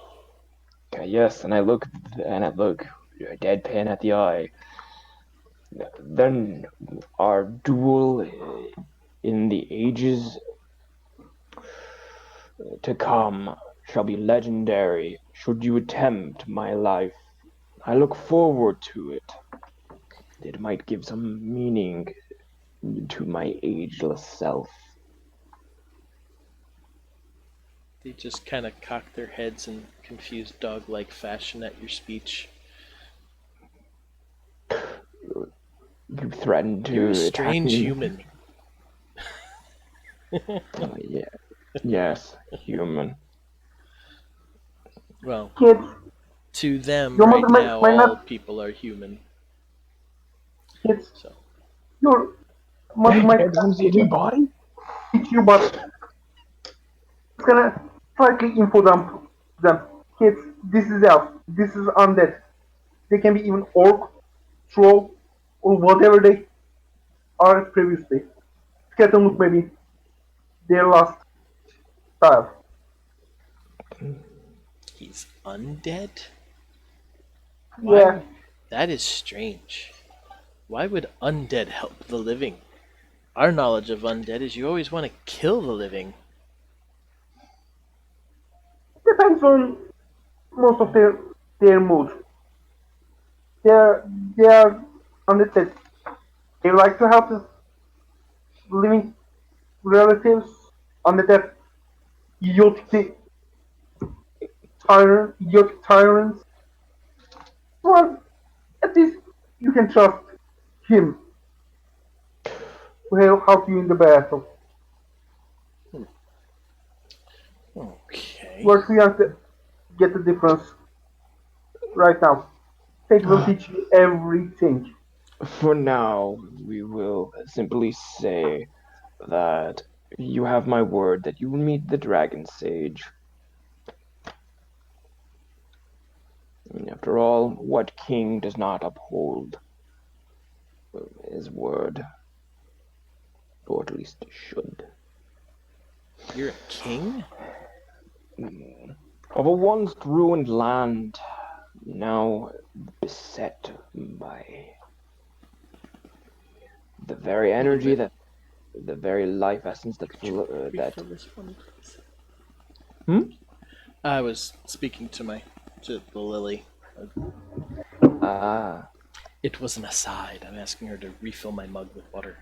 Yes, and I look deadpan at the eye. Then our duel in the ages to come shall be legendary. Should you attempt my life, I look forward to it. It might give some meaning to my ageless self. They just kind of cock their heads in confused dog-like fashion at your speech. You threaten You're a to attack strange me. human. Yeah, yes, human. Well, Kids, to them your right mother now, might all not. people are human. Kids, So your mother Hey, might kid, want to see a dead body? teach you, but it's gonna slightly info dump them. Kids, this is elf. This is undead. They can be even orc, troll, or whatever they are previously. Skeleton look maybe their last style. he's undead? Why? Yeah, That is strange. Why would undead help the living? Our knowledge of undead is you always want to kill the living. depends on most of their mood. They're they are undead. They like to help the living relatives. Undead idiotic idiotic tyrants. Well, at least you can trust him to help you in the battle. Okay. We're too young to get the difference right now. Fate will teach you everything. For now, we will simply say that you have my word that you will meet the dragon sage. After all, what king does not uphold his word? or at least should. You're a king? Of a once ruined land, now beset by the very energy that, the very life essence that that. Refill this for me, please. Hmm? I was speaking to the lily. Ah, It was an aside. I'm asking her to refill my mug with water.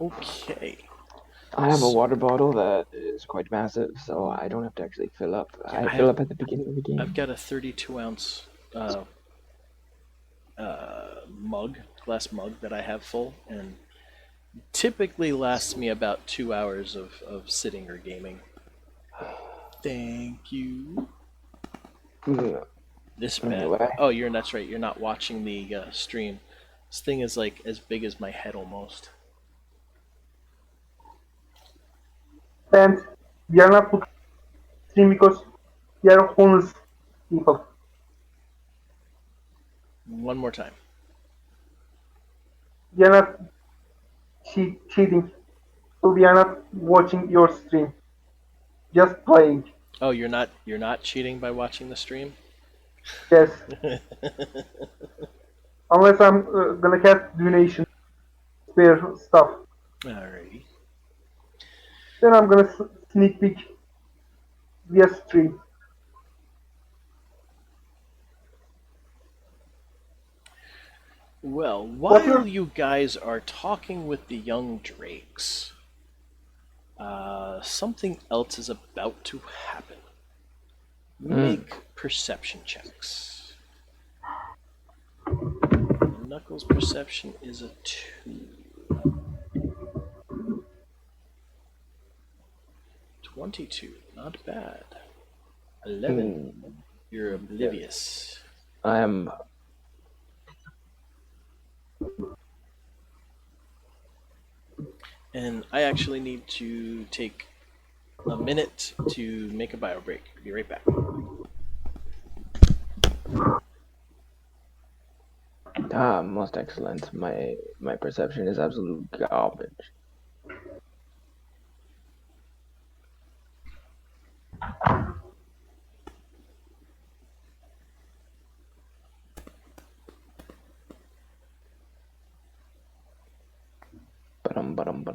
Okay. I have a water bottle that is quite massive, so I don't have to actually fill up. Yeah, I fill up at the beginning of the game. I've got a 32-ounce glass mug that I have full, and typically lasts me about 2 hours of sitting or gaming. Thank you. This bad Anyway. boy. Oh, that's right. You're not watching the stream. This thing is like as big as my head almost. And we are not looking at stream because we are honest people. One more time. We are not cheating. So we are not watching your stream. Just playing. Oh, you're not cheating by watching the stream? Yes. Unless I'm gonna cast donation spare stuff. Alrighty. Then I'm gonna sneak peek via stream. Well, while you guys are talking with the young drakes, something else is about to happen. Make perception checks. Knuckles' perception is a 2. 22, not bad. 11, you're oblivious. I am. And I actually need to take a minute to make a bio break. Be right back. Most excellent. My perception is absolute garbage. Ba-dum.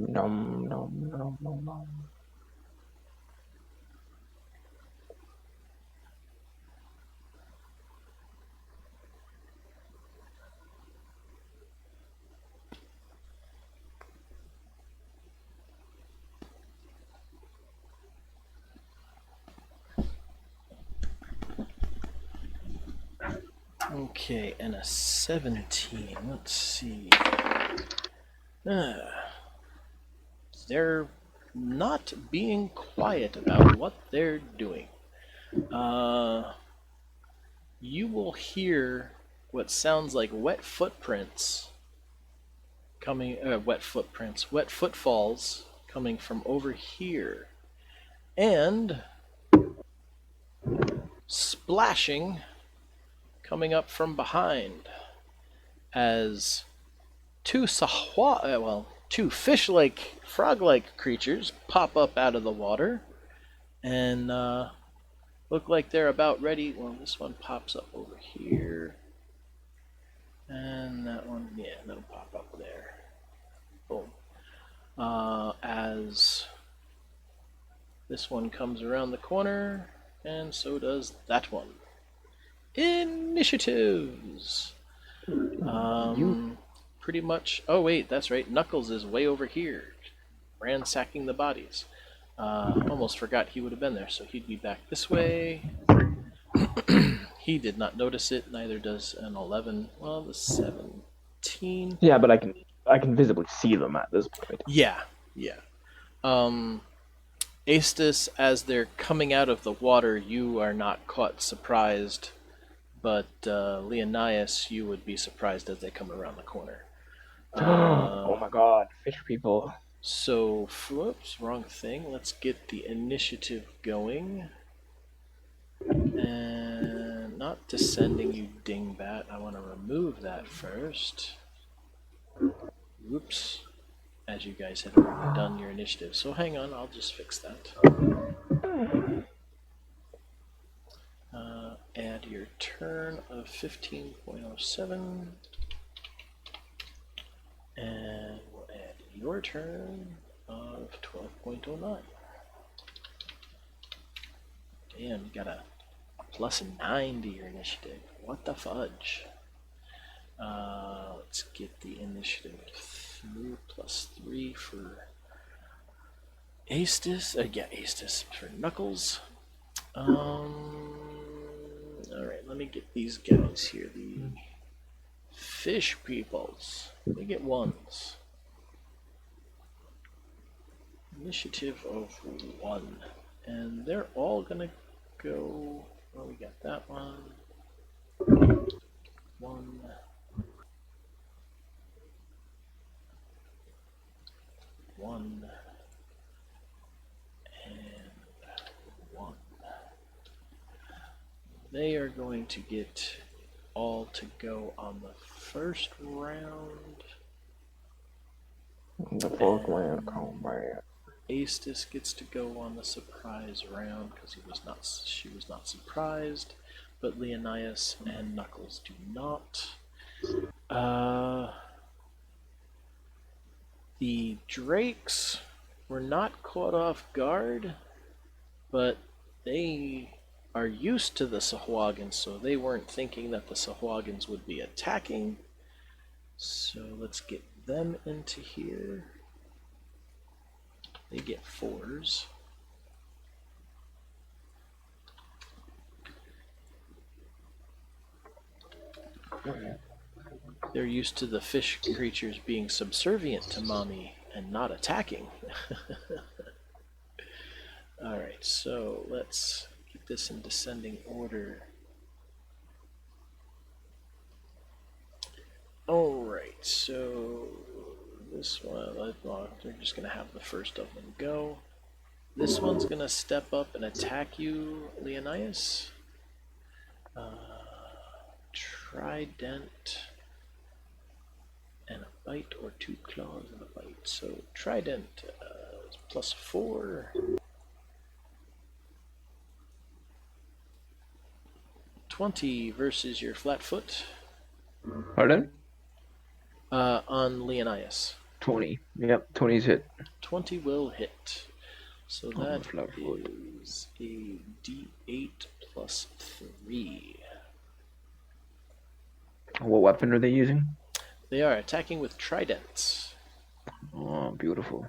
Nom. Okay, and a 17. Let's see. They're not being quiet about what they're doing. You will hear what sounds like wet footfalls coming from over here, and splashing coming up from behind as two fish-like, frog-like creatures pop up out of the water and look like they're about ready. Well, this one pops up over here, and that one, yeah, that'll pop up there. Boom. As this one comes around the corner, and so does that one. Initiatives. Pretty much. Oh wait, that's right. Knuckles is way over here, ransacking the bodies. Almost forgot he would have been there, so he'd be back this way. He did not notice it. Neither does an 11. Well, the 17. Yeah, but I can visibly see them at this point. Yeah. Aestus, as they're coming out of the water, you are not caught surprised, but Leonidas, you would be surprised as they come around the corner. Oh my god, fish people. So, whoops, wrong thing. Let's get the initiative going. And not descending, you dingbat. I want to remove that first. Whoops. As you guys had already done your initiative. So hang on, I'll just fix that. Add your turn of 15.07. And we'll add your turn of 12.09. Damn, you got a +9 to your initiative. What the fudge? Let's get the initiative through +3 for Astis. Yeah, Astis for Knuckles. Alright, let me get these guys here. The fish peoples. They get ones. Initiative of 1. And they're all gonna go. Well, we got that one. 1. 1. And 1. They are going to get all to go on the first round. The fourth round combat. Astis gets to go on the surprise round because she was not surprised, but Leonidas and Knuckles do not. The Drakes were not caught off guard, but they are used to the Sahuagins, so they weren't thinking that the Sahuagins would be attacking. So let's get them into here. They get 4s. They're used to the fish creatures being subservient to mommy and not attacking. Alright, so let's get this in descending order. Alright, so this one, they're just going to have the first of them go. This one's going to step up and attack you, Leonidas. Trident and a bite, or 2 claws and a bite. So Trident is +4. 20 versus your flatfoot. Pardon? On Leonidas. 20. Yep, 20's hit. 20 will hit. So that Flatfoot. is a D8 +3. What weapon are they using? They are attacking with tridents. Oh, beautiful.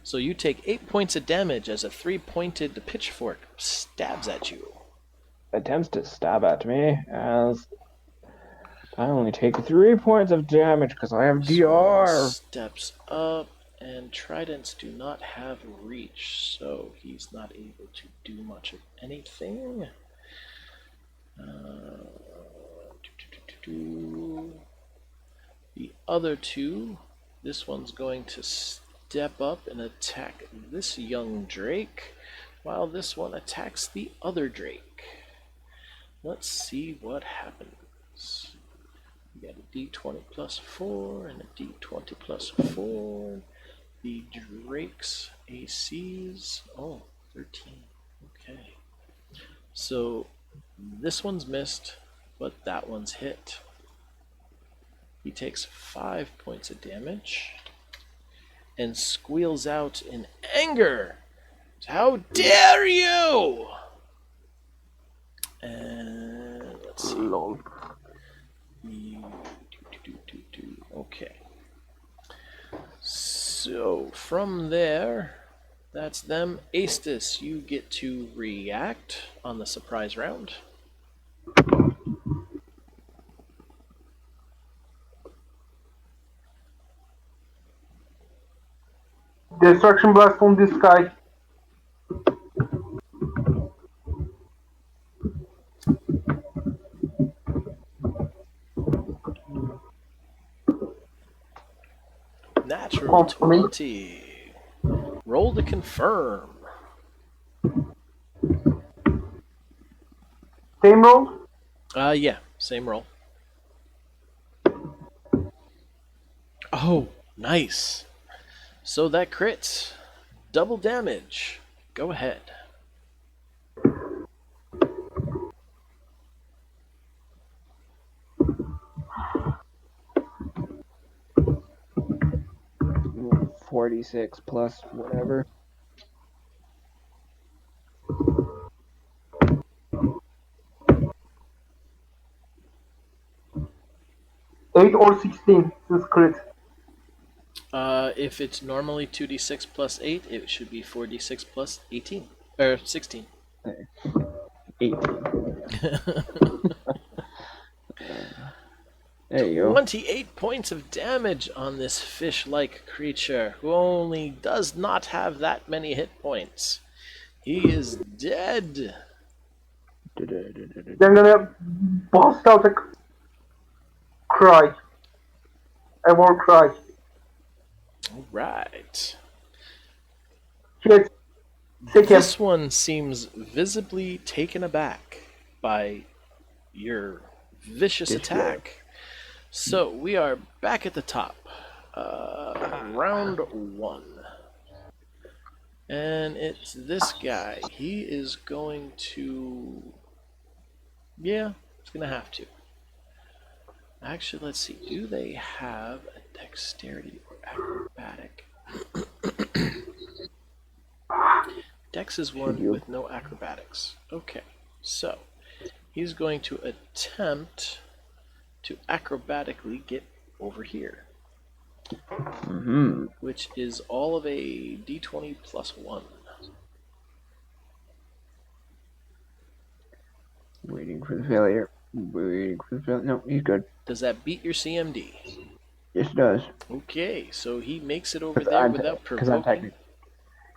So you take 8 points of damage as a 3-pointed pitchfork stabs at you. Attempts to stab at me as I only take 3 points of damage because I have This one DR. steps up, and tridents do not have reach, so he's not able to do much of anything. The other two, this one's going to step up and attack this young Drake, while this one attacks the other Drake. Let's see what happens. We got a D20 +4 and a D20 +4. The Drake's ACs, 13. Okay. So this one's missed, but that one's hit. He takes 5 points of damage and squeals out in anger. How dare you! And let's see. Lol. Okay. So from there, that's them. Astis, you get to react on the surprise round. Destruction blast from the sky. Roll confirming. 20. Roll to confirm. Same roll. Yeah, same roll. Oh, nice. So that crits. Double damage. Go ahead. Ooh, 46 plus whatever. 8 or 16 is crit. If it's normally 2d6 plus 8, it should be 4d6 plus 18. Or 16. 18. There you go. 28 points of damage on this fish-like creature who only does not have that many hit points. He is dead. Then I'm gonna bust out a cry. A war cry. All right. Hit. Take him. This one seems visibly taken aback by your vicious This guy. attack. So we are back at the top. Round 1. And it's this guy. He is going to... Yeah, he's going to have to. Actually, let's see. Do they have a dexterity or acrobatic? Dex is one you? with no acrobatics. Okay, so he's going to attempt to acrobatically get over here, Mm-hmm. which is all of a d20 plus 1. Waiting for the failure. Waiting for the failure. No, he's good. Does that beat your CMD? Yes, it does. Okay, so he makes it over there without provoking.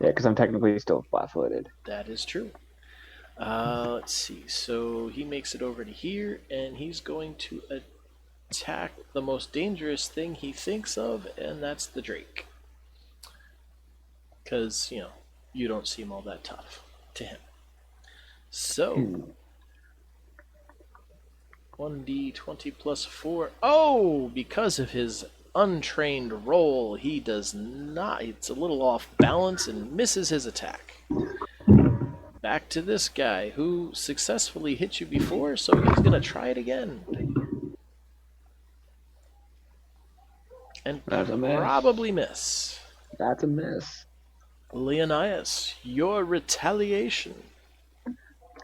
Because I'm technically still flat-footed. That is true. Let's see. So he makes it over to here, and he's going to attack the most dangerous thing he thinks of, and that's the Drake. Because, you don't seem all that tough to him. So, 1d20 plus 4. Oh, because of his untrained roll, he does not. It's a little off balance and misses his attack. Back to this guy who successfully hit you before, so he's going to try it again. And That's a miss. probably miss. That's a miss. Leonidas, your retaliation.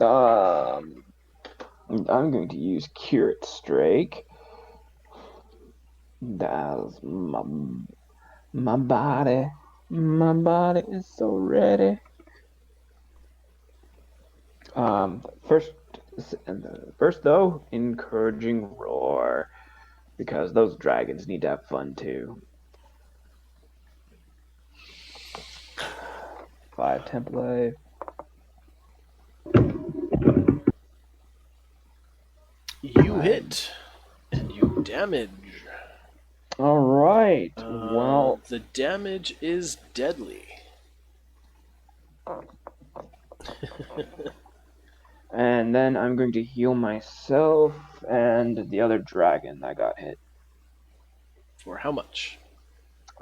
I'm going to use Curate Strike. That's my body. My body is so ready. First though, encouraging roar, because those dragons need to have fun too. 5 template. You hit, and you damage. All right. Well, the damage is deadly. and then I'm going to heal myself and the other dragon that got hit. For how much?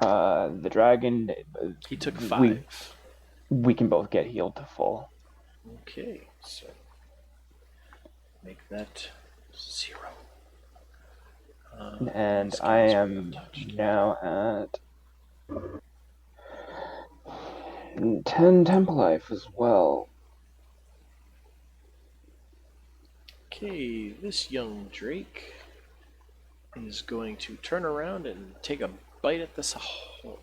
The dragon. He took 5. We can both get healed to full. Okay, so make that 0. And I am now at 10 temp life as well. Okay, this young Drake is going to turn around and take a bite at this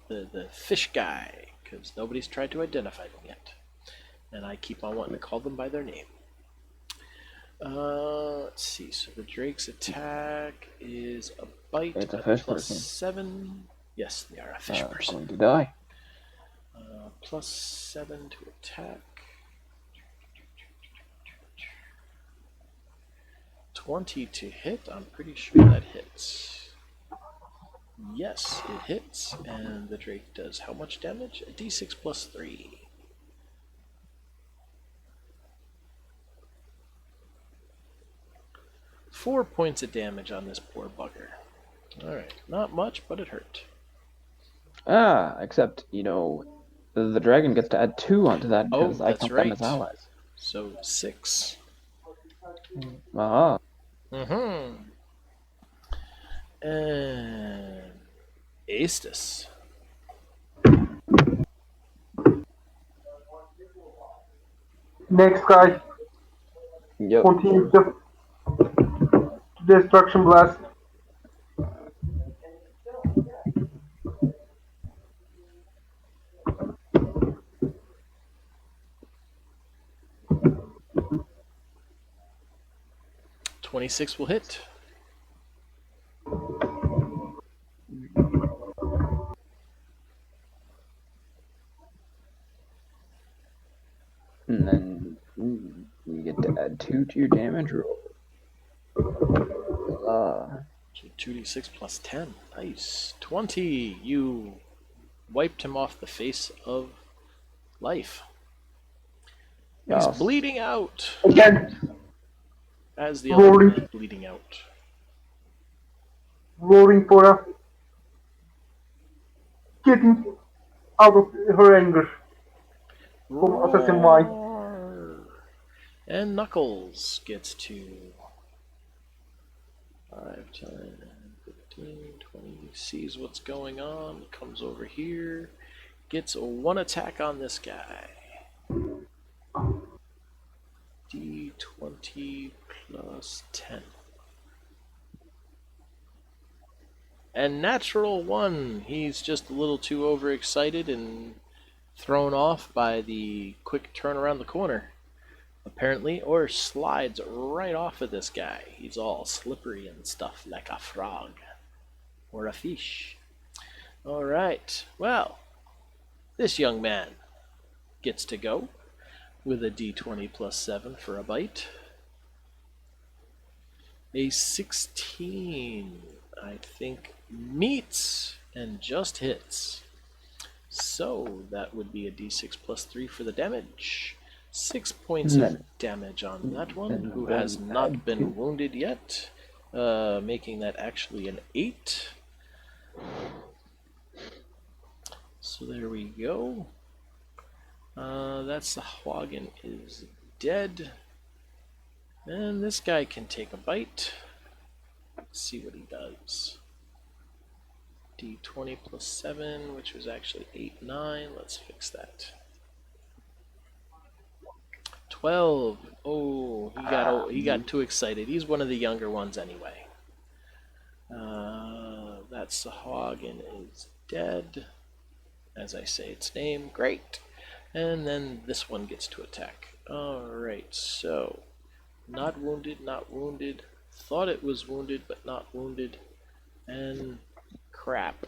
the fish guy, because nobody's tried to identify them yet. And I keep on wanting to call them by their name. Let's see. So the Drake's attack is a bite. It's a fish plus person. 7. Yes, they are a fish person. Going to die. Plus 7 to attack. 20 to hit. I'm pretty sure that hits. Yes, it hits, and the Drake does how much damage? A d6 plus 3. Four points of damage on this poor bugger. Alright, not much, but it hurt. Except, the dragon gets to add 2 onto that Oh, because I that's count them as right. allies. So 6. Ah, Mm-hmm. And Aestus. Next guy yep. continues the destruction blast. .26 will hit. And then you get to add 2 to your damage roll. So 2d6 plus 10. Nice. 20. You wiped him off the face of life. He's Yes. bleeding out Again, as the other one is bleeding out. roaring for a getting out of her anger from Assassin Mine. Roar. And Knuckles gets to 5, 10, 15, 20. Sees what's going on. Comes over here. Gets a 1 attack on this guy. D20 plus 10. And natural 1. He's just a little too overexcited and thrown off by the quick turn around the corner, apparently, or slides right off of this guy. He's all slippery and stuff like a frog or a fish. All right, well, this young man gets to go with a d20 plus 7 for a bite. A 16, I think, meets and just hits. So that would be a d6 plus 3 for the damage. 6 points of damage on that one, who has not been wounded yet, making that actually an 8. So there we go. That's the Hwagen is dead. And this guy can take a bite. Let's see what he does. D20 plus 7, which was actually 8, 9. Let's fix that. 12. Oh, he got too excited. He's one of the younger ones anyway. That Sahagin is dead. As I say its name. Great. And then this one gets to attack. Alright, so not wounded, not wounded. Thought it was wounded, but not wounded. And crap.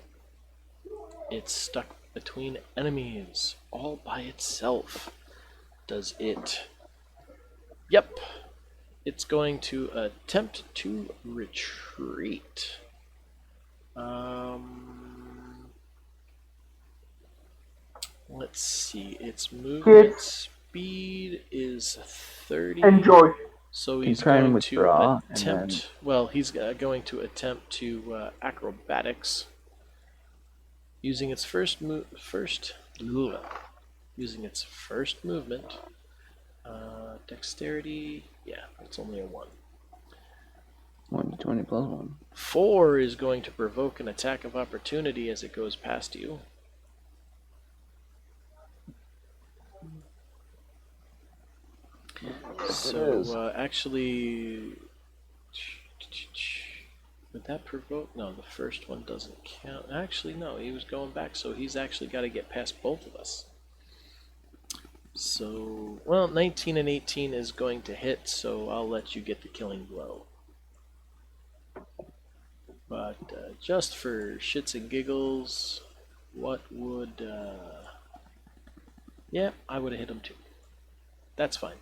It's stuck between enemies all by itself. Does it? Yep. It's going to attempt to retreat. Let's see. Its movement speed is 30. Enjoy. So You he's can try and going to withdraw, and attempt. then- Well, he's going to attempt to acrobatics using its using its first movement. Dexterity. Yeah, it's only a 1. 1d20 plus 1. 4 is going to provoke an attack of opportunity as it goes past you. So, actually, would that provoke? No, the first one doesn't count. Actually, no, he was going back, so he's actually got to get past both of us. So, well, 19 and 18 is going to hit, so I'll let you get the killing blow. But just for shits and giggles, what would... yeah, I would have hit him too. That's fine.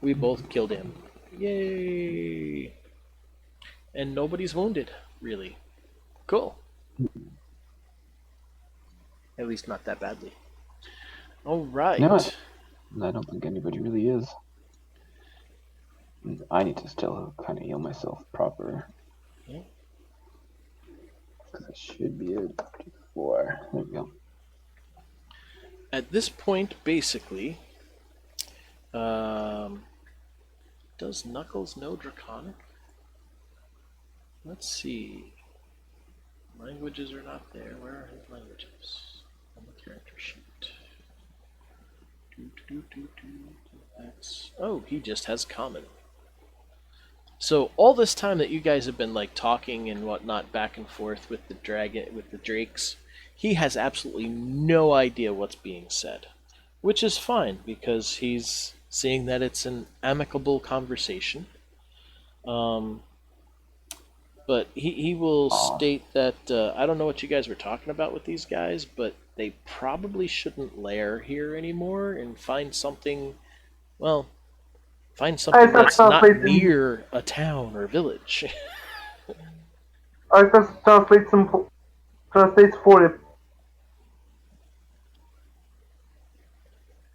We both killed him. Yay! And nobody's wounded, really. Cool. At least not that badly. All No, right. I don't think anybody really is. I need to still kind of heal myself proper. Yeah. Because I should be able to do 4. There we go. At this point, basically, um, does Knuckles know Draconic? Let's see. Languages are not there. Where are his languages? On the character sheet. Oh, he just has common. So all this time that you guys have been like talking and whatnot back and forth with the drakes, he has absolutely no idea what's being said, which is fine because he's seeing that it's an amicable conversation. Um, but he will Aw. state that I don't know what you guys were talking about with these guys, but they probably shouldn't lair here anymore and find something. Well, find I something just that's not translating. near a town or village. I just translate for him.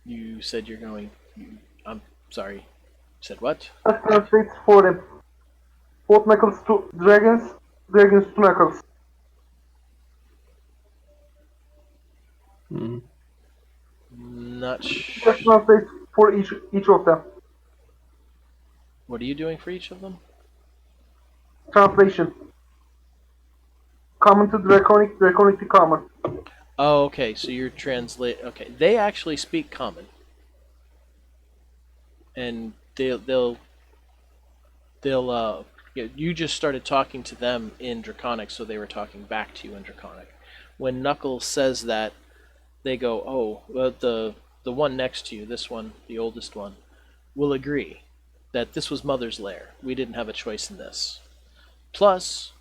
You said you're going. I'm sorry. You said what? Just translate for him. What Knuckles to dragons, dragons to Knuckles. Mm. Not. Just translate for each of them. What are you doing for each of them? Translation. Common to draconic, draconic to common. Oh, okay. So you're translate. Okay, they actually speak common, and they'll you just started talking to them in Draconic, so they were talking back to you in Draconic. When Knuckles says that, they go, "Oh, well, the one next to you, this one, the oldest one, will agree that this was Mother's lair. We didn't have a choice in this. Plus,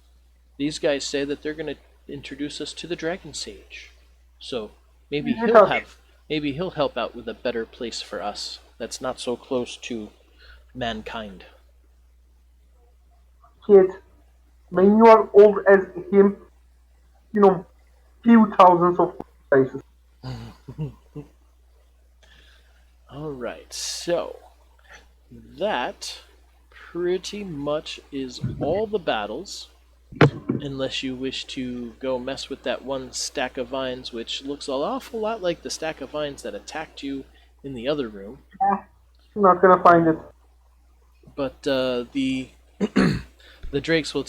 these guys say that they're going to introduce us to the Dragon Sage. So maybe Easy touch. he'll help out with a better place for us that's not so close to mankind." Kid. When you are old as him, you know, few thousands of places. All right, so that pretty much is all the battles, unless you wish to go mess with that one stack of vines, which looks an awful lot like the stack of vines that attacked you in the other room. Not gonna find it. But the drakes will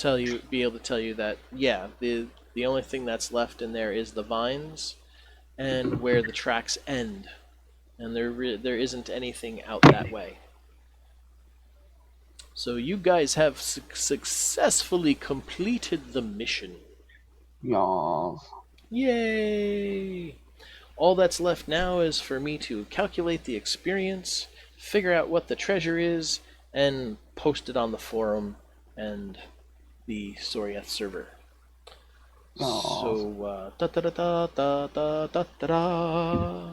be able to tell you that yeah, the only thing that's left in there is the vines and where the tracks end, and there isn't anything out that way. So you guys have successfully completed the mission. Yas. Yay! All that's left now is for me to calculate the experience, figure out what the treasure is, and post it on the forum and the Soriath server. Yas. So, da da da da da da da da da.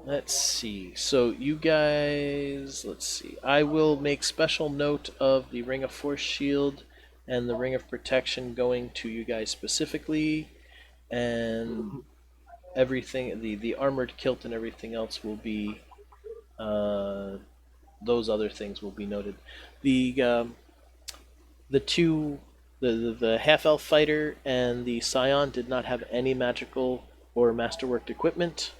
Let's see. So, you guys, let's see. I will make special note of the Ring of Force Shield and the Ring of Protection going to you guys specifically, and everything, the armored kilt and everything else will be, those other things will be noted. The two, the half elf fighter and the scion did not have any magical or masterworked equipment,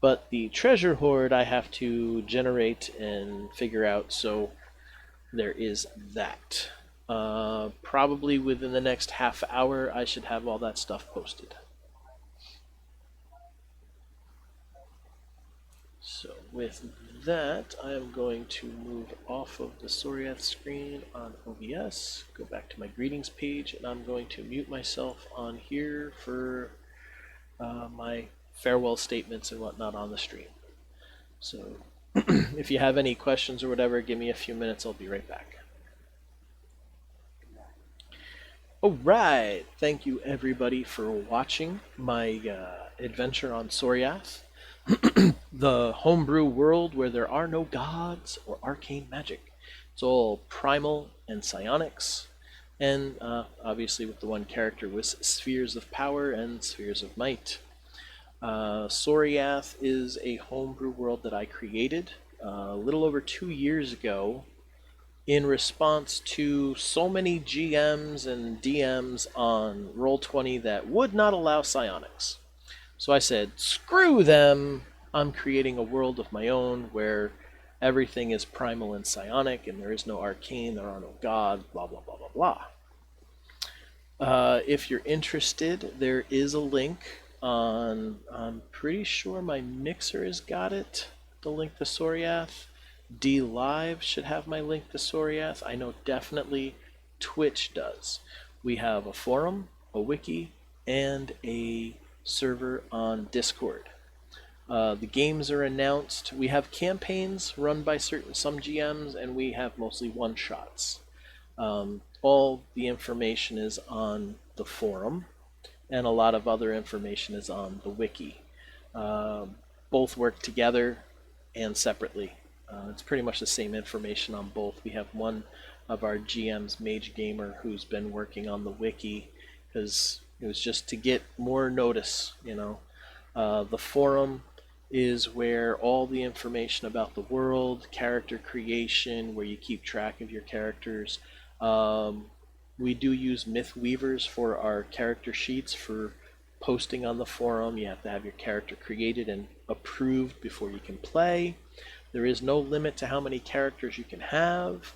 but the treasure hoard I have to generate and figure out. So there is that. Probably within the next half hour, I should have all that stuff posted. So with that, I am going to move off of the Soriath screen on OBS, go back to my greetings page, and I'm going to mute myself on here for my farewell statements and whatnot on the stream. So if you have any questions or whatever, give me a few minutes. I'll be right back. Alright, thank you everybody for watching my adventure on Soriath, the homebrew world where there are no gods or arcane magic. It's all primal and psionics. and obviously with the one character with spheres of power and spheres of might. Soriath is a homebrew world that I created a little over 2 years ago in response to so many GMs and DMs on Roll20 that would not allow psionics. So I said, screw them! I'm creating a world of my own where everything is primal and psionic and there is no arcane, there are no gods, blah, blah, blah, blah, blah. If you're interested, there is a link on, I'm pretty sure my mixer has got it, the link to Soriath. D Live should have my link to Soriath. I know definitely Twitch does. We have a forum, a wiki, and a server on Discord. The games are announced. We have campaigns run by some GMs, and we have mostly one shots. All the information is on the forum, and a lot of other information is on the wiki. Both work together and separately. It's pretty much the same information on both. We have one of our GMs, Mage Gamer, who's been working on the wiki because it was just to get more notice. The forum is where all the information about the world, character creation, where you keep track of your characters. We do use Myth Weavers for our character sheets for posting on the forum. You have to have your character created and approved before you can play. There is no limit to how many characters you can have.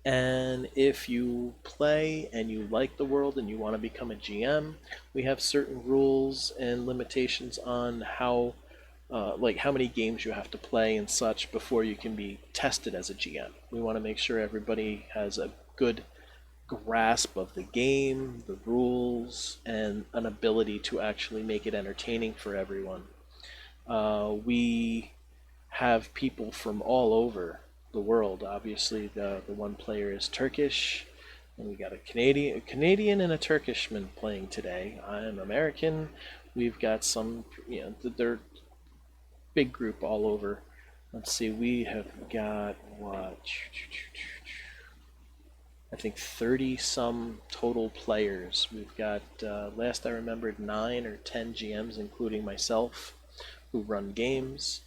And if you play and you like the world and you want to become a GM, we have certain rules and limitations on like how many games you have to play and such before you can be tested as a GM. We want to make sure everybody has a good grasp of the game, the rules, and an ability to actually make it entertaining for everyone. We have people from all over the world. Obviously, the one player is Turkish, and we got a Canadian and a Turkishman playing today. I'm American. We've got some, they're big group all over. Let's see, we have got what? I think 30 some total players. We've got, last I remembered, 9 or 10 GMs, including myself, who run games.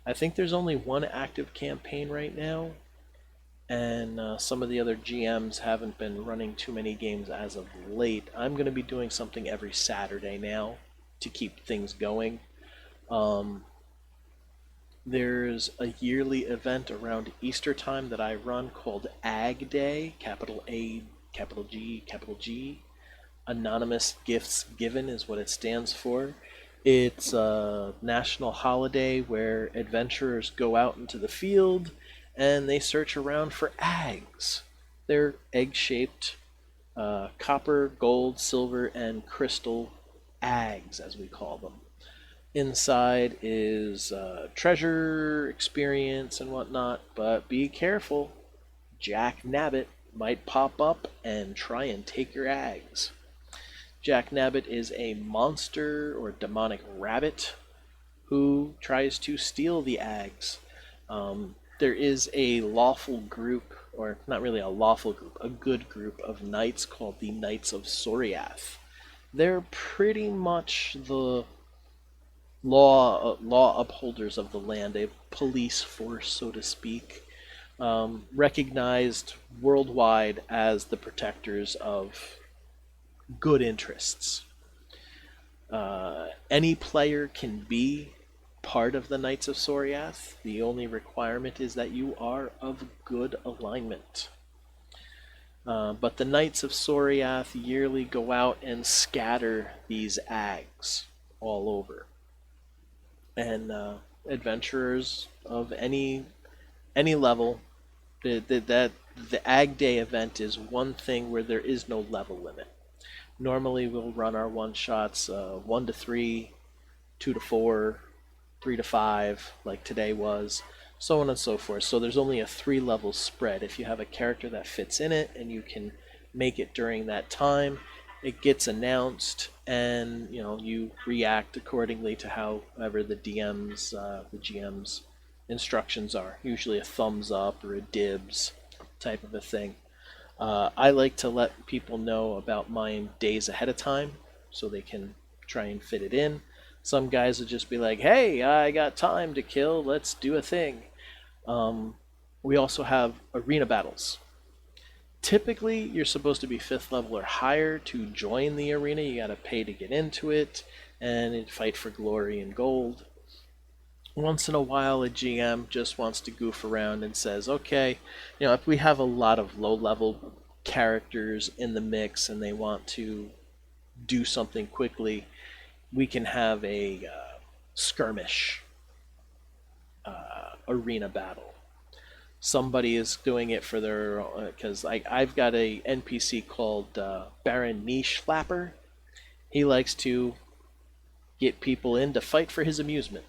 I think there's only one active campaign right now, and some of the other GMs haven't been running too many games as of late. I'm going to be doing something every Saturday now to keep things going. There's a yearly event around Easter time that I run called Ag Day, capital A, capital G. Anonymous Gifts Given is what it stands for. It's a national holiday where adventurers go out into the field and they search around for eggs. They're egg-shaped, copper, gold, silver, and crystal eggs, as we call them. Inside is treasure, experience, and whatnot, but be careful. Jack Nabbit might pop up and try and take your eggs. Jack Nabbit is a monster or demonic rabbit who tries to steal the eggs. There is a lawful group, or not really a lawful group, a good group of knights called the Knights of Soriath. They're pretty much the law upholders of the land, a police force, so to speak, recognized worldwide as the protectors of good interests. Any player can be part of the Knights of Soriath. The only requirement is that you are of good alignment. But the Knights of Soriath yearly go out and scatter these ags all over. And adventurers of any level, the Ag Day event is one thing where there is no level limit. Normally we'll run our one-shots 1 to 3, 2 to 4, 3 to 5, like today was, so on and so forth. So there's only a 3-level spread. If you have a character that fits in it and you can make it during that time, it gets announced, and you react accordingly to however the GM's instructions are. Usually a thumbs up or a dibs type of a thing. I like to let people know about mine days ahead of time so they can try and fit it in. Some guys would just be like, hey, I got time to kill, let's do a thing. Um, we also have arena battles. Typically, you're supposed to be 5th level or higher to join the arena. You got to pay to get into it and fight for glory and gold. Once in a while, a GM just wants to goof around and says, okay, if we have a lot of low level characters in the mix and they want to do something quickly, we can have a skirmish arena battle. Somebody is doing it for their, because I've got a NPC called Baron Niche Flapper. He likes to get people in to fight for his amusement,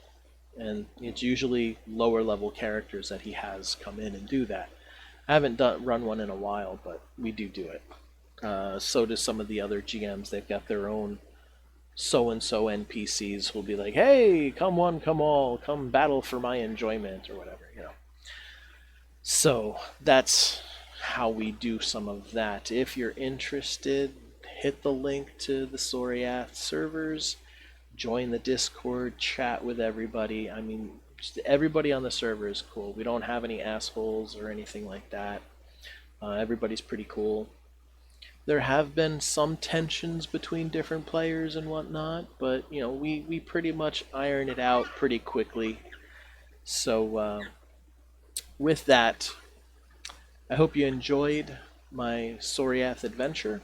and it's usually lower level characters that he has come in and do that. I haven't run one in a while, but we do it. So do some of the other GMs. They've got their own so and so NPCs who'll be like, "Hey, come one, come all, come battle for my enjoyment," or whatever. So that's how we do some of that. If you're interested, hit the link to the Soriath servers, join the Discord, chat with everybody. I mean, everybody on the server is cool. We don't have any assholes or anything like that. Everybody's pretty cool. There have been some tensions between different players and whatnot, but we pretty much iron it out pretty quickly. So with that, I hope you enjoyed my Soriath adventure.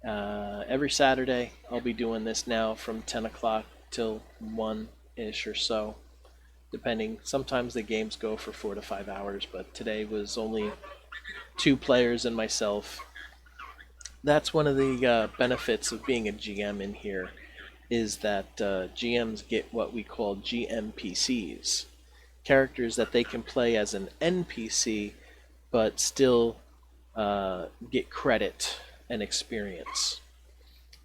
Every Saturday, I'll be doing this now from 10 o'clock till 1-ish or so, depending. Sometimes the games go for 4 to 5 hours, but today was only 2 players and myself. That's one of the benefits of being a GM in here, is that GMs get what we call GMPCs, characters that they can play as an NPC, but still get credit and experience.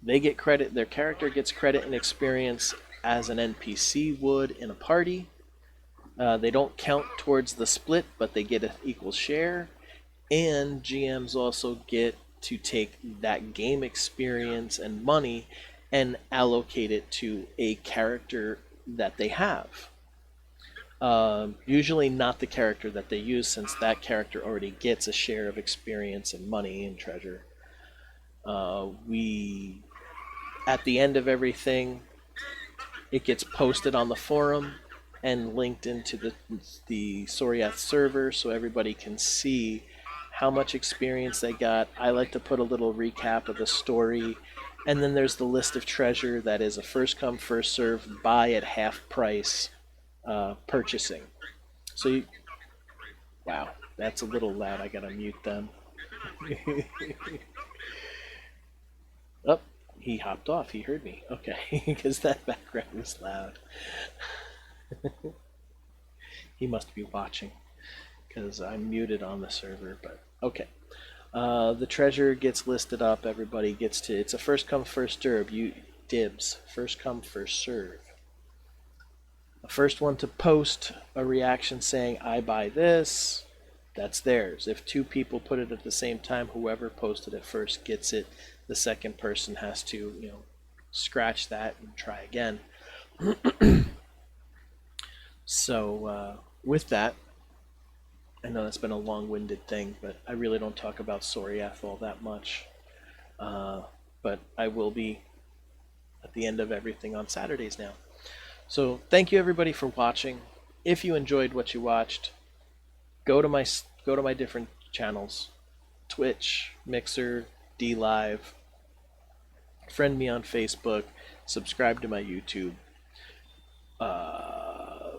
They get credit, their character gets credit and experience as an NPC would in a party. They don't count towards the split, but they get an equal share. And GMs also get to take that game experience and money and allocate it to a character that they have. Usually not the character that they use, since that character already gets a share of experience and money and treasure. We, at the end of everything, it gets posted on the forum and linked into the Soriath server so everybody can see how much experience they got. I like to put a little recap of the story, and then there's the list of treasure that is a first come first serve, buy at half price purchasing. So wow, that's a little loud. I gotta mute them. Oh, he hopped off. He heard me. Okay, because that background was loud. He must be watching, because I'm muted on the server, but okay. The treasure gets listed up. Everybody gets to. It's a first come first serve. You dibs. First come first serve. The first one to post a reaction saying "I buy this," that's theirs. If 2 people put it at the same time, whoever posted it first gets it. The second person has to, scratch that and try again. So with that, I know that's been a long-winded thing, but I really don't talk about Soriath all that much. But I will be at the end of everything on Saturdays now. So thank you everybody for watching. If you enjoyed what you watched, go to my different channels: Twitch, Mixer, DLive. Friend me on Facebook, subscribe to my YouTube,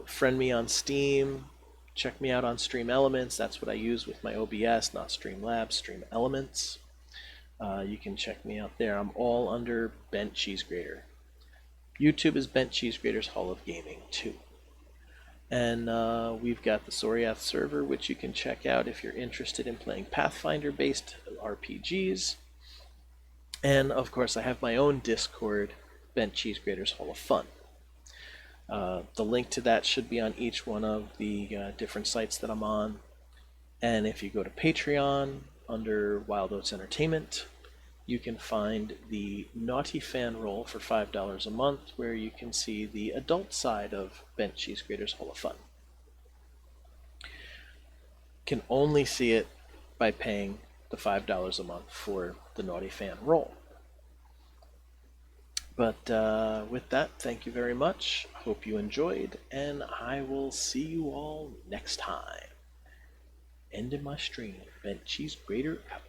friend me on Steam, check me out on Stream Elements. That's what I use with my OBS, not Streamlabs, Stream Elements. You can check me out there. I'm all under Bentchezgrater. YouTube is Bentchezgrater's Hall of Gaming too. And we've got the Soriath server, which you can check out if you're interested in playing Pathfinder-based RPGs. And of course, I have my own Discord, Bentchezgrater's Hall of Fun. The link to that should be on each one of the different sites that I'm on. And if you go to Patreon, under Wild Oats Entertainment, you can find the Naughty Fan roll for $5 a month, where you can see the adult side of Bentchezgrater's Hole of Fun. Can only see it by paying the $5 a month for the Naughty Fan roll. But with that, thank you very much. Hope you enjoyed, and I will see you all next time. Ending my stream, Bentchezgrater out.